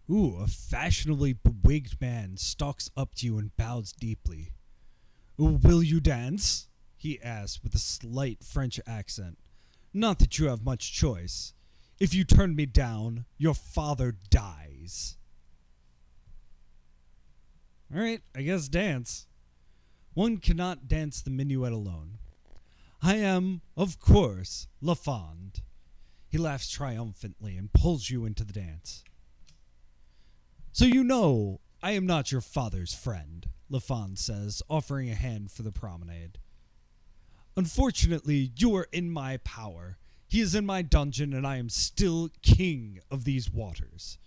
Ooh, a fashionably bewigged man stalks up to you and bows deeply. "Will you dance?" he asks with a slight French accent. "Not that you have much choice. If you turn me down, your father dies." Alright, I guess dance. One cannot dance the minuet alone. "I am, of course, Lafond." He laughs triumphantly and pulls you into the dance. "So you know I am not your father's friend," Lafond says, offering a hand for the promenade. "Unfortunately, you are in my power. He is in my dungeon, and I am still king of these waters."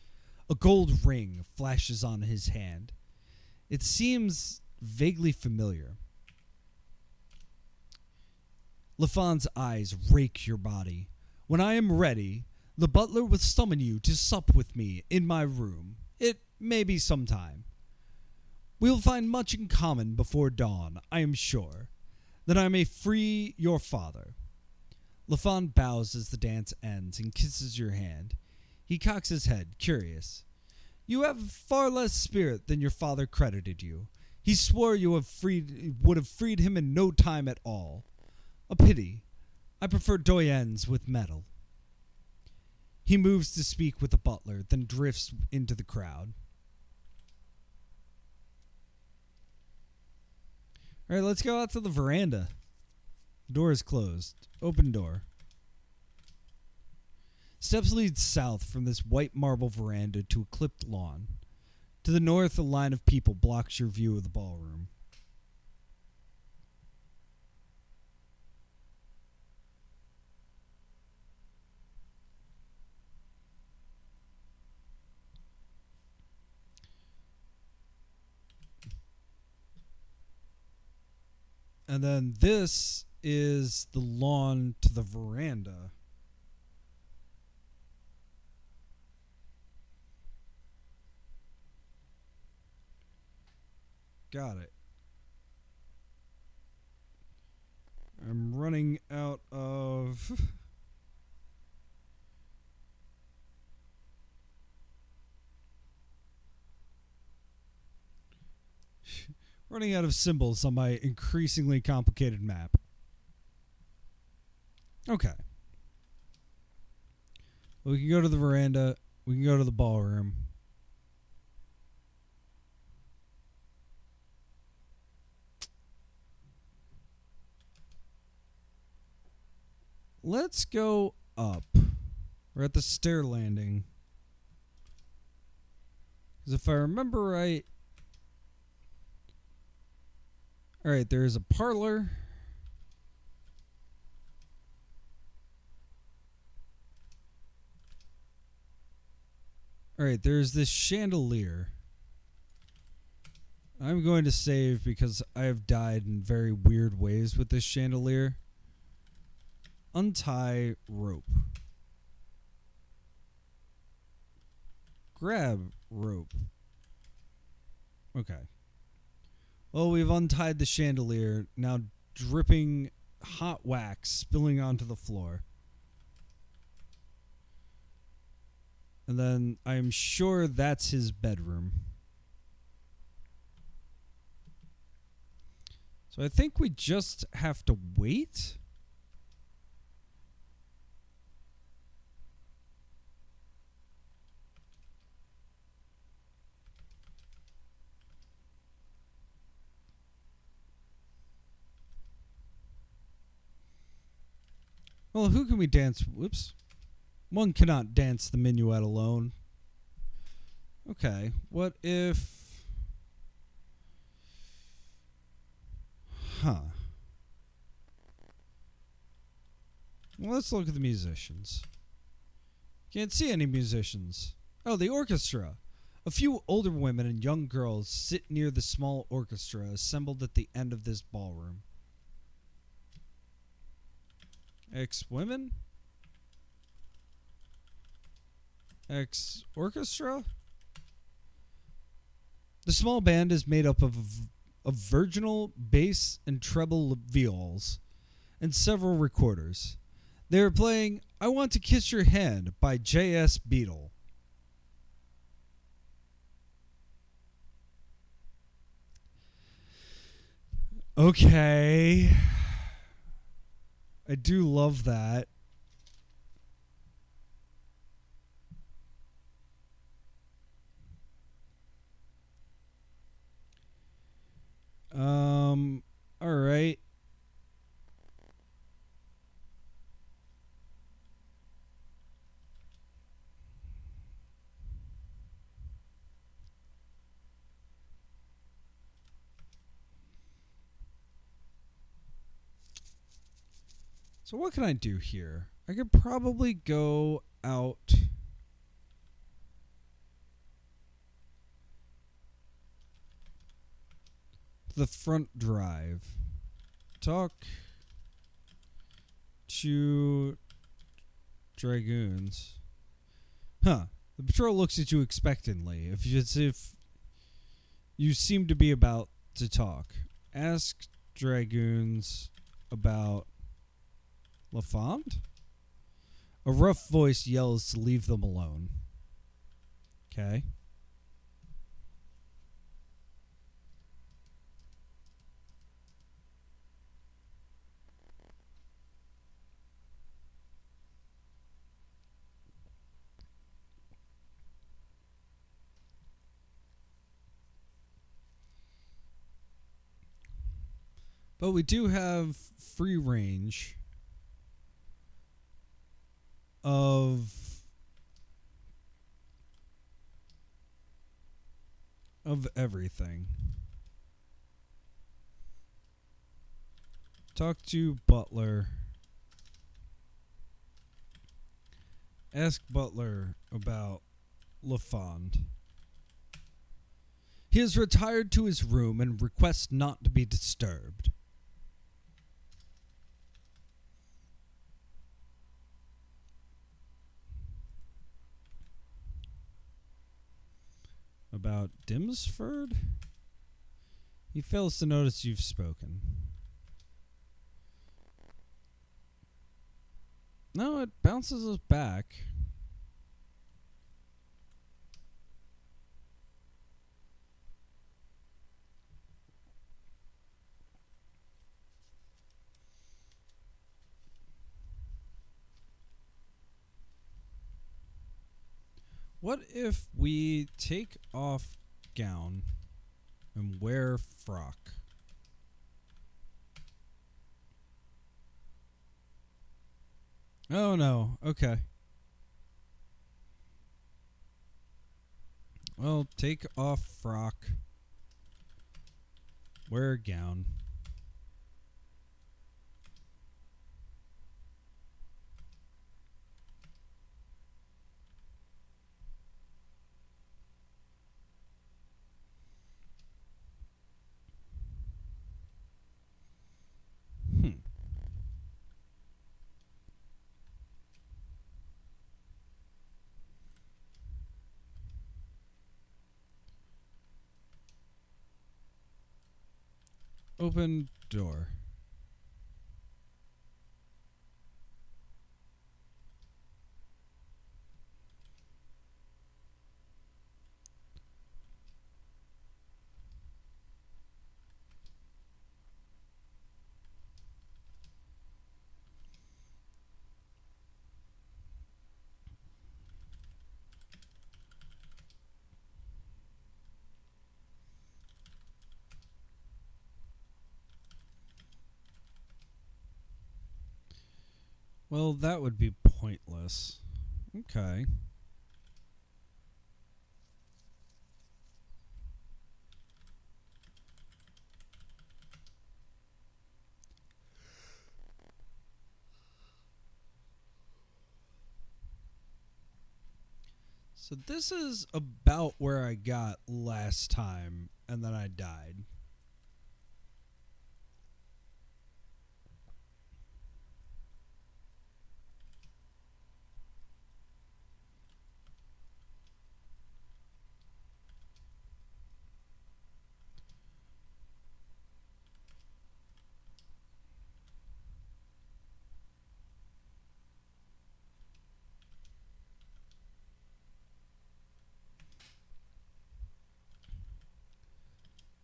A gold ring flashes on his hand. It seems vaguely familiar. Lafond's eyes rake your body. "When I am ready, the butler will summon you to sup with me in my room. It may be some time. We will find much in common before dawn, I am sure. That I may free your father." Lafond bows as the dance ends and kisses your hand. He cocks his head, curious. "You have far less spirit than your father credited you. He swore you would have freed him in no time at all. A pity. I prefer doyens with metal. He moves to speak with the butler, then drifts into the crowd. All right, let's go out to the veranda. The door is closed. Open door. Steps lead south from this white marble veranda to a clipped lawn. To the north, a line of people blocks your view of the ballroom. And then this is the lawn to the veranda. Got it. I'm running out of... running out of symbols on my increasingly complicated map. Okay. We can go to the veranda. We can go to the ballroom. Let's go up. We're at the stair landing. Because if I remember right... Alright, there is a parlor. Alright, there's this chandelier. I'm going to save because I have died in very weird ways with this chandelier. Untie rope. Grab rope. Okay. Well, we've untied the chandelier, now dripping hot wax spilling onto the floor. And then I am sure that's his bedroom. So I think we just have to wait. Well, who can we dance? Whoops. One cannot dance the minuet alone. Okay, what if... Huh. Well, let's look at the musicians. Can't see any musicians. Oh, the orchestra. A few older women and young girls sit near the small orchestra assembled at the end of this ballroom. Ex-women? Ex-orchestra? The small band is made up of virginal bass and treble viols and several recorders. They are playing I Want to Kiss Your Hand by J.S. Beadle. Okay. I do love that. All right. So what can I do here? I could probably go out to the front drive. Talk to dragoons. Huh. The patrol looks at you expectantly. If you seem to be about to talk. Ask dragoons about Lafond? A rough voice yells to leave them alone. Okay. But we do have free range of everything. Talk to Butler. Ask Butler about Lafond. He has retired to his room and requests not to be disturbed. About Dimsford? He fails to notice you've spoken. No, it bounces us back. What if we take off gown and wear frock? Oh no, okay. Well, take off frock, wear a gown. Open door. Well, that would be pointless. Okay. So this is about where I got last time, and then I died.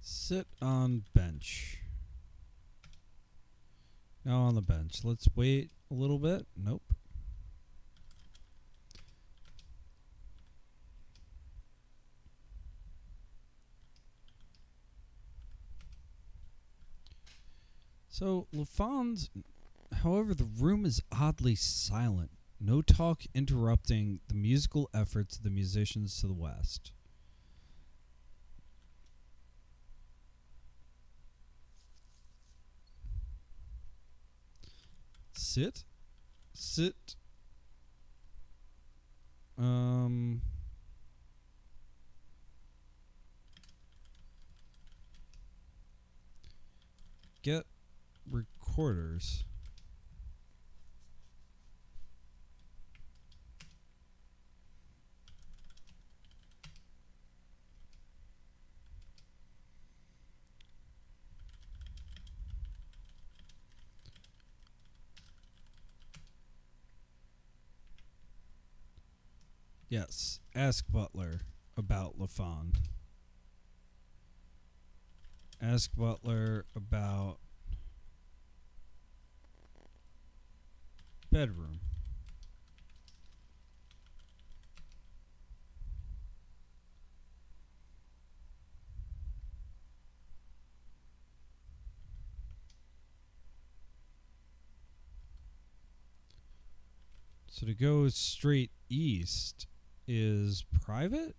Sit on bench. Now on the bench. Let's wait a little bit. Nope. So, Lafond, however, the room is oddly silent. No talk interrupting the musical efforts of the musicians to the west. Sit. Get recorders. Yes, ask Butler about Lafond. Ask Butler about bedroom. So to go straight east is private?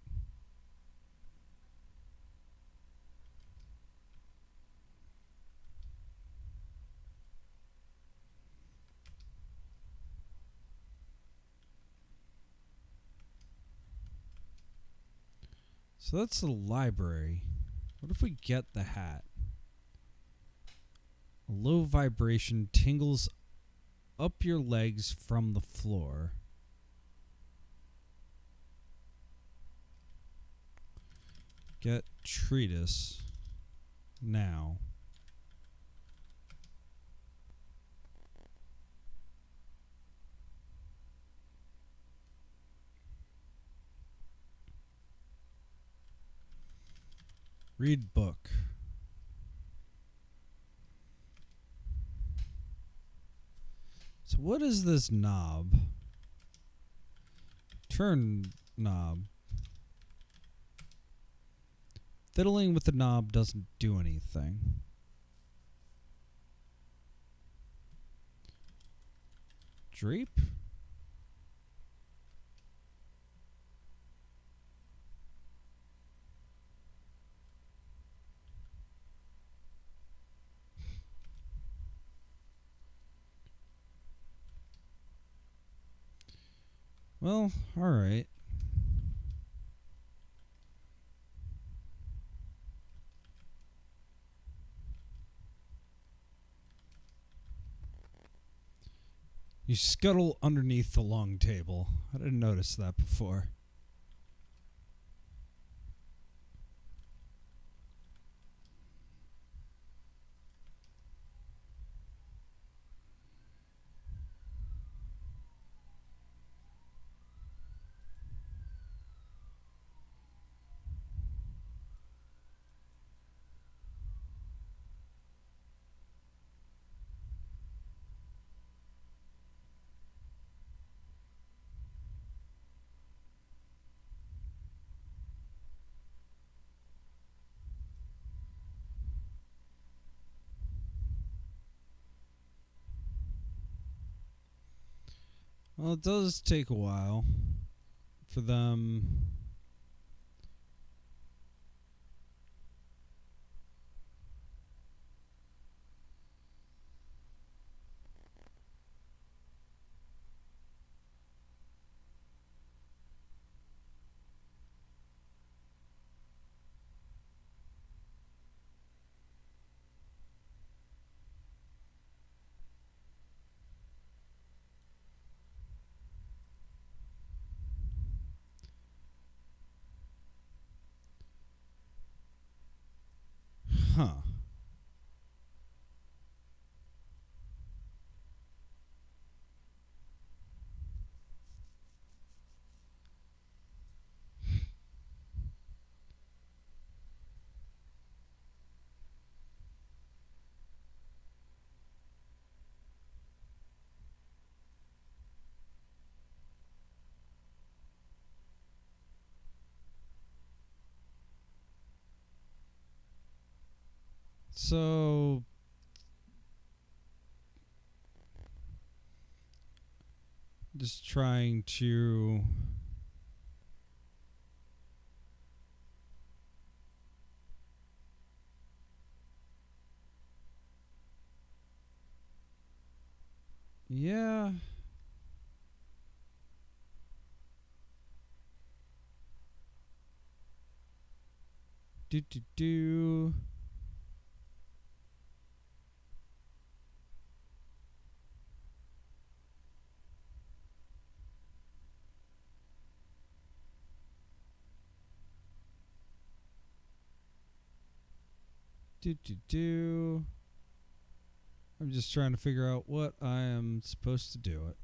So that's the library. What if we get the hat? A low vibration tingles up your legs from the floor. Get treatise now. Read book. So what is this knob? Turn knob. Fiddling with the knob doesn't do anything. Drape? Well, alright. You scuttle underneath the long table. I didn't notice that before. Well, it does take a while for them. Huh. So just trying to yeah. Do. I'm just trying to figure out what I am supposed to do it.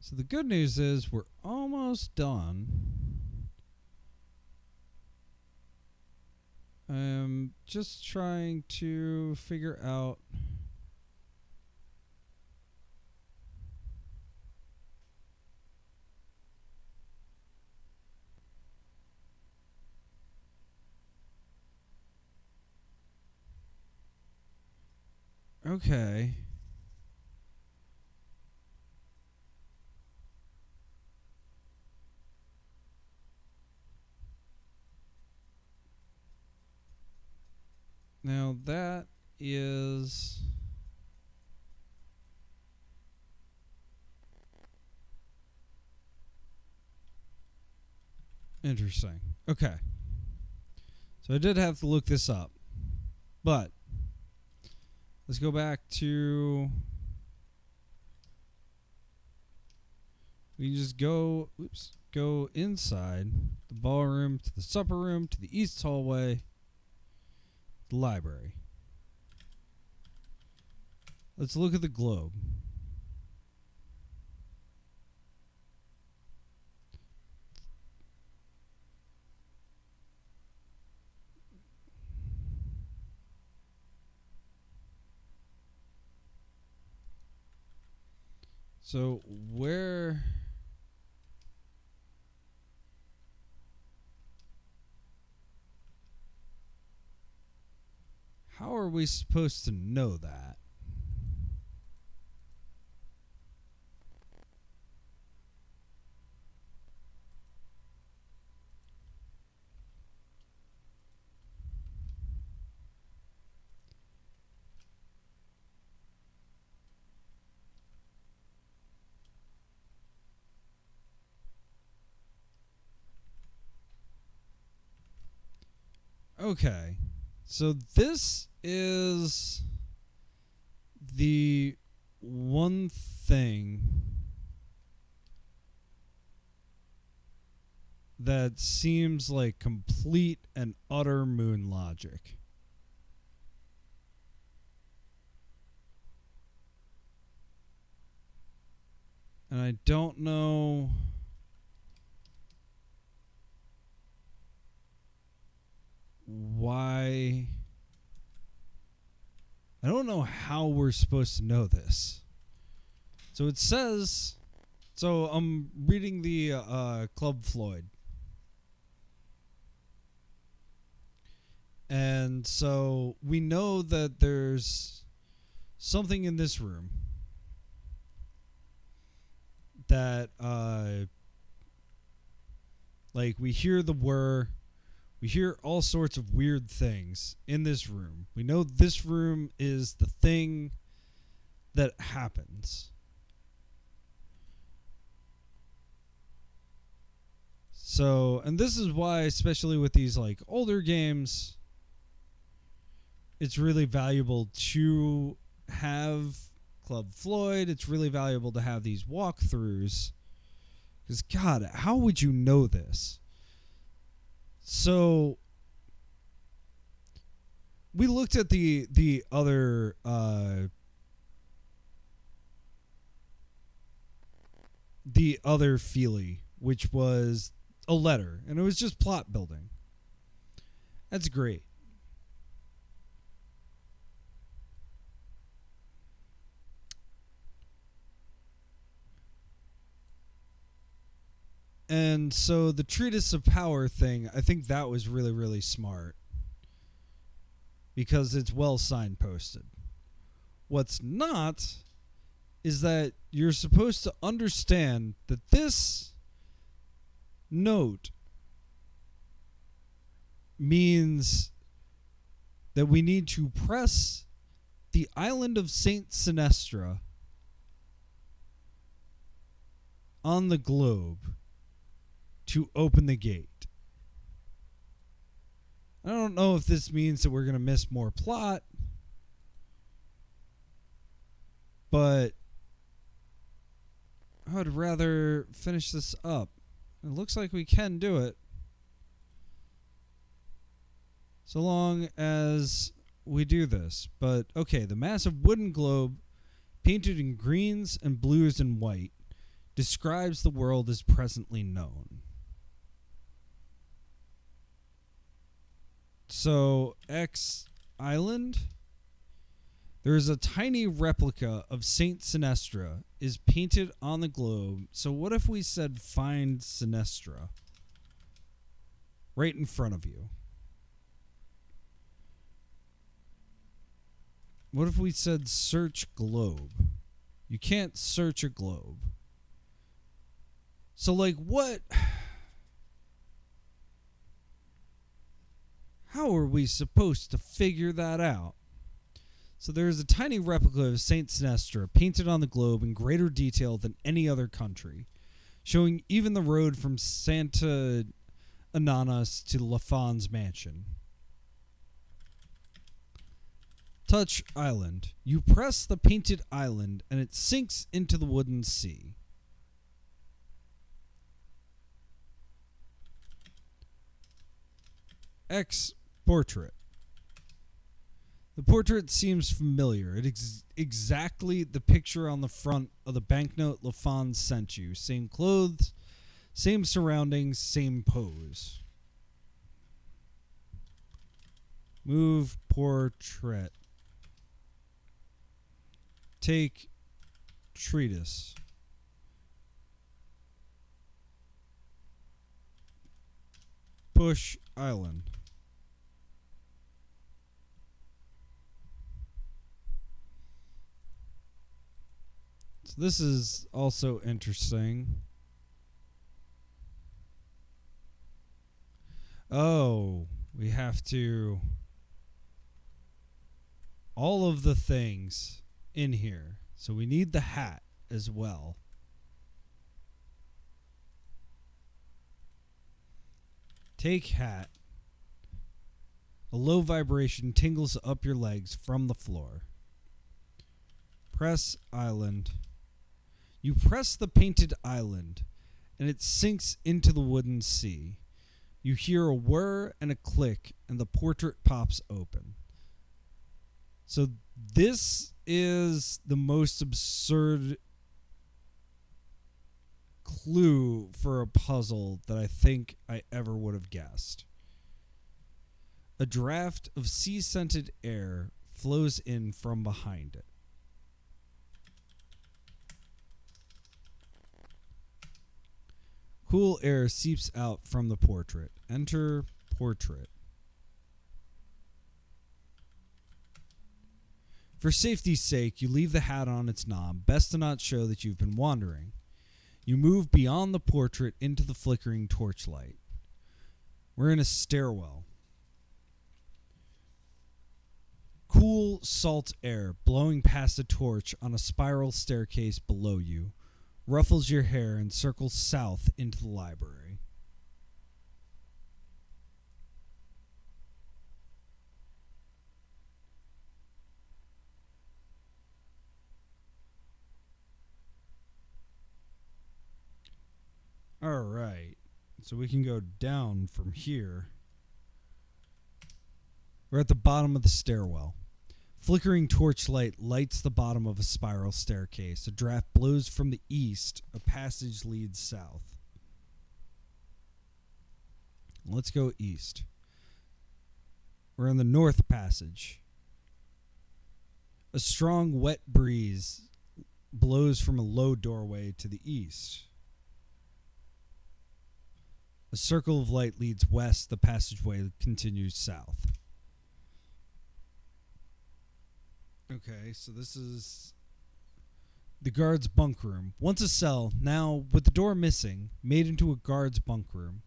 So the good news is we're almost almost done. I'm just trying to figure out. Okay. Now that is interesting. Okay. So I did have to look this up. But let's go back to, we can just go inside the ballroom to the supper room to the east hallway, the library. Let's look at the globe. So where... How are we supposed to know that? Okay. So this is the one thing that seems like complete and utter moon logic. And I don't know why. I don't know how we're supposed to know this. So it says, so I'm reading the Club Floyd. And so we know that there's something in this room that like we hear the whir. We hear all sorts of weird things in this room. We know this room is the thing that happens. So, and this is why, especially with these like older games, it's really valuable to have Club Floyd. It's really valuable to have these walkthroughs. Because, God, how would you know this? So we looked at the other feelie, which was a letter, and it was just plot building. That's great. And so the Treatise of Power thing, I think that was really, really smart. Because it's well signposted. What's not is that you're supposed to understand that this note means that we need to press the island of Saint Sinestra on the globe to open the gate. I don't know if this means that we're going to miss more plot, but I would rather finish this up. It looks like we can do it, so long as we do this. But okay, the massive wooden globe, painted in greens and blues and white, describes the world as presently known. So, X Island, there is a tiny replica of Saint Sinestra is painted on the globe. So what if we said find Sinestra right in front of you? What if we said search globe? You can't search a globe. So like what? How are we supposed to figure that out? So there is a tiny replica of Saint Sinestra painted on the globe in greater detail than any other country, showing even the road from Santa Ananas to Lafond's mansion. Touch island. You press the painted island and it sinks into the wooden sea. X portrait. The portrait seems familiar. It is exactly the picture on the front of the banknote Lafond sent you. Same clothes, same surroundings, same pose. Move portrait. Take treatise. Push island. So this is also interesting. Oh, we have to... all of the things in here. So we need the hat as well. Take hat. A low vibration tingles up your legs from the floor. Press island. You press the painted island, and it sinks into the wooden sea. You hear a whir and a click, and the portrait pops open. So this is the most absurd clue for a puzzle that I think I ever would have guessed. A draft of sea-scented air flows in from behind it. Cool air seeps out from the portrait. Enter portrait. For safety's sake, you leave the hat on its knob, best to not show that you've been wandering. You move beyond the portrait into the flickering torchlight. We're in a stairwell. Cool, salt air blowing past a torch on a spiral staircase below you ruffles your hair and circles south into the library. All right, so we can go down from here. We're at the bottom of the stairwell. Flickering torchlight lights the bottom of a spiral staircase. A draft blows from the east. A passage leads south. Let's go east. We're in the north passage. A strong, wet breeze blows from a low doorway to the east. A circle of light leads west. The passageway continues south. Okay, so this is the guard's bunk room. Once a cell, now with the door missing, made into a guard's bunk room.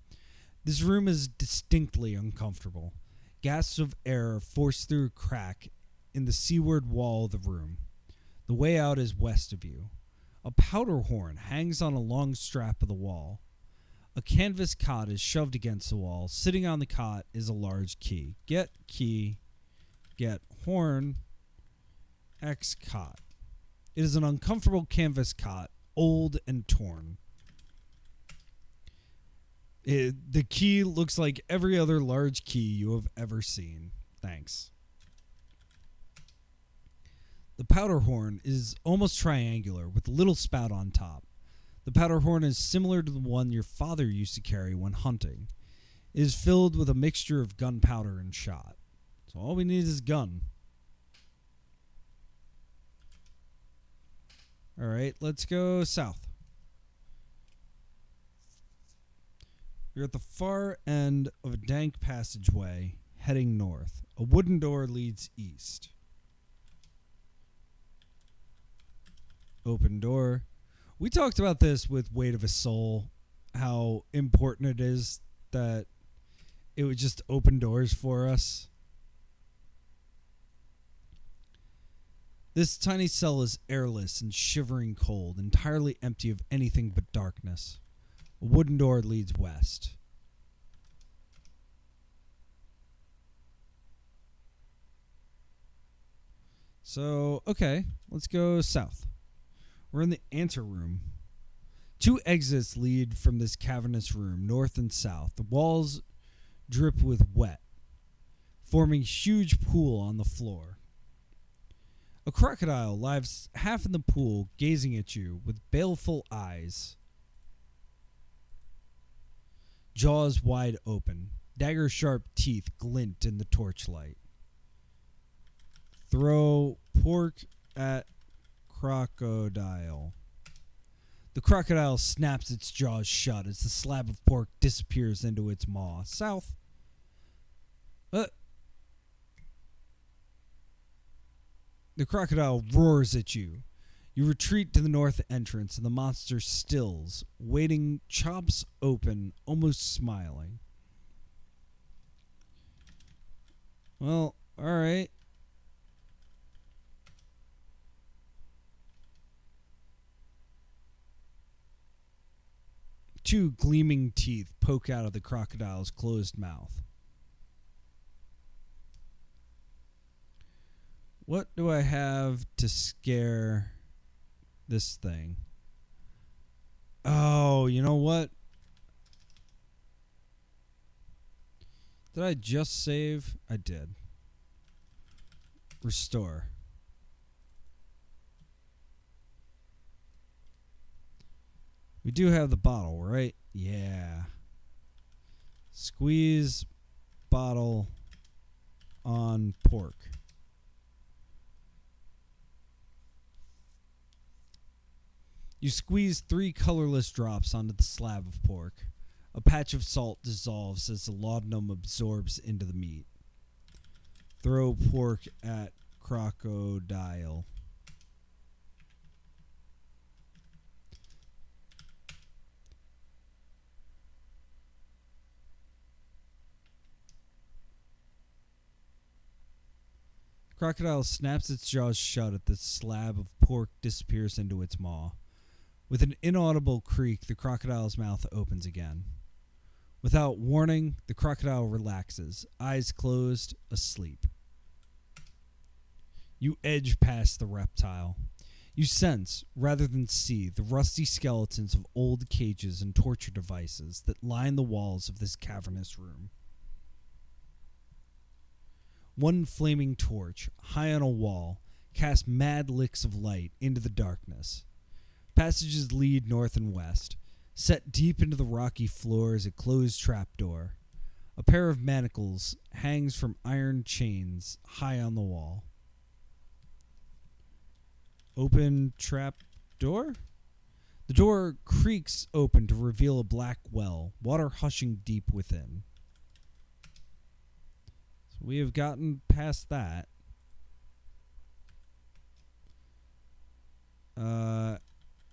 This room is distinctly uncomfortable. Gasps of air are forced through a crack in the seaward wall of the room. The way out is west of you. A powder horn hangs on a long strap of the wall. A canvas cot is shoved against the wall. Sitting on the cot is a large key. Get key. Get horn. X cot. It is an uncomfortable canvas cot, old and torn. The key looks like every other large key you have ever seen. Thanks. The powder horn is almost triangular with a little spout on top. The powder horn is similar to the one your father used to carry when hunting. It is filled with a mixture of gunpowder and shot. So all we need is gun. Alright, let's go south. We're at the far end of a dank passageway heading north. A wooden door leads east. Open door. We talked about this with Weight of a Soul, how important it is that it would just open doors for us. This tiny cell is airless and shivering cold, entirely empty of anything but darkness. A wooden door leads west. So, okay, let's go south. We're in the anteroom. 2 exits lead from this cavernous room, north and south. The walls drip with wet, forming a huge pool on the floor. A crocodile lies half in the pool, gazing at you with baleful eyes. Jaws wide open. Dagger-sharp teeth glint in the torchlight. Throw pork at crocodile. The crocodile snaps its jaws shut as the slab of pork disappears into its maw. South. The crocodile roars at you. You retreat to the north entrance and the monster stills, waiting, chops open, almost smiling. Well, alright. Two gleaming teeth poke out of the crocodile's closed mouth. What do I have to scare this thing? Oh, you know what? Did I just save? I did. Restore. We do have the bottle, right? Yeah. Squeeze bottle on pork. You squeeze 3 colorless drops onto the slab of pork. A patch of salt dissolves as the laudanum absorbs into the meat. Throw pork at crocodile. Crocodile snaps its jaws shut as the slab of pork disappears into its maw. With an inaudible creak, the crocodile's mouth opens again. Without warning, the crocodile relaxes, eyes closed, asleep. You edge past the reptile. You sense, rather than see, the rusty skeletons of old cages and torture devices that line the walls of this cavernous room. One flaming torch, high on a wall, casts mad licks of light into the darkness. Passages lead north and west. Set deep into the rocky floor is a closed trapdoor. A pair of manacles hangs from iron chains high on the wall. Open trapdoor? The door creaks open to reveal a black well, water hushing deep within. So we have gotten past that.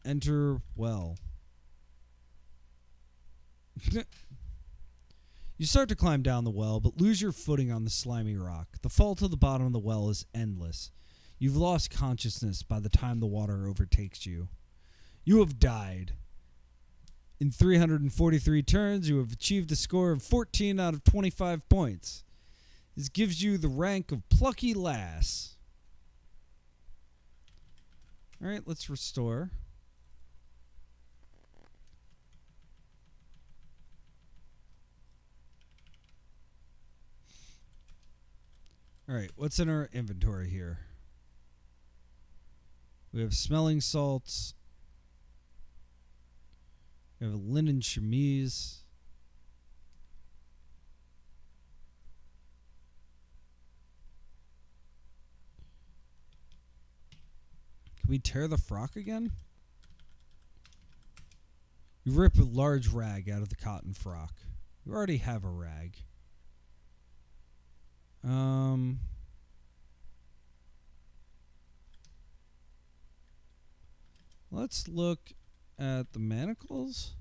Enter well. You start to climb down the well, but lose your footing on the slimy rock. The fall to the bottom of the well is endless. You've lost consciousness by the time the water overtakes you. You have died. In 343 turns, you have achieved a score of 14 out of 25 points. This gives you the rank of Plucky Lass. Alright, let's restore. Alright, what's in our inventory here? We have smelling salts. We have a linen chemise. Can we tear the frock again? You rip a large rag out of the cotton frock. You already have a rag. Let's look at the manacles.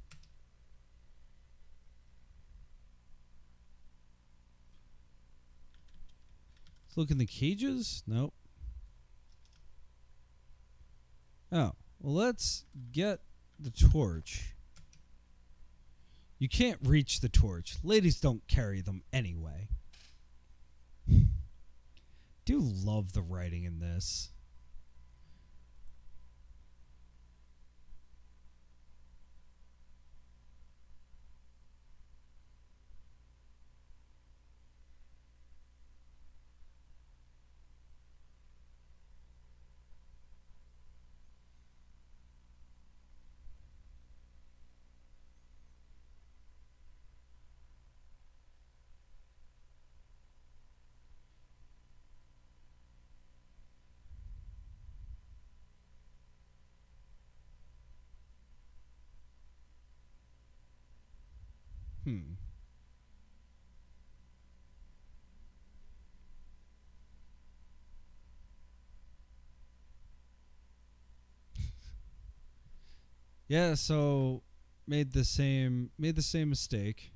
Let's look in the cages. Nope. Oh, well, let's get the torch. You can't reach the torch. Ladies don't carry them anyway. Do love the writing in this. Yeah, so made the same mistake.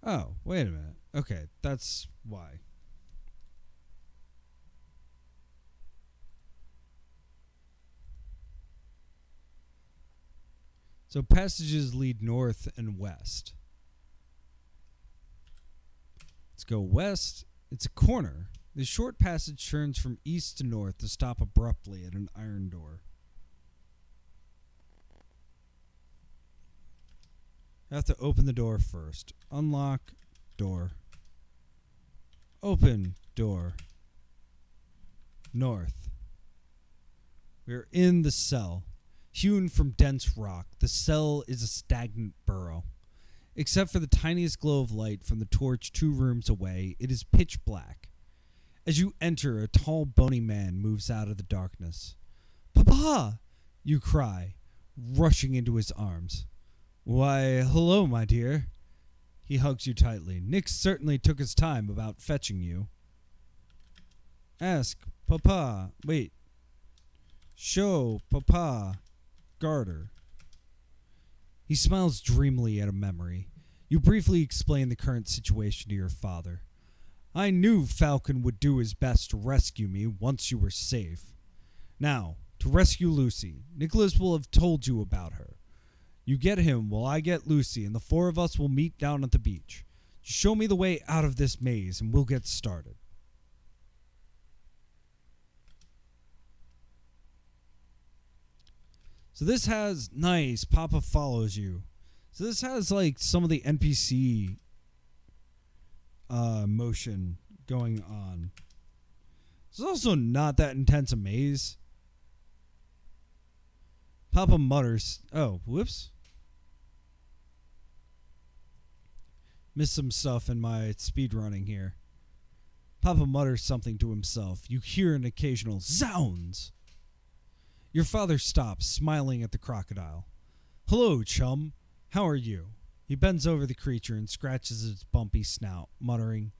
Oh, wait a minute. Okay, that's why. So passages lead north and west. Let's go west. It's a corner. The short passage turns from east to north to stop abruptly at an iron door. I have to open the door first. Unlock door. Open door. North. We are in the cell. Hewn from dense rock, the cell is a stagnant burrow. Except for the tiniest glow of light from the torch 2 rooms away, it is pitch black. As you enter, a tall, bony man moves out of the darkness. "Papa!" you cry, rushing into his arms. "Why, hello, my dear." He hugs you tightly. "Nick certainly took his time about fetching you." "Ask Papa. Wait. Show Papa. Garter." He smiles dreamily at a memory. You briefly explain the current situation to your father. "I knew Falcon would do his best to rescue me once you were safe. Now, to rescue Lucy, Nicholas will have told you about her. You get him while I get Lucy, and the 4 of us will meet down at the beach. Just show me the way out of this maze, and we'll get started." So this has nice. Papa follows you. So this has like some of the NPC motion going on. It's also not that intense a maze. Papa mutters. Oh, whoops. Missed some stuff in my speed running here. Papa mutters something to himself. You hear an occasional zounds. Your father stops, smiling at the crocodile. "Hello, chum. How are you?" He bends over the creature and scratches its bumpy snout, muttering,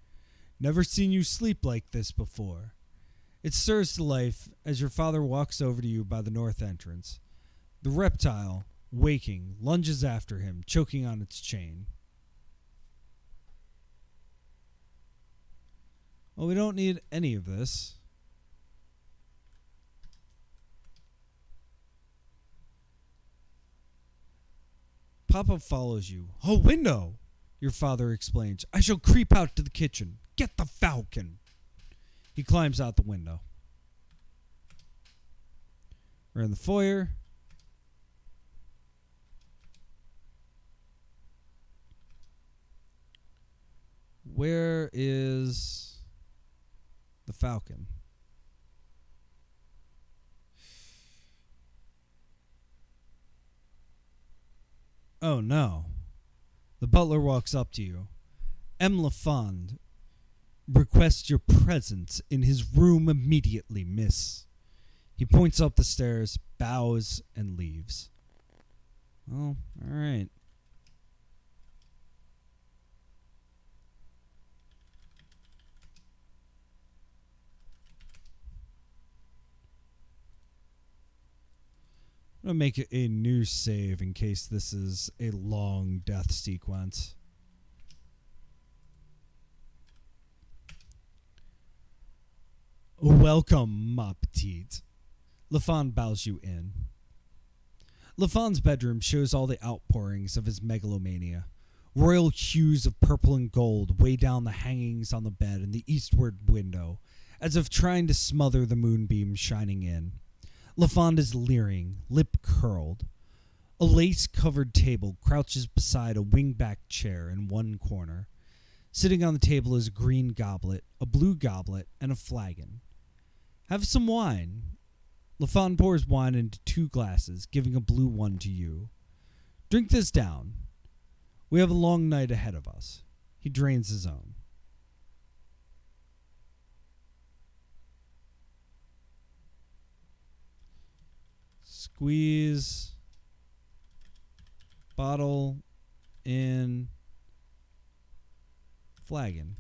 "Never seen you sleep like this before." It stirs to life as your father walks over to you by the north entrance. The reptile, waking, lunges after him, choking on its chain. Well, we don't need any of this. Papa follows you. A window, your father explains. I shall creep out to the kitchen. Get the falcon. He climbs out the window. We're in the foyer. Where is the falcon? Oh no. The butler walks up to you. M. Lafond requests your presence in his room immediately, miss. He points up the stairs, bows, and leaves. Oh, alright. I'm going to make a new save in case this is a long death sequence. Welcome, ma petite. Lafond bows you in. Lafond's bedroom shows all the outpourings of his megalomania. Royal hues of purple and gold weigh down the hangings on the bed and the eastward window, as if trying to smother the moonbeams shining in. Lafond is leering, lip curled. A lace-covered table crouches beside a wing-back chair in one corner. Sitting on the table is a green goblet, a blue goblet, and a flagon. Have some wine. Lafond pours wine into 2 glasses, giving a blue one to you. Drink this down. We have a long night ahead of us. He drains his own. Squeeze bottle in flagon.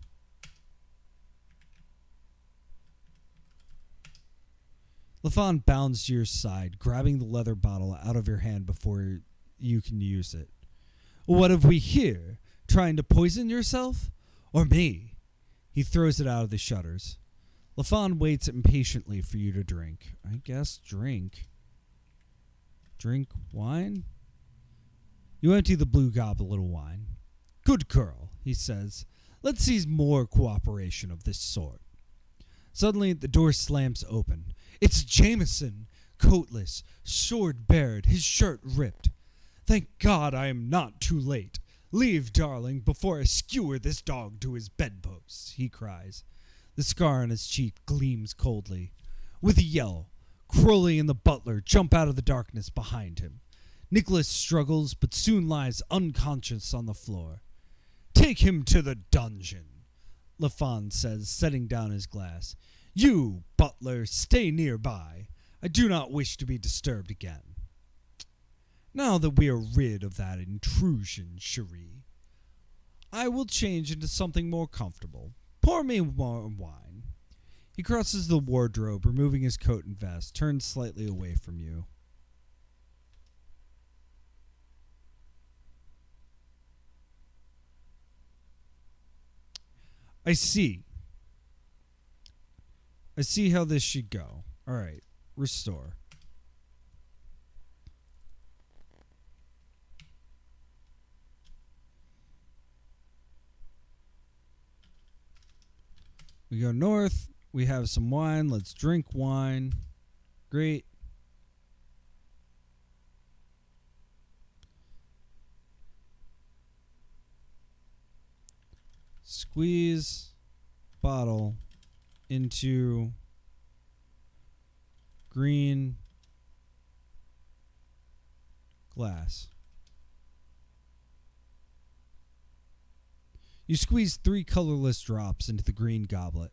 Lafond bounds to your side, grabbing the leather bottle out of your hand before you can use it. What have we here? Trying to poison yourself? Or me? He throws it out of the shutters. Lafond waits impatiently for you to drink. I guess drink. Drink wine? You empty the blue goblet of wine. Good girl, he says. Let's see more cooperation of this sort. Suddenly, the door slams open. It's Jameson, coatless, sword bared, his shirt ripped. Thank God I am not too late. Leave, darling, before I skewer this dog to his bedpost, he cries. The scar on his cheek gleams coldly. With a yell, Crowley and the butler jump out of the darkness behind him. Nicholas struggles, but soon lies unconscious on the floor. Take him to the dungeon, Lafond says, setting down his glass. You, butler, stay nearby. I do not wish to be disturbed again. Now that we are rid of that intrusion, cherie, I will change into something more comfortable. Pour me more wine. He crosses the wardrobe, removing his coat and vest, turns slightly away from you. I see how this should go. All right, restore. We go north. We have some wine. Let's drink wine. Great. Squeeze bottle into green glass. You squeeze 3 colorless drops into the green goblet.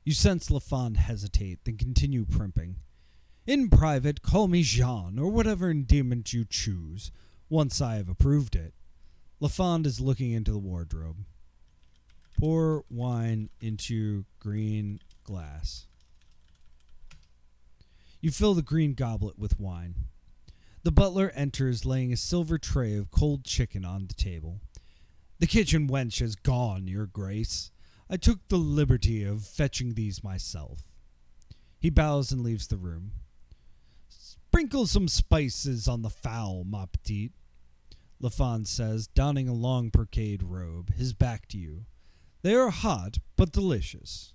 You sense Lafond hesitate, then continue primping. In private, call me Jean, or whatever endearment you choose, once I have approved it. Lafond is looking into the wardrobe. Pour wine into green glass. You fill the green goblet with wine. The butler enters, laying a silver tray of cold chicken on the table. The kitchen wench has gone, your grace. I took the liberty of fetching these myself. He bows and leaves the room. Sprinkle some spices on the fowl, ma petite. Lafond says, donning a long brocade robe, his back to you. They are hot, but delicious.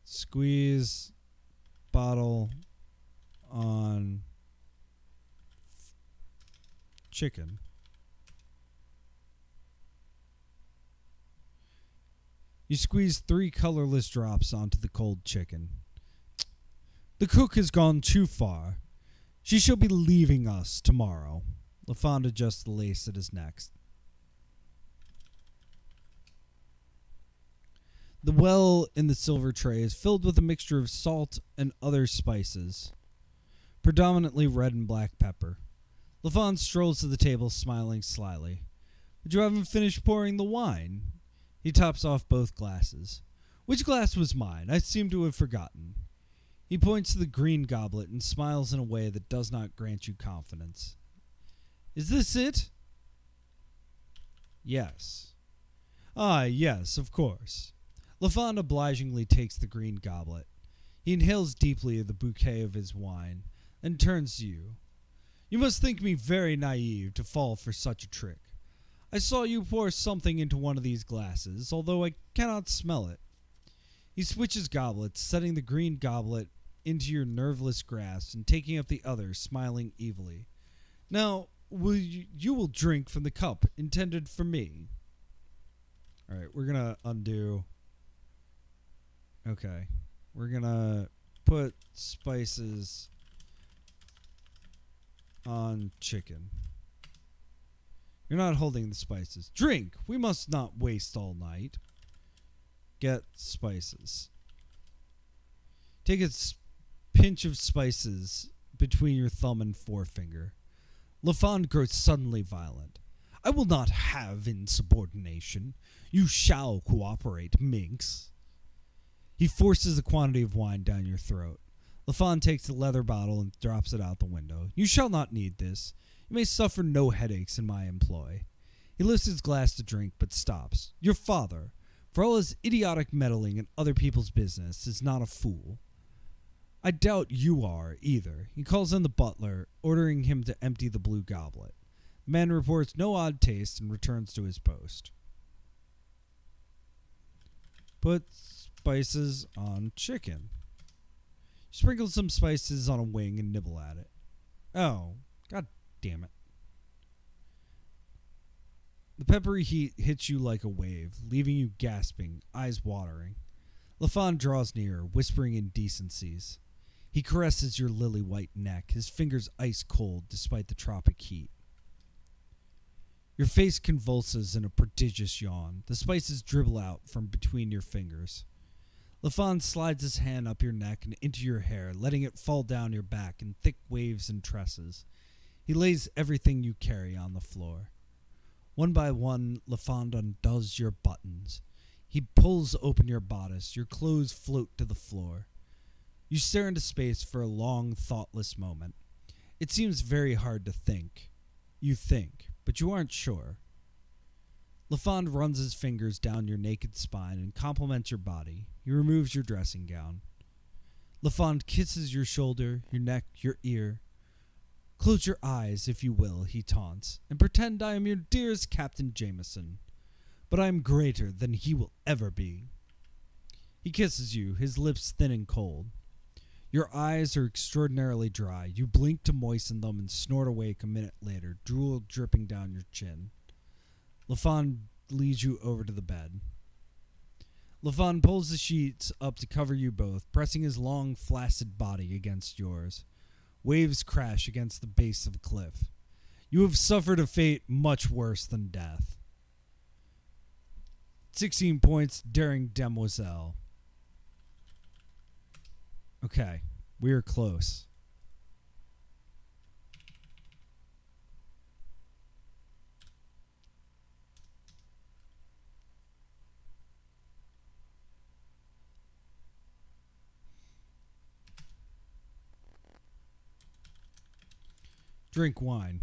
Squeeze bottle on chicken. You squeeze 3 colorless drops onto the cold chicken. The cook has gone too far. She shall be leaving us tomorrow. Lafond adjusts the lace at his neck. The well in the silver tray is filled with a mixture of salt and other spices, predominantly red and black pepper. Lafond strolls to the table, smiling slyly. But you haven't finished pouring the wine. He tops off both glasses. Which glass was mine? I seem to have forgotten. He points to the green goblet and smiles in a way that does not grant you confidence. Is this it? Yes. Ah, yes, of course. Lafond obligingly takes the green goblet. He inhales deeply of the bouquet of his wine, and turns to you. You must think me very naive to fall for such a trick. I saw you pour something into one of these glasses, although I cannot smell it. He switches goblets, setting the green goblet into your nerveless grasp and taking up the other, smiling evilly. Now, you will drink from the cup intended for me. All right, we're going to undo. Okay, we're going to put spices on chicken. You're not holding the spices. Drink! We must not waste all night. Get spices. Take a pinch of spices between your thumb and forefinger. Lafond grows suddenly violent. I will not have insubordination. You shall cooperate, minx. He forces a quantity of wine down your throat. Lafond takes the leather bottle and drops it out the window. You shall not need this. You may suffer no headaches in my employ. He lifts his glass to drink, but stops. Your father, for all his idiotic meddling in other people's business, is not a fool. I doubt you are, either. He calls in the butler, ordering him to empty the blue goblet. The man reports no odd taste and returns to his post. Put spices on chicken. Sprinkle some spices on a wing and nibble at it. Oh, god damn it. The peppery heat hits you like a wave, leaving you gasping, eyes watering. Lafond draws nearer, whispering indecencies. He caresses your lily-white neck, his fingers ice cold despite the tropic heat. Your face convulses in a prodigious yawn. The spices dribble out from between your fingers. Lafond slides his hand up your neck and into your hair, letting it fall down your back in thick waves and tresses. He lays everything you carry on the floor. One by one, Lafond undoes your buttons. He pulls open your bodice. Your clothes float to the floor. You stare into space for a long, thoughtless moment. It seems very hard to think. You think, but you aren't sure. Lafond runs his fingers down your naked spine and compliments your body. He removes your dressing gown. Lafond kisses your shoulder, your neck, your ear. Close your eyes, if you will, he taunts, and pretend I am your dearest Captain Jameson. But I am greater than he will ever be. He kisses you, his lips thin and cold. Your eyes are extraordinarily dry. You blink to moisten them and snort awake a minute later, drool dripping down your chin. Lafond leads you over to the bed. Lafond pulls the sheets up to cover you both, pressing his long, flaccid body against yours. Waves crash against the base of the cliff. You have suffered a fate much worse than death. 16 points, daring demoiselle. Okay, we are close. Drink wine.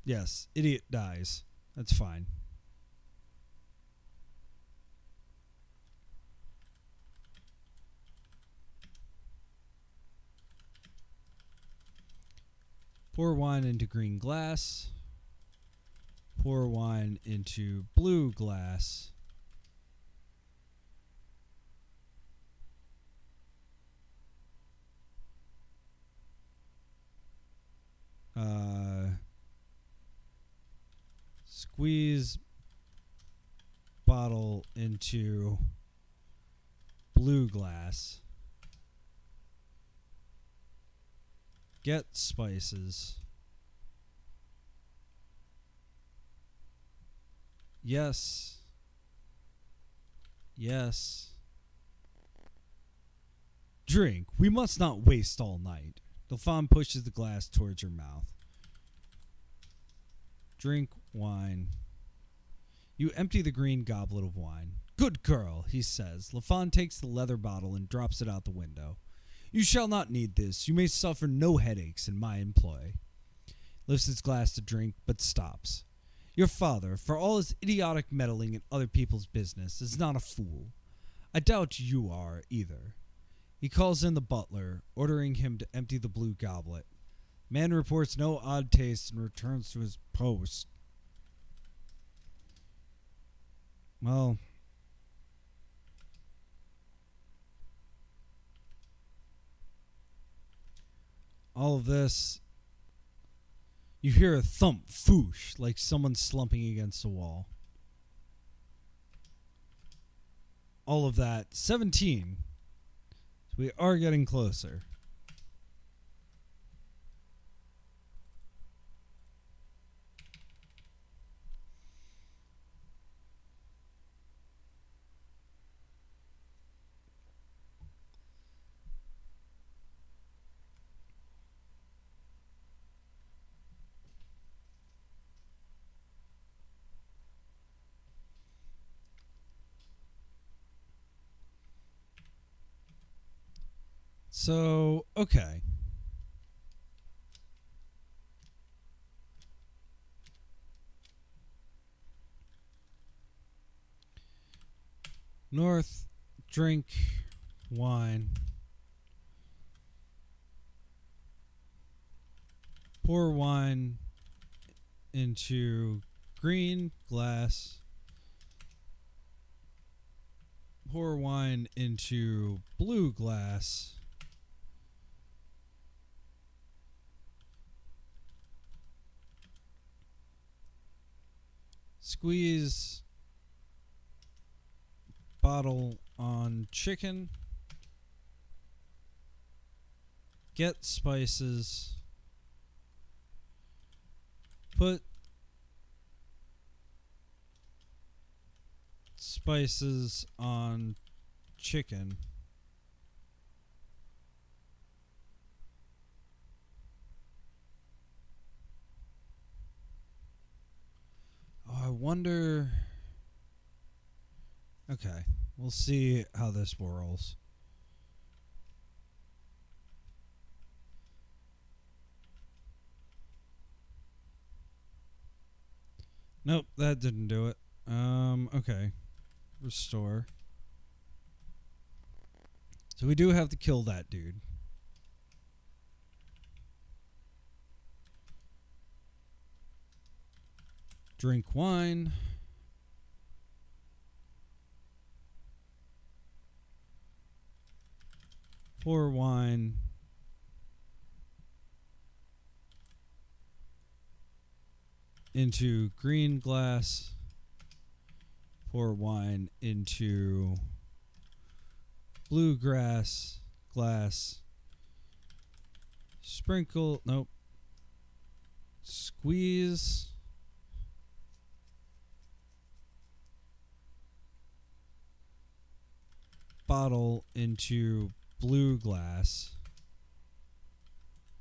Yes, idiot dies. That's fine. Pour wine into green glass. Pour wine into blue glass. Squeeze bottle into blue glass. Get spices. Yes. Yes. Drink. We must not waste all night. Lafond pushes the glass towards her mouth. Drink wine. You empty the green goblet of wine. Good girl, he says. Lafond takes the leather bottle and drops it out the window. You shall not need this. You may suffer no headaches in my employ. Lifts his glass to drink, but stops. Your father, for all his idiotic meddling in other people's business, is not a fool. I doubt you are, either. He calls in the butler, ordering him to empty the blue goblet. Man reports no odd taste and returns to his post. Well, all of this, you hear a thump, foosh, like someone slumping against a wall. All of that, 17. So we are getting closer. So, okay. North, drink wine. Pour wine into green glass. Pour wine into blue glass. Squeeze bottle on chicken. Get spices. Put spices on chicken. Oh, I wonder. Okay, we'll see how this whirls. Nope, that didn't do it. Okay. Restore. So we do have to kill that dude. Drink wine. Pour wine. Into green glass. Pour wine into blue glass. Sprinkle. Nope. Squeeze. Bottle into blue glass.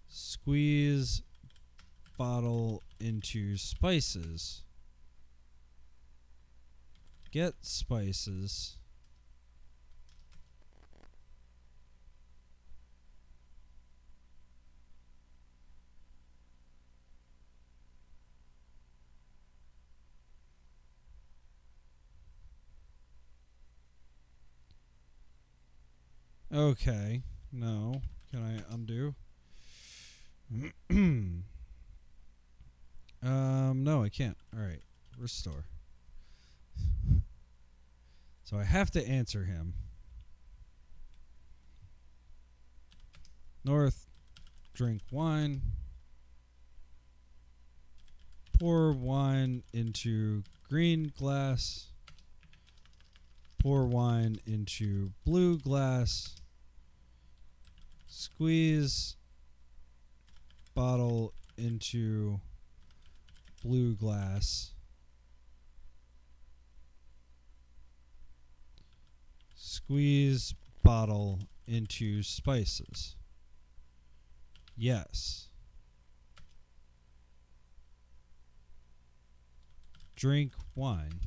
Squeeze bottle into spices. Get spices. Okay. No. Can I undo? No, I can't. All right, restore. So I have to answer him. North, drink wine. Pour wine into green glass. Pour wine into blue glass. Squeeze bottle into blue glass. Squeeze bottle into spices. Yes. Drink wine.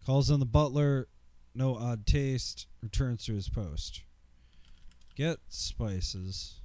Calls on the butler. No odd taste. Returns to his post. Get spices.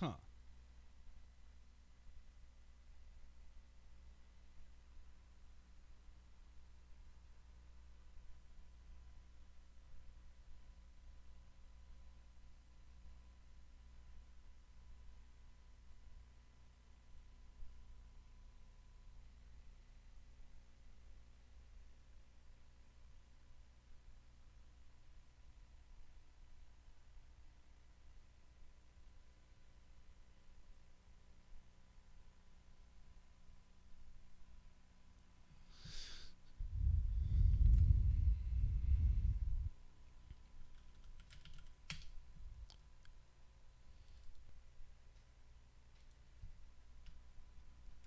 Huh.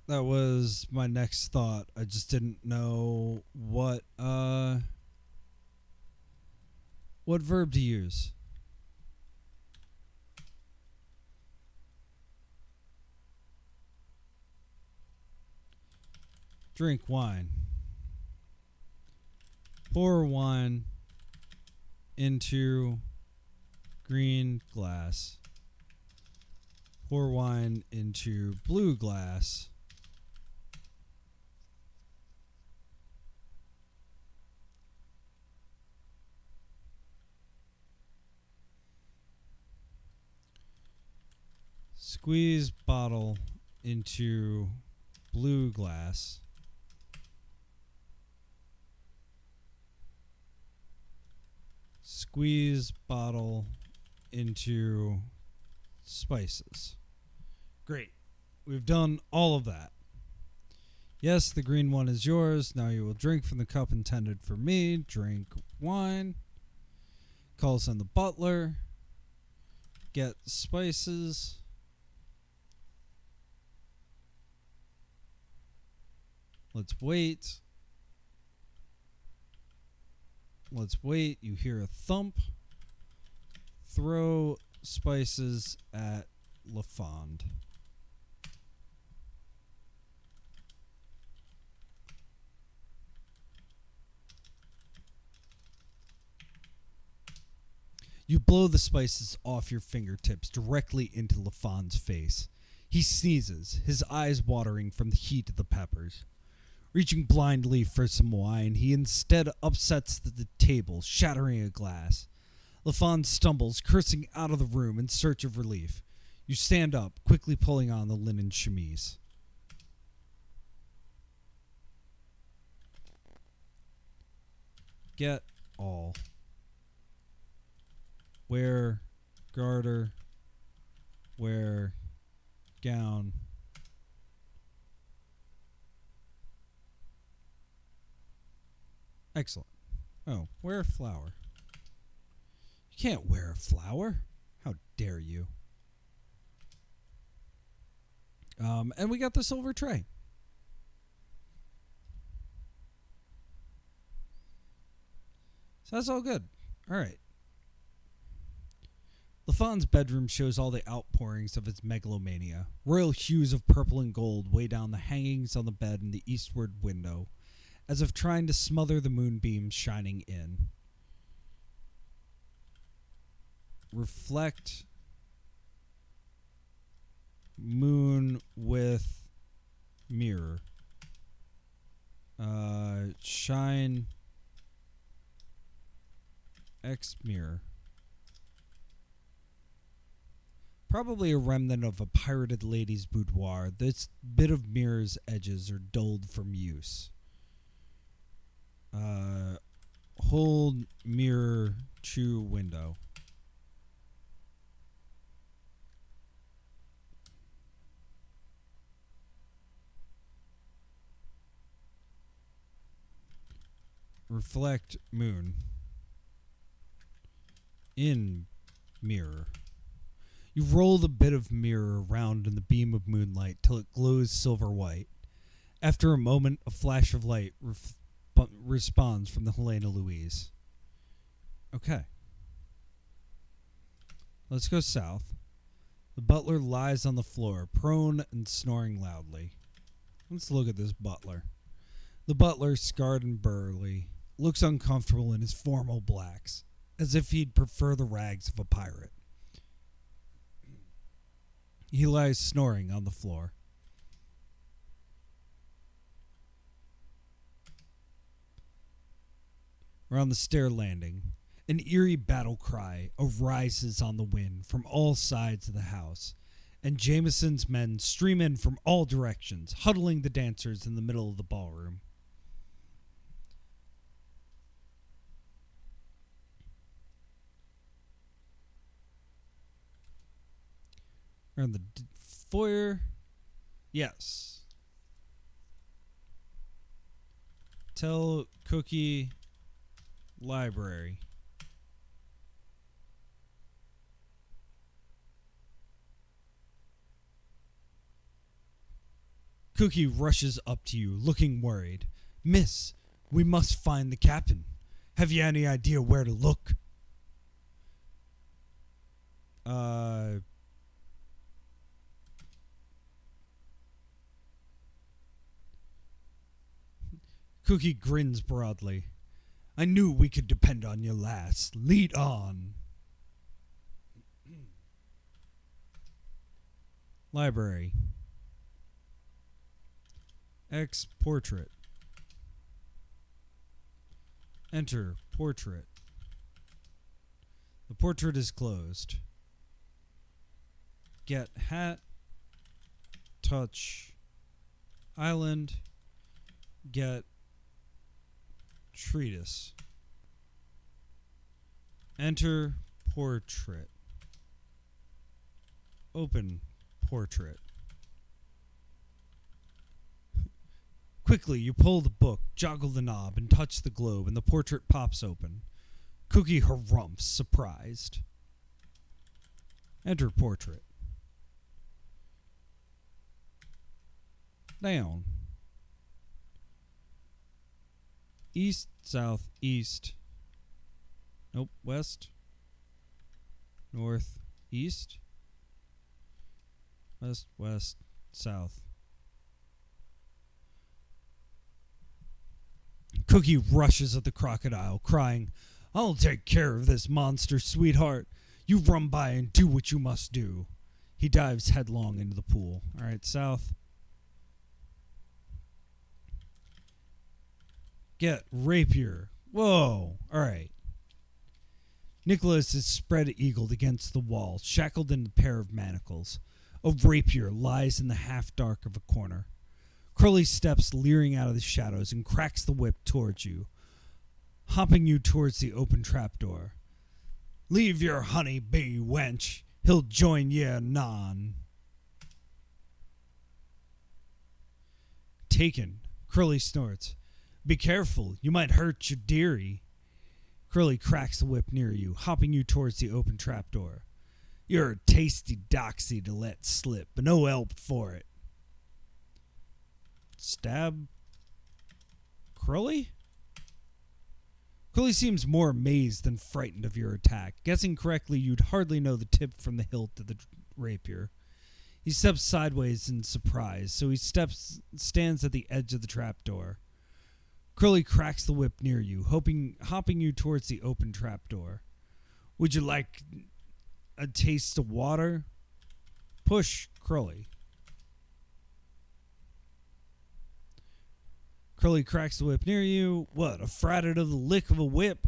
That was my next thought. I just didn't know what verb to use. Drink wine. Pour wine into green glass. Pour wine into blue glass. Squeeze bottle into blue glass. Squeeze bottle into spices. Great. We've done all of that. Yes, the green one is yours. Now you will drink from the cup intended for me. Drink wine. Calls on the butler. Get spices. Let's wait. Let's wait. You hear a thump. Throw spices at Lafond. You blow the spices off your fingertips directly into Lafond's face. He sneezes, his eyes watering from the heat of the peppers. Reaching blindly for some wine, he instead upsets the table, shattering a glass. Lafond stumbles, cursing out of the room in search of relief. You stand up, quickly pulling on the linen chemise. Get all. Wear garter. Wear gown. Excellent. Oh, wear a flower. You can't wear a flower. How dare you? And we got the silver tray. So that's all good. All right. Lafond's bedroom shows all the outpourings of its megalomania. Royal hues of purple and gold weigh down the hangings on the bed and the eastward window, as if trying to smother the moonbeams shining in. Reflect moon with mirror. Shine X mirror. Probably a remnant of a pirated lady's boudoir. This bit of mirror's edges are dulled from use. Hold mirror true window. Reflect moon. In mirror. You roll the bit of mirror around in the beam of moonlight till it glows silver white. After a moment, a flash of light responds from the Helena Louise. Okay. Let's go south. The butler lies on the floor, prone and snoring loudly. Let's look at this butler. The butler, scarred and burly, looks uncomfortable in his formal blacks, as if he'd prefer the rags of a pirate. He lies snoring on the floor. We're on the stair landing. An eerie battle cry arises on the wind from all sides of the house, and Jameson's men stream in from all directions, huddling the dancers in the middle of the ballroom. We're in the foyer. Yes. Tell Cookie library. Cookie rushes up to you, looking worried. Miss, we must find the captain. Have you any idea where to look? Cookie grins broadly. I knew we could depend on you, lass. Lead on. Library. X portrait. Enter portrait. The portrait is closed. Get hat. Touch. Island. Get treatise. Enter portrait. Open portrait. Quickly, you pull the book, joggle the knob, and touch the globe, and the portrait pops open. Cookie harumphs, surprised. Enter portrait. Down. East, south, east. Nope, west. North, east. West, west, south. Cookie rushes at the crocodile, crying, I'll take care of this monster, sweetheart. You run by and do what you must do. He dives headlong into the pool. All right, south. Get rapier. Whoa. All right. Nicholas is spread-eagled against the wall, shackled in a pair of manacles. A rapier lies in the half-dark of a corner. Crowley steps leering out of the shadows and cracks the whip towards you, hopping you towards the open trapdoor. Leave your honey be, wench. He'll join ye anon. Taken. Crowley snorts. Be careful, you might hurt your dearie. Crowley cracks the whip near you, hopping you towards the open trapdoor. You're a tasty doxy to let slip, but no help for it. Stab Crowley? Crowley seems more amazed than frightened of your attack. Guessing correctly, you'd hardly know the tip from the hilt of the rapier. He steps sideways in surprise, so he stands at the edge of the trapdoor. Crowley cracks the whip near you, hopping you towards the open trapdoor. Would you like a taste of water? Push, Crowley. Crowley cracks the whip near you. What, afraid of the lick of a whip?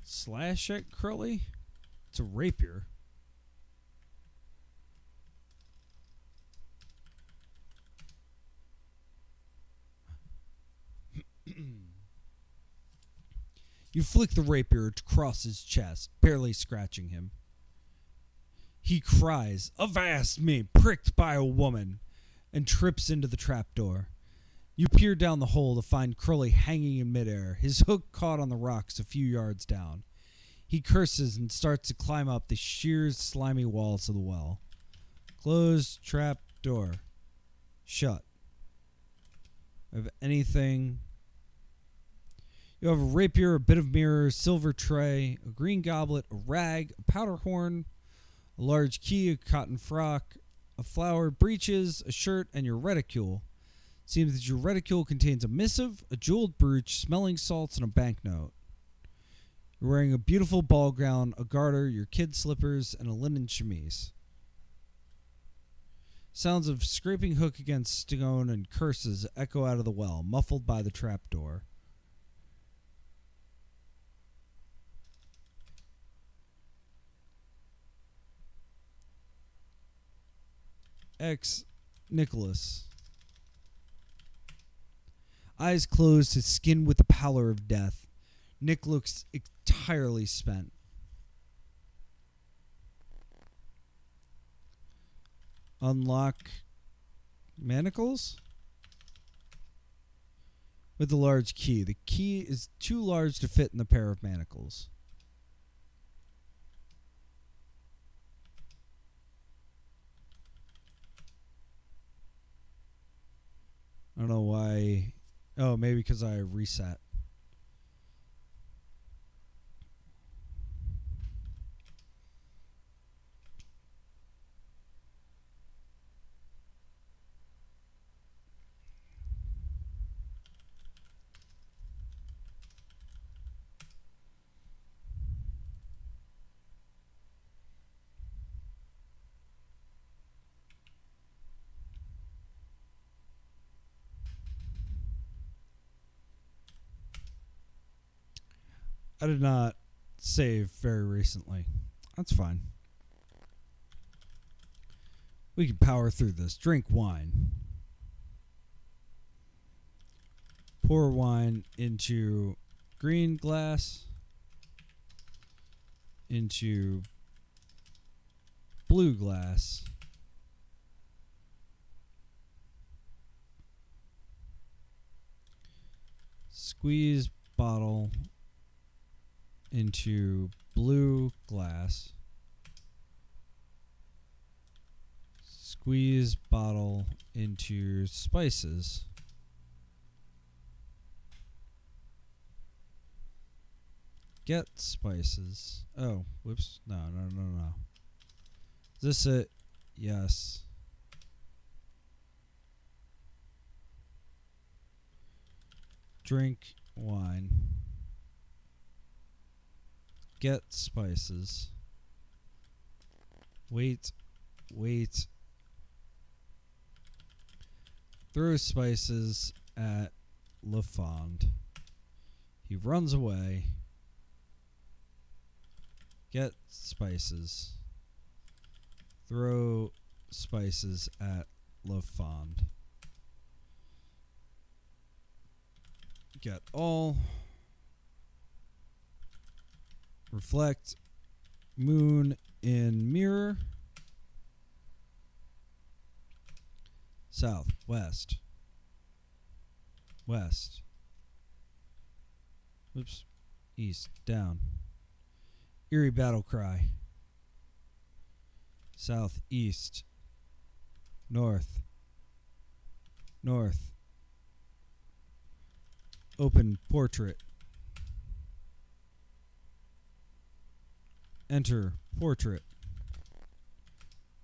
Slash at Crowley? It's a rapier. You flick the rapier across his chest, barely scratching him. He cries, "Avast me, pricked by a woman," and trips into the trapdoor. You peer down the hole to find Crowley hanging in midair, his hook caught on the rocks a few yards down. He curses and starts to climb up the sheer, slimy walls of the well. Closed trap door. Shut. Have anything? You have a rapier, a bit of mirror, silver tray, a green goblet, a rag, a powder horn, a large key, a cotton frock, a flower, breeches, a shirt, and your reticule. Seems that your reticule contains a missive, a jeweled brooch, smelling salts, and a banknote. You're wearing a beautiful ball gown, a garter, your kid slippers, and a linen chemise. Sounds of scraping hook against stone and curses echo out of the well, muffled by the trapdoor. X. Nicholas. Eyes closed, his skin with the pallor of death. Nick looks entirely spent. Unlock manacles? With the large key. The key is too large to fit in the pair of manacles. I don't know why. Oh, maybe because I reset. I did not save very recently. That's fine. We can power through this. Drink wine. Pour wine into green glass. Into blue glass. Squeeze bottle into blue glass. Squeeze bottle into spices. Get spices. Oh, whoops. No. Is this it? Yes. Drink wine. Get spices. Wait. Throw spices at Lafond. He runs away. Get spices. Throw spices at Lafond. Get all. Reflect. Moon in mirror. South. West. West. Oops. East. Down. Eerie battle cry. South. East. North. North. Open portrait. Enter portrait.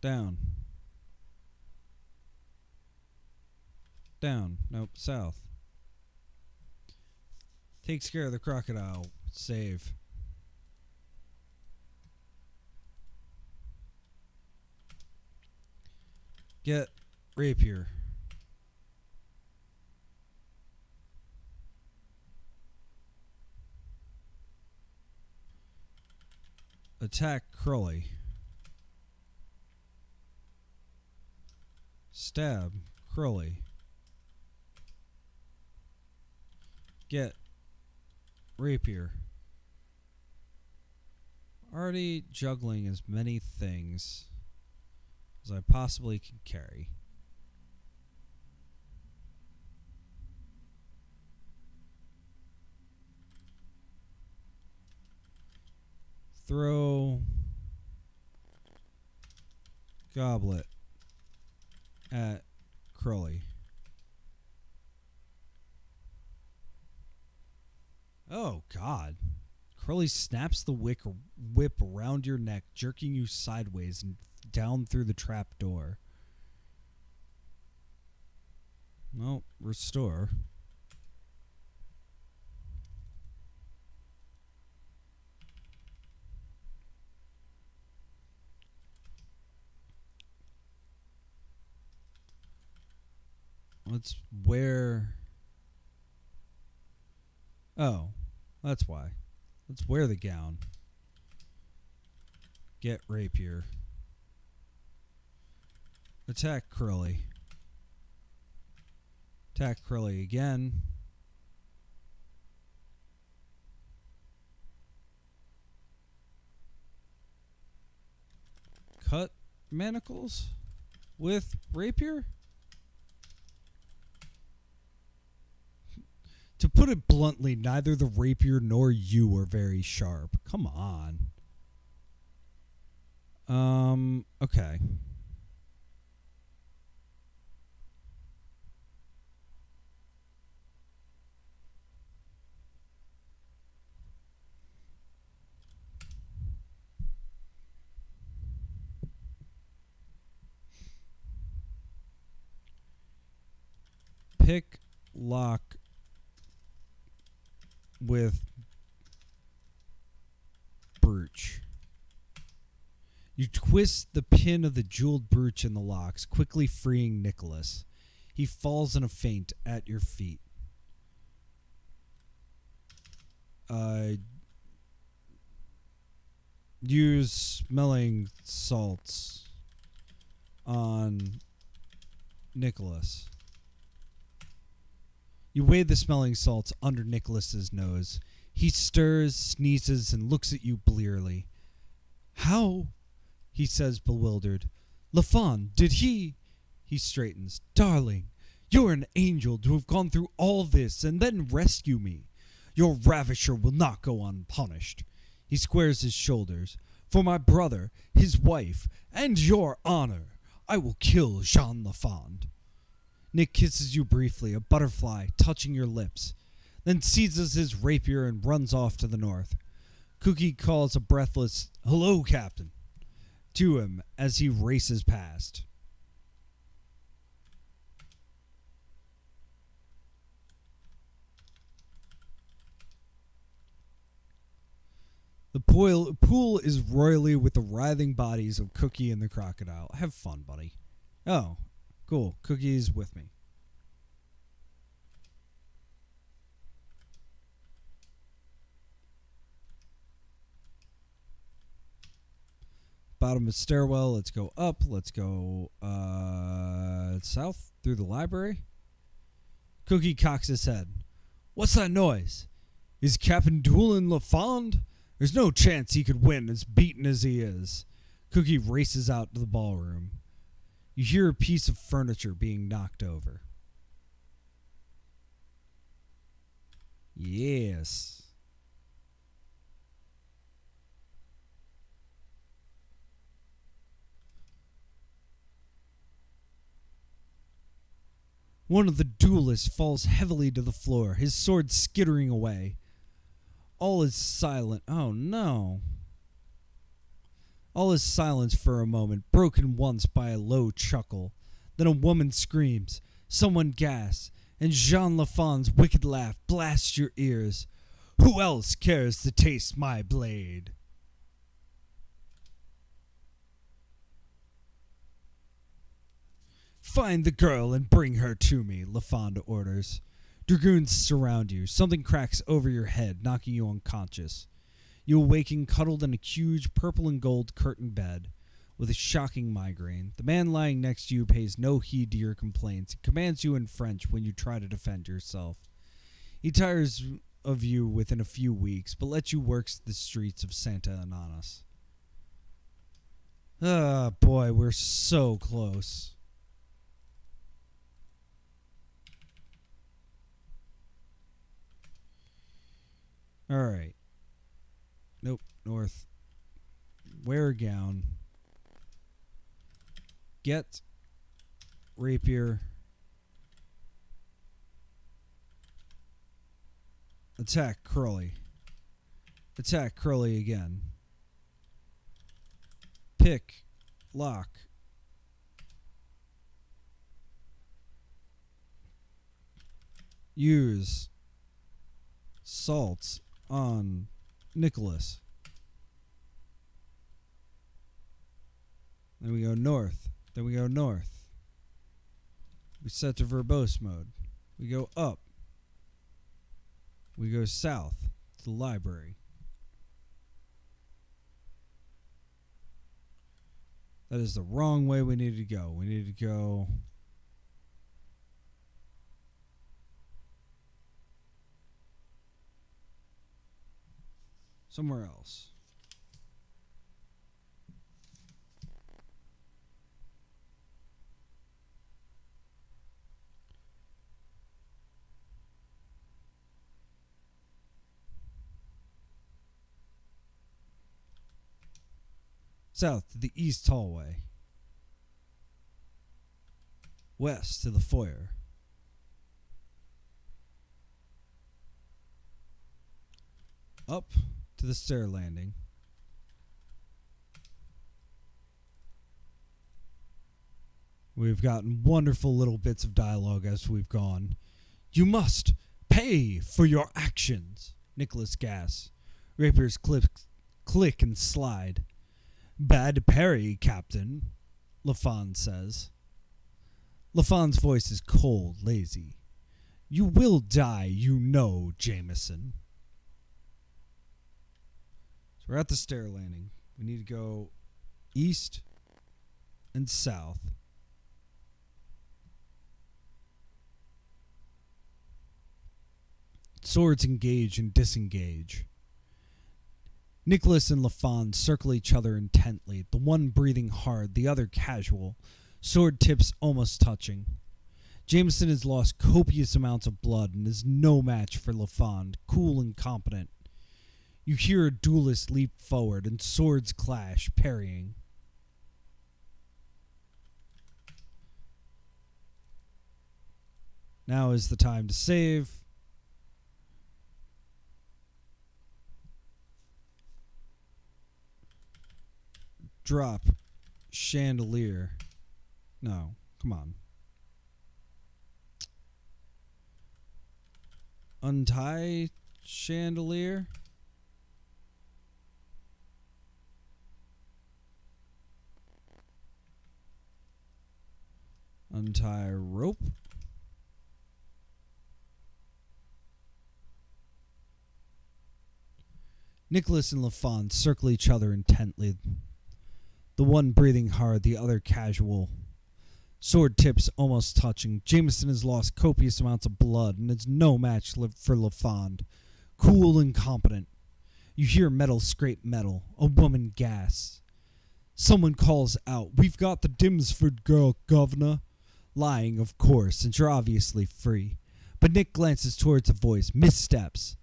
Down. Down. Nope. South. Takes care of the crocodile. Save. Get rapier. Attack Crowley. Stab Crowley. Get rapier. Already juggling as many things as I possibly can carry. Throw goblet at Crowley. Oh, God. Crowley snaps the whip around your neck, jerking you sideways and down through the trap door. Well, restore. Let's wear... Oh, that's why. Let's wear the gown. Get rapier. Attack Crowley. Attack Crowley again. Cut manacles with rapier? To put it bluntly, neither the rapier nor you are very sharp. Come on. Okay. Pick lock with brooch. You twist the pin of the jeweled brooch in the locks, quickly freeing Nicholas. He falls in a faint at your feet. Use smelling salts on Nicholas. You wave the smelling salts under Nicholas's nose. He stirs, sneezes, and looks at you blearily. How? He says, bewildered. Lafond, did he? He straightens. Darling, you're an angel to have gone through all this and then rescue me. Your ravisher will not go unpunished. He squares his shoulders. For my brother, his wife, and your honor, I will kill Jean Lafond. Nick kisses you briefly, a butterfly touching your lips, then seizes his rapier and runs off to the north. Cookie calls a breathless, "Hello, Captain," to him as he races past. The pool is royally with the writhing bodies of Cookie and the crocodile. Have fun, buddy. Oh, cool. Cookie's with me. Bottom of stairwell. Let's go up. Let's go south through the library. Cookie cocks his head. What's that noise? Is Captain dueling Lafond? There's no chance he could win as beaten as he is. Cookie races out to the ballroom. You hear a piece of furniture being knocked over. Yes. One of the duelists falls heavily to the floor, his sword skittering away. All is silent. Oh no. All is silence for a moment, broken once by a low chuckle. Then a woman screams, someone gasps, and Jean Lafond's wicked laugh blasts your ears. Who else cares to taste my blade? Find the girl and bring her to me, Lafond orders. Dragoons surround you. Something cracks over your head, knocking you unconscious. You awaken cuddled in a huge purple and gold curtained bed with a shocking migraine. The man lying next to you pays no heed to your complaints and commands you in French when you try to defend yourself. He tires of you within a few weeks, but lets you work the streets of Santa Ananas. Ah, boy, we're so close. All right. Nope, north. Wear a gown. Get rapier. Attack Curly. Attack Curly again. Pick. Lock. Use. Salt on Nicholas. Then we go north. Then we go north. We set to verbose mode. We go up. We go south to the library. That is the wrong way we need to go. We need to go somewhere else. South to the east hallway. West to the foyer. Up to the stair landing. We've gotten wonderful little bits of dialogue as we've gone. You must pay for your actions, Nicholas gasps. Rapiers click and slide. Bad parry, Captain, Lafond says. Lafond's voice is cold, lazy. You will die, you know, Jameson. So we're at the stair landing. We need to go east and south. Swords engage and disengage. Nicholas and Lafond circle each other intently, the one breathing hard, the other casual, sword tips almost touching. Jameson has lost copious amounts of blood and is no match for Lafond, cool and competent. You hear a duelist leap forward and swords clash, parrying. Now is the time to save. Drop chandelier. No, come on. Untie chandelier. Untie rope. Nicholas and Lafond circle each other intently. The one breathing hard, the other casual. Sword tips almost touching. Jameson has lost copious amounts of blood and is no match for Lafond. Cool and competent. You hear metal scrape metal. A woman gasps. Someone calls out, "We've got the Dimsford girl, governor." Lying, of course, since you're obviously free. But Nick glances towards the voice, missteps,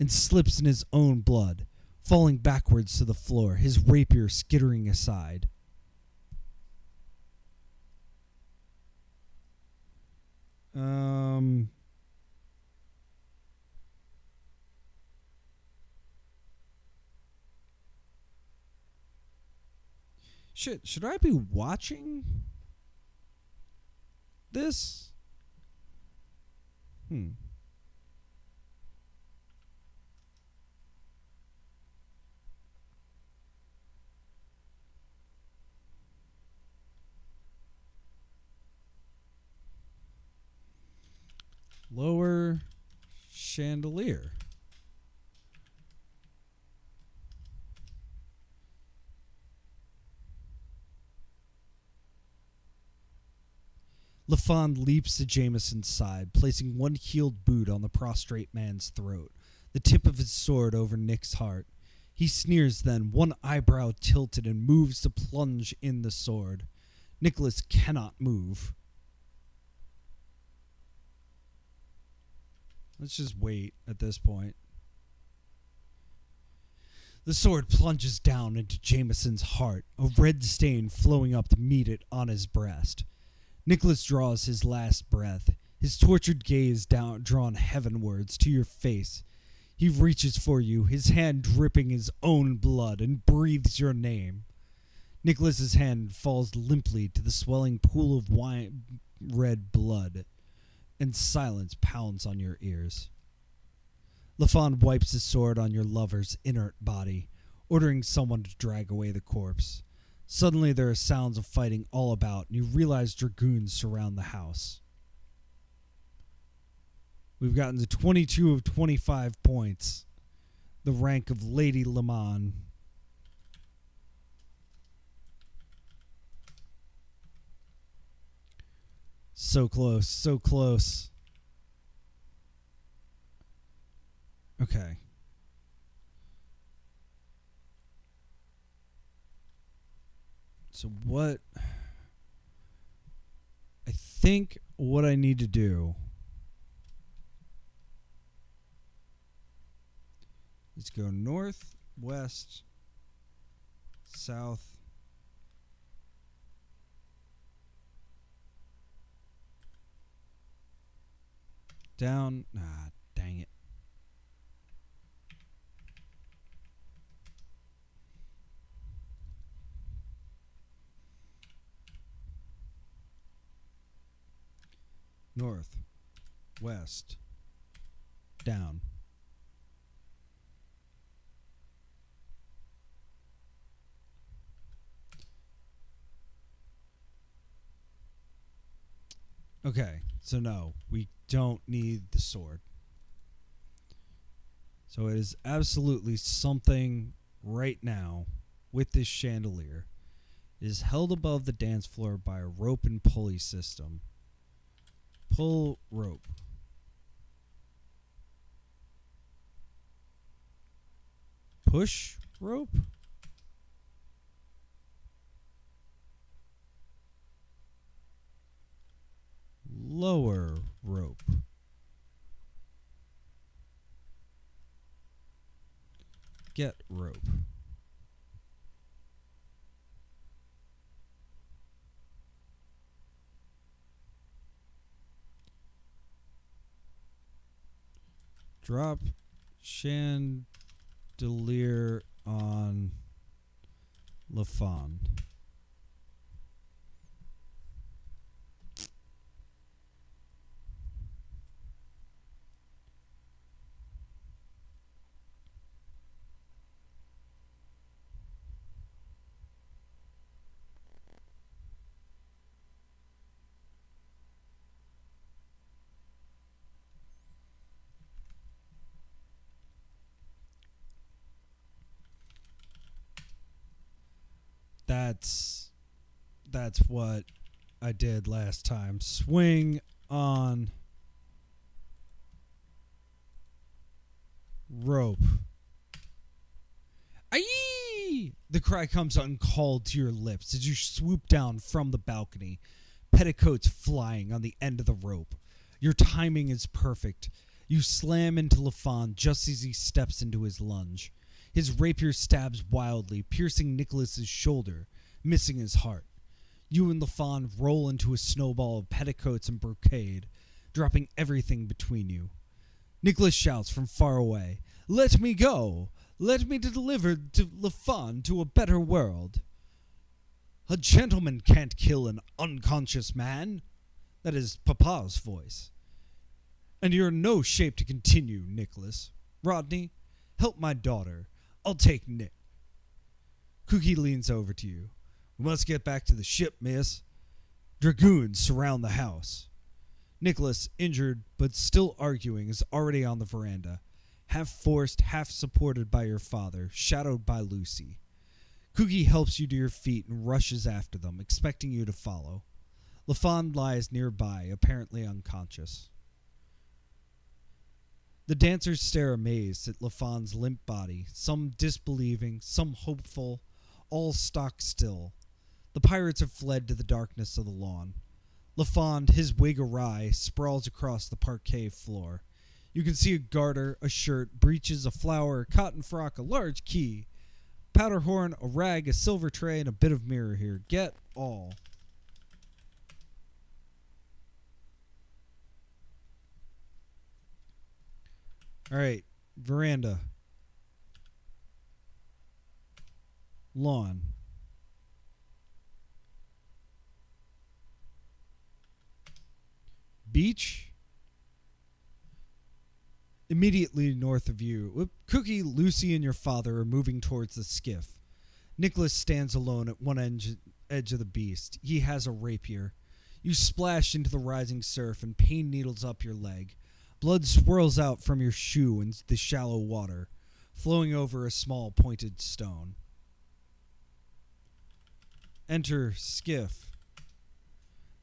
and slips in his own blood, falling backwards to the floor, his rapier skittering aside. Shit, should I be watching this? Lower chandelier. Lafond leaps to Jameson's side, placing one heeled boot on the prostrate man's throat, the tip of his sword over Nick's heart. He sneers then, one eyebrow tilted, and moves to plunge in the sword. Nicholas cannot move. Let's just wait at this point. The sword plunges down into Jameson's heart, a red stain flowing up to meet it on his breast. Nicholas draws his last breath, his tortured gaze drawn heavenwards to your face. He reaches for you, his hand dripping his own blood, and breathes your name. Nicholas's hand falls limply to the swelling pool of red blood, and silence pounds on your ears. Lafond wipes his sword on your lover's inert body, ordering someone to drag away the corpse. Suddenly there are sounds of fighting all about, and you realize dragoons surround the house. We've gotten to 22 of 25 points. The rank of Lady Lemon. So close, so close. Okay. So what I think what I need to do is go north, west, south, down. Dang it. North, west, down. Okay, so no, we don't need the sword. So it is absolutely something right now with this chandelier. It is held above the dance floor by a rope and pulley system. Pull rope. Push rope? Lower rope. Get rope. Drop chandelier on Lafond. That's what I did last time. Swing on rope. Aye! The cry comes uncalled to your lips as you swoop down from the balcony, petticoats flying on the end of the rope. Your timing is perfect. You slam into Lafond just as he steps into his lunge. His rapier stabs wildly, piercing Nicholas's shoulder, missing his heart. You and Lafond roll into a snowball of petticoats and brocade, dropping everything between you. Nicholas shouts from far away, "Let me go! Let me deliver to Lafond to a better world." "A gentleman can't kill an unconscious man." That is Papa's voice. "And you're in no shape to continue, Nicholas. Rodney, help my daughter. I'll take Nick." Cookie leans over to you. "We must get back to the ship, miss. Dragoons surround the house." Nicholas, injured but still arguing, is already on the veranda, half forced, half supported by your father, shadowed by Lucy. Cookie helps you to your feet and rushes after them, expecting you to follow. Lafond lies nearby, apparently unconscious. The dancers stare amazed at Lafond's limp body, some disbelieving, some hopeful, all stock still. The pirates have fled to the darkness of the lawn. Lafond, his wig awry, sprawls across the parquet floor. You can see a garter, a shirt, breeches, a flower, a cotton frock, a large key, powder horn, a rag, a silver tray, and a bit of mirror here. Get all. All right, veranda. Lawn. Beach. Immediately north of you, Cookie, Lucy, and your father are moving towards the skiff. Nicholas stands alone at one edge of the beast. He has a rapier. You splash into the rising surf and pain needles up your leg. Blood swirls out from your shoe into the shallow water, flowing over a small pointed stone. Enter skiff.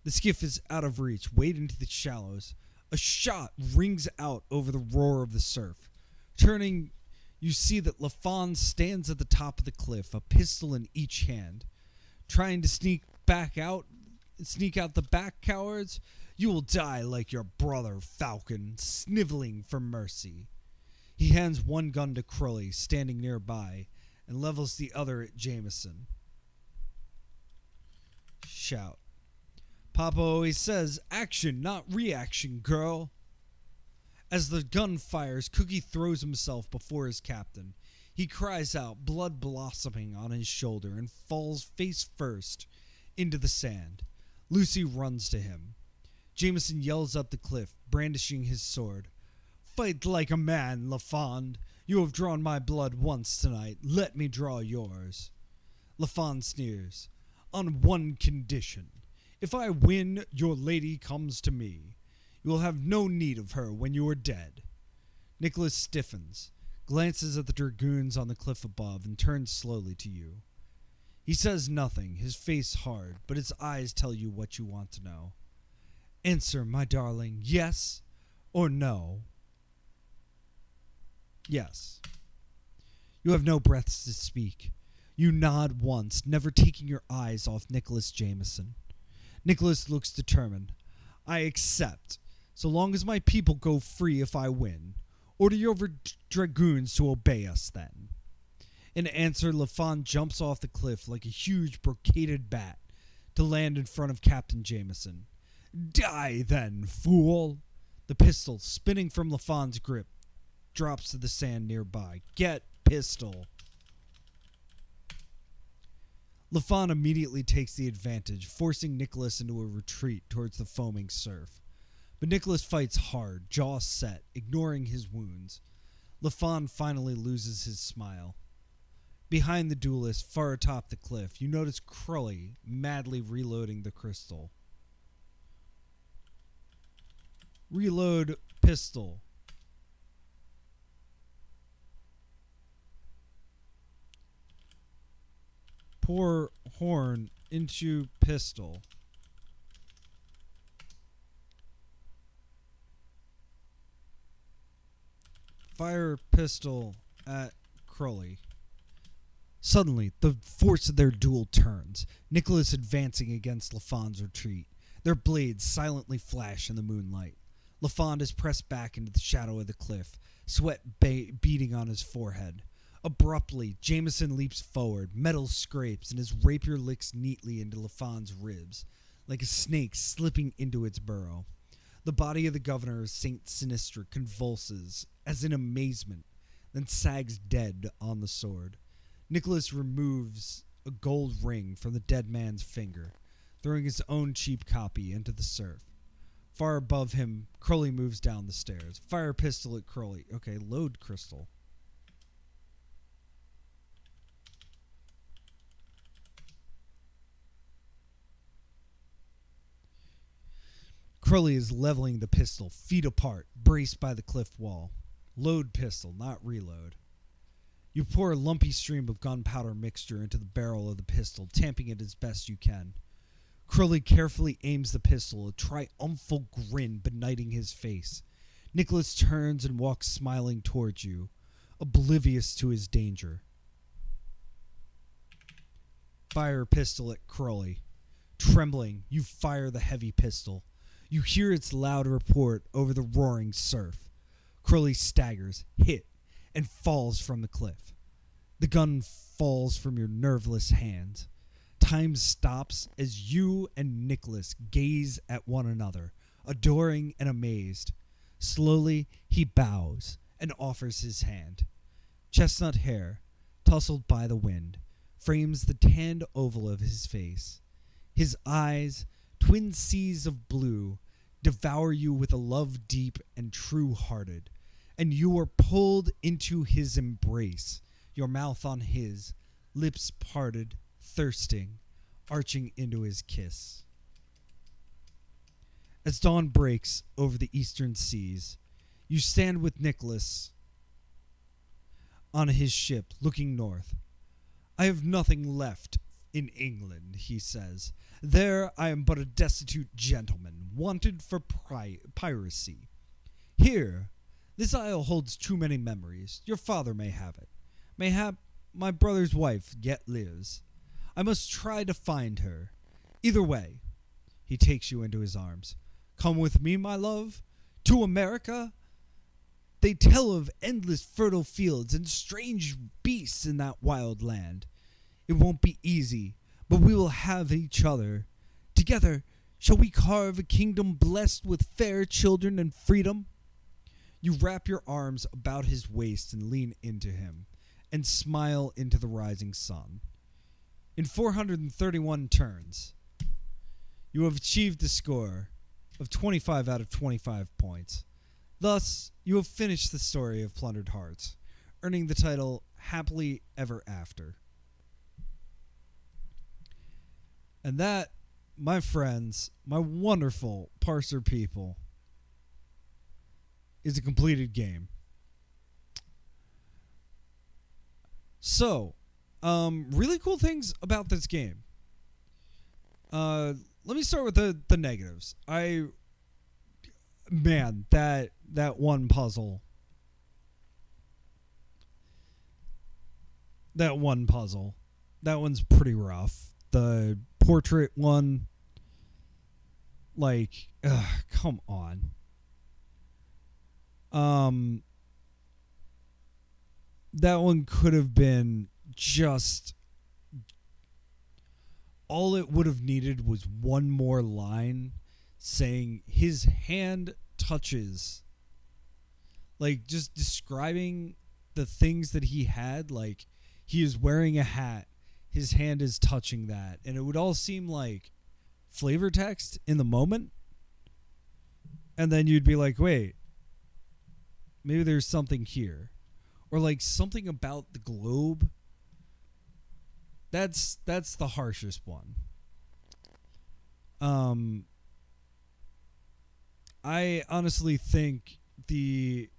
The skiff is out of reach. Wade into the shallows. A shot rings out over the roar of the surf. Turning, you see that Lafond stands at the top of the cliff, a pistol in each hand. Trying to sneak out the back, cowards? You will die like your brother, Falcon, sniveling for mercy. He hands one gun to Crowley, standing nearby, and levels the other at Jameson. Shout. "Papa always says, action, not reaction, girl." As the gun fires, Cookie throws himself before his captain. He cries out, blood blossoming on his shoulder, and falls face first into the sand. Lucy runs to him. Jameson yells up the cliff, brandishing his sword. "Fight like a man, Lafond. You have drawn my blood once tonight. Let me draw yours." Lafond sneers. "On one condition. If I win, your lady comes to me. You will have no need of her when you are dead." Nicholas stiffens, glances at the dragoons on the cliff above, and turns slowly to you. He says nothing, his face hard, but his eyes tell you what you want to know. "Answer, my darling, yes or no?" "Yes." You have no breaths to speak. You nod once, never taking your eyes off Nicholas Jameson. Nicholas looks determined. "I accept, so long as my people go free if I win. Order your dragoons to obey us then." In answer, Lafond jumps off the cliff like a huge brocaded bat to land in front of Captain Jameson. "Die then, fool!" The pistol, spinning from Lafond's grip, drops to the sand nearby. "Get pistol." Lafond immediately takes the advantage, forcing Nicholas into a retreat towards the foaming surf. But Nicholas fights hard, jaw set, ignoring his wounds. Lafond finally loses his smile. Behind the duelist, far atop the cliff, you notice Crowley madly reloading the crystal. Reload pistol. Pour horn into pistol. Fire pistol at Crowley. Suddenly, the force of their duel turns, Nicholas advancing against Lafond's retreat. Their blades silently flash in the moonlight. Lafond is pressed back into the shadow of the cliff, sweat beading on his forehead. Abruptly, Jameson leaps forward, metal scrapes, and his rapier licks neatly into Lafond's ribs, like a snake slipping into its burrow. The body of the governor of Saint Sinister convulses, as in amazement, then sags dead on the sword. Nicholas removes a gold ring from the dead man's finger, throwing his own cheap copy into the surf. Far above him, Crowley moves down the stairs. Fire pistol at Crowley. Okay, load crystal. Crowley is leveling the pistol, feet apart, braced by the cliff wall. Load pistol, not reload. You pour a lumpy stream of gunpowder mixture into the barrel of the pistol, tamping it as best you can. Crowley carefully aims the pistol, a triumphal grin benighting his face. Nicholas turns and walks smiling towards you, oblivious to his danger. Fire pistol at Crowley. Trembling, you fire the heavy pistol. You hear its loud report over the roaring surf. Crowley staggers, hit, and falls from the cliff. The gun falls from your nerveless hands. Time stops as you and Nicholas gaze at one another, adoring and amazed. Slowly, he bows and offers his hand. Chestnut hair, tousled by the wind, frames the tanned oval of his face. His eyes, twin seas of blue, devour you with a love deep and true-hearted, and you are pulled into his embrace, your mouth on his, lips parted, thirsting, arching into his kiss. As dawn breaks over the eastern seas, you stand with Nicholas on his ship, looking north. I have nothing left in England, he says. There I am but a destitute gentleman, wanted for piracy. Here, this isle holds too many memories. Your father may have it. Mayhap my brother's wife yet lives. I must try to find her. Either way, he takes you into his arms. Come with me, my love, to America. They tell of endless fertile fields and strange beasts in that wild land. It won't be easy, but we will have each other. Together, shall we carve a kingdom blessed with fair children and freedom? You wrap your arms about his waist and lean into him, and smile into the rising sun. In 431 turns, you have achieved a score of 25 out of 25 points. Thus, you have finished the story of Plundered Hearts, earning the title Happily Ever After. And that, my friends, my wonderful parser people, is a completed game. So, really cool things about this game. Let me start with the negatives. Man, that one puzzle. That one's pretty rough. The portrait one, like, come on. That one could have been just, all it would have needed was one more line saying his hand touches, like just describing the things that he had, like he is wearing a hat, his hand is touching that, and it would all seem like flavor text in the moment, and then you'd be like, wait, maybe there's something here, or like something about the globe. That's the harshest one. I honestly think the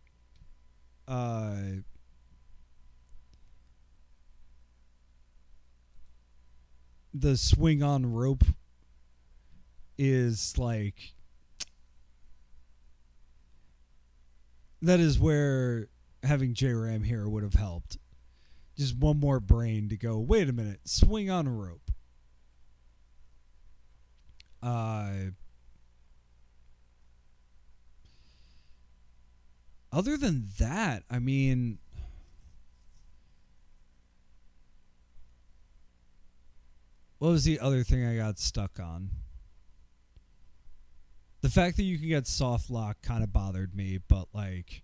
swing on rope is like, that is where having JRAM here would have helped. Just one more brain to go, wait a minute, swing on a rope. Other than that, I mean, what was the other thing I got stuck on? The fact that you can get soft lock kind of bothered me, but like,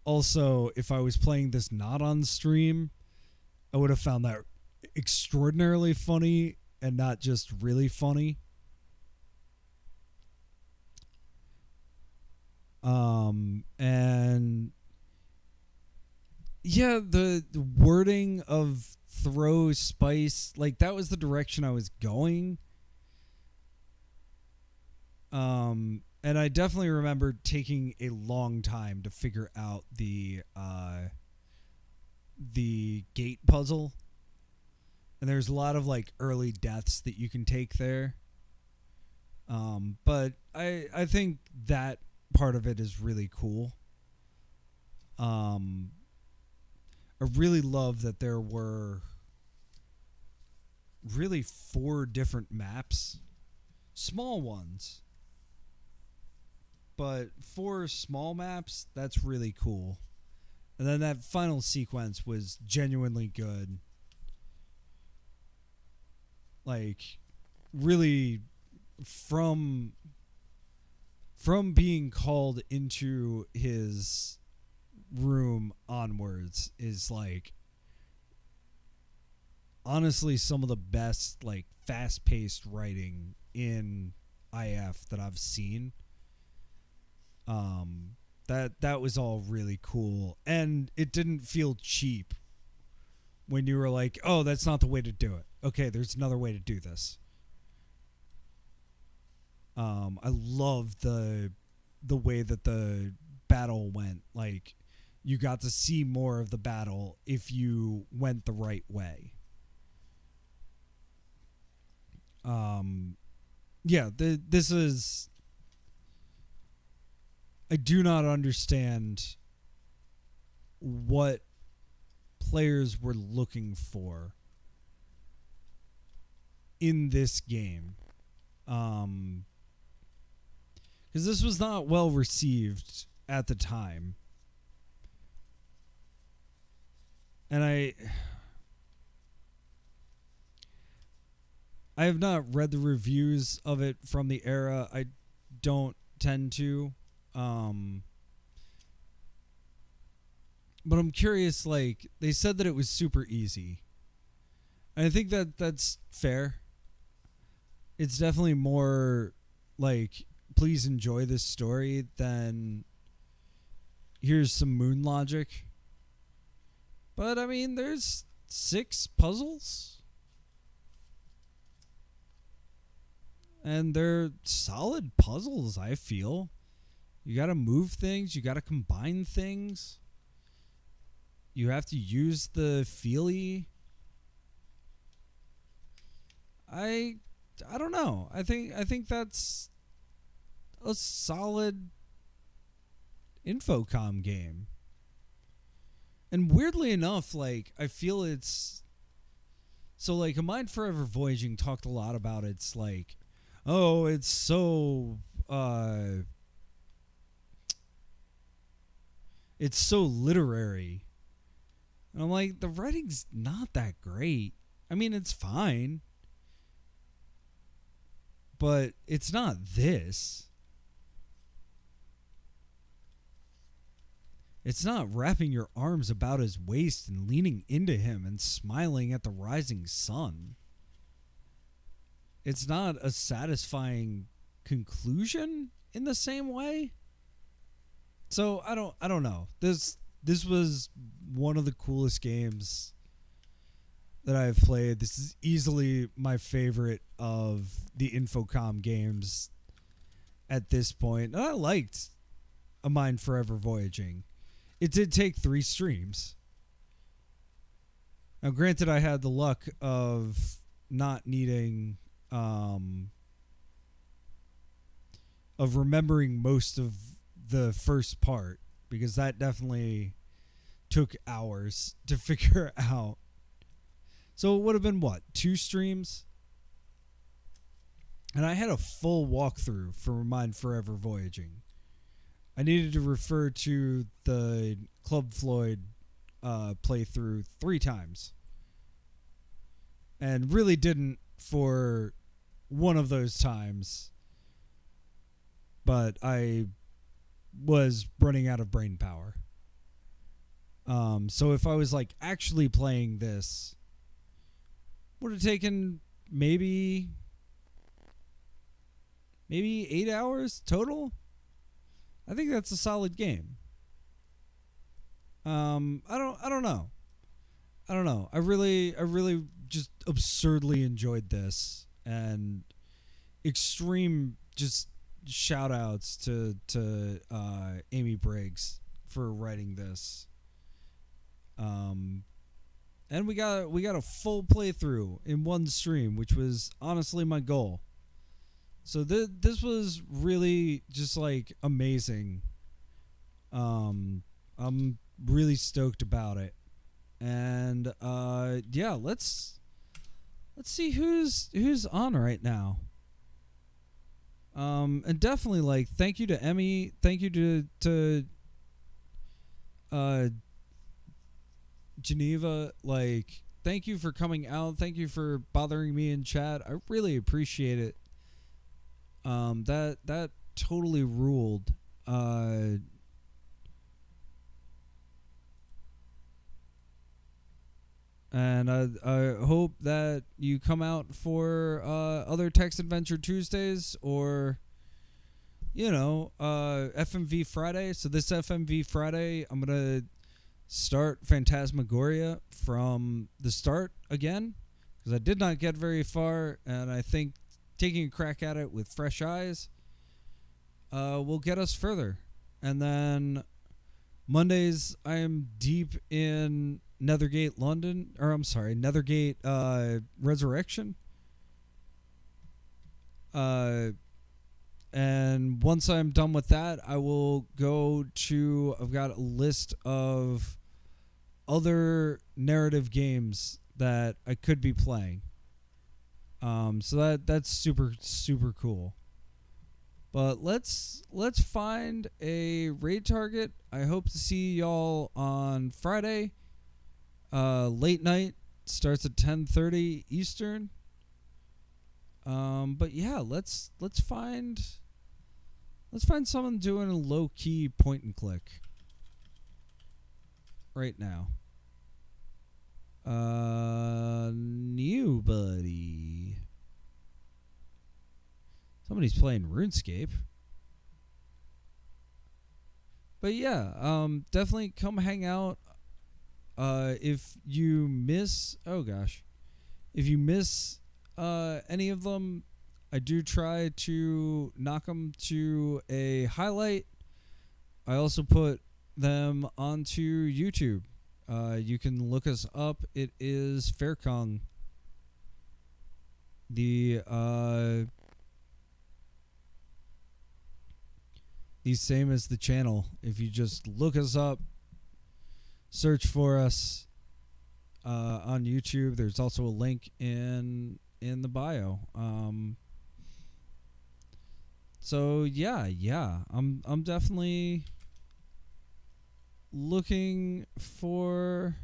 also, if I was playing this not on stream, I would have found that extraordinarily funny and not just really funny. And yeah, the wording of throw spice, like that was the direction I was going. And I definitely remember taking a long time to figure out the gate puzzle. And there's a lot of like early deaths that you can take there. But I think that part of it is really cool. I really love that there were really 4 different maps, small ones, but 4 small maps. That's really cool. And then that final sequence was genuinely good. Like, really, from being called into his room onwards is like honestly some of the best like fast-paced writing in IF that I've seen. That was all really cool, and it didn't feel cheap when you were like, oh, that's not the way to do it. Okay, there's another way to do this. I love the way that the battle went. Like, you got to see more of the battle if you went the right way. Yeah, this is... I do not understand what players were looking for in this game. Because this was not well received at the time. And I have not read the reviews of it from the era. I don't tend to. But I'm curious, like, they said that it was super easy. And I think that that's fair. It's definitely more like, please enjoy this story than here's some moon logic. But I mean, there's 6 puzzles. And they're solid puzzles, I feel. You gotta move things, you gotta combine things. You have to use the feelie. I don't know. I think that's a solid Infocom game. And weirdly enough, like, I feel it's... So, like, A Mind Forever Voyaging talked a lot about it's, like, oh, it's so... it's so literary. And I'm like, the writing's not that great. I mean, it's fine. But it's not this. It's not wrapping your arms about his waist and leaning into him and smiling at the rising sun. It's not a satisfying conclusion in the same way. So I don't know. This was one of the coolest games that I've played. This is easily my favorite of the Infocom games at this point. And I liked A Mind Forever Voyaging. It did take 3 streams. Now, granted, I had the luck of not needing... of remembering most of the first part, because that definitely took hours to figure out. So it would have been what, 2 streams? And I had a full walkthrough for Mind Forever Voyaging. I needed to refer to the Club Floyd playthrough 3 times. And really didn't for one of those times. But I was running out of brain power. So if I was like actually playing this, would have taken maybe 8 hours total. I think that's a solid game. I don't know. I really just absurdly enjoyed this, and extreme just shout outs to Amy Briggs for writing this. And we got a full playthrough in one stream, which was honestly my goal. So this was really just like amazing. I'm really stoked about it. And yeah, let's see who's on right now. And definitely like thank you to Emmy, thank you to Geneva, like thank you for coming out, thank you for bothering me in chat. I really appreciate it. That totally ruled. And I hope that you come out for other Text Adventure Tuesdays, or FMV Friday. So this FMV Friday, I'm gonna start Phantasmagoria from the start again, because I did not get very far, and I think taking a crack at it with fresh eyes will get us further. And then Mondays, I am deep in Nethergate Resurrection. And once I'm done with that, I will go to, I've got a list of other narrative games that I could be playing. So that's super, super cool. But let's find a raid target. I hope to see y'all on Friday. Late night, starts at 10:30 Eastern. But yeah, let's find someone doing a low key point and click right now. New buddy. Somebody's playing RuneScape. But yeah, definitely come hang out. If you miss, any of them, I do try to knock them to a highlight. I also put them onto YouTube. You can look us up. It is Ferkung. The same as the channel. If you just look us up, search for us on YouTube. There's also a link in the bio. So yeah, I'm definitely looking for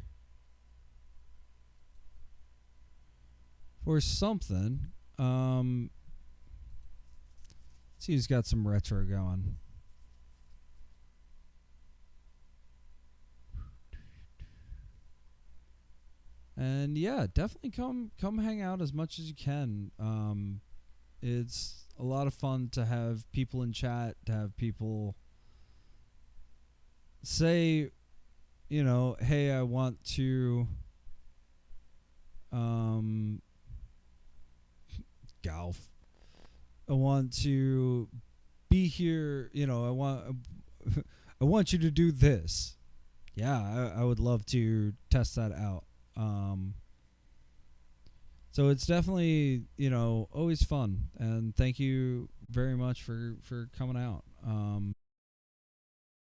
something. See who's got some retro going. And yeah, definitely come hang out as much as you can. It's a lot of fun to have people in chat, to have people say, hey, I want to golf. I want to be here, I want you to do this. Yeah, I would love to test that out. So it's definitely, always fun, and thank you very much for coming out.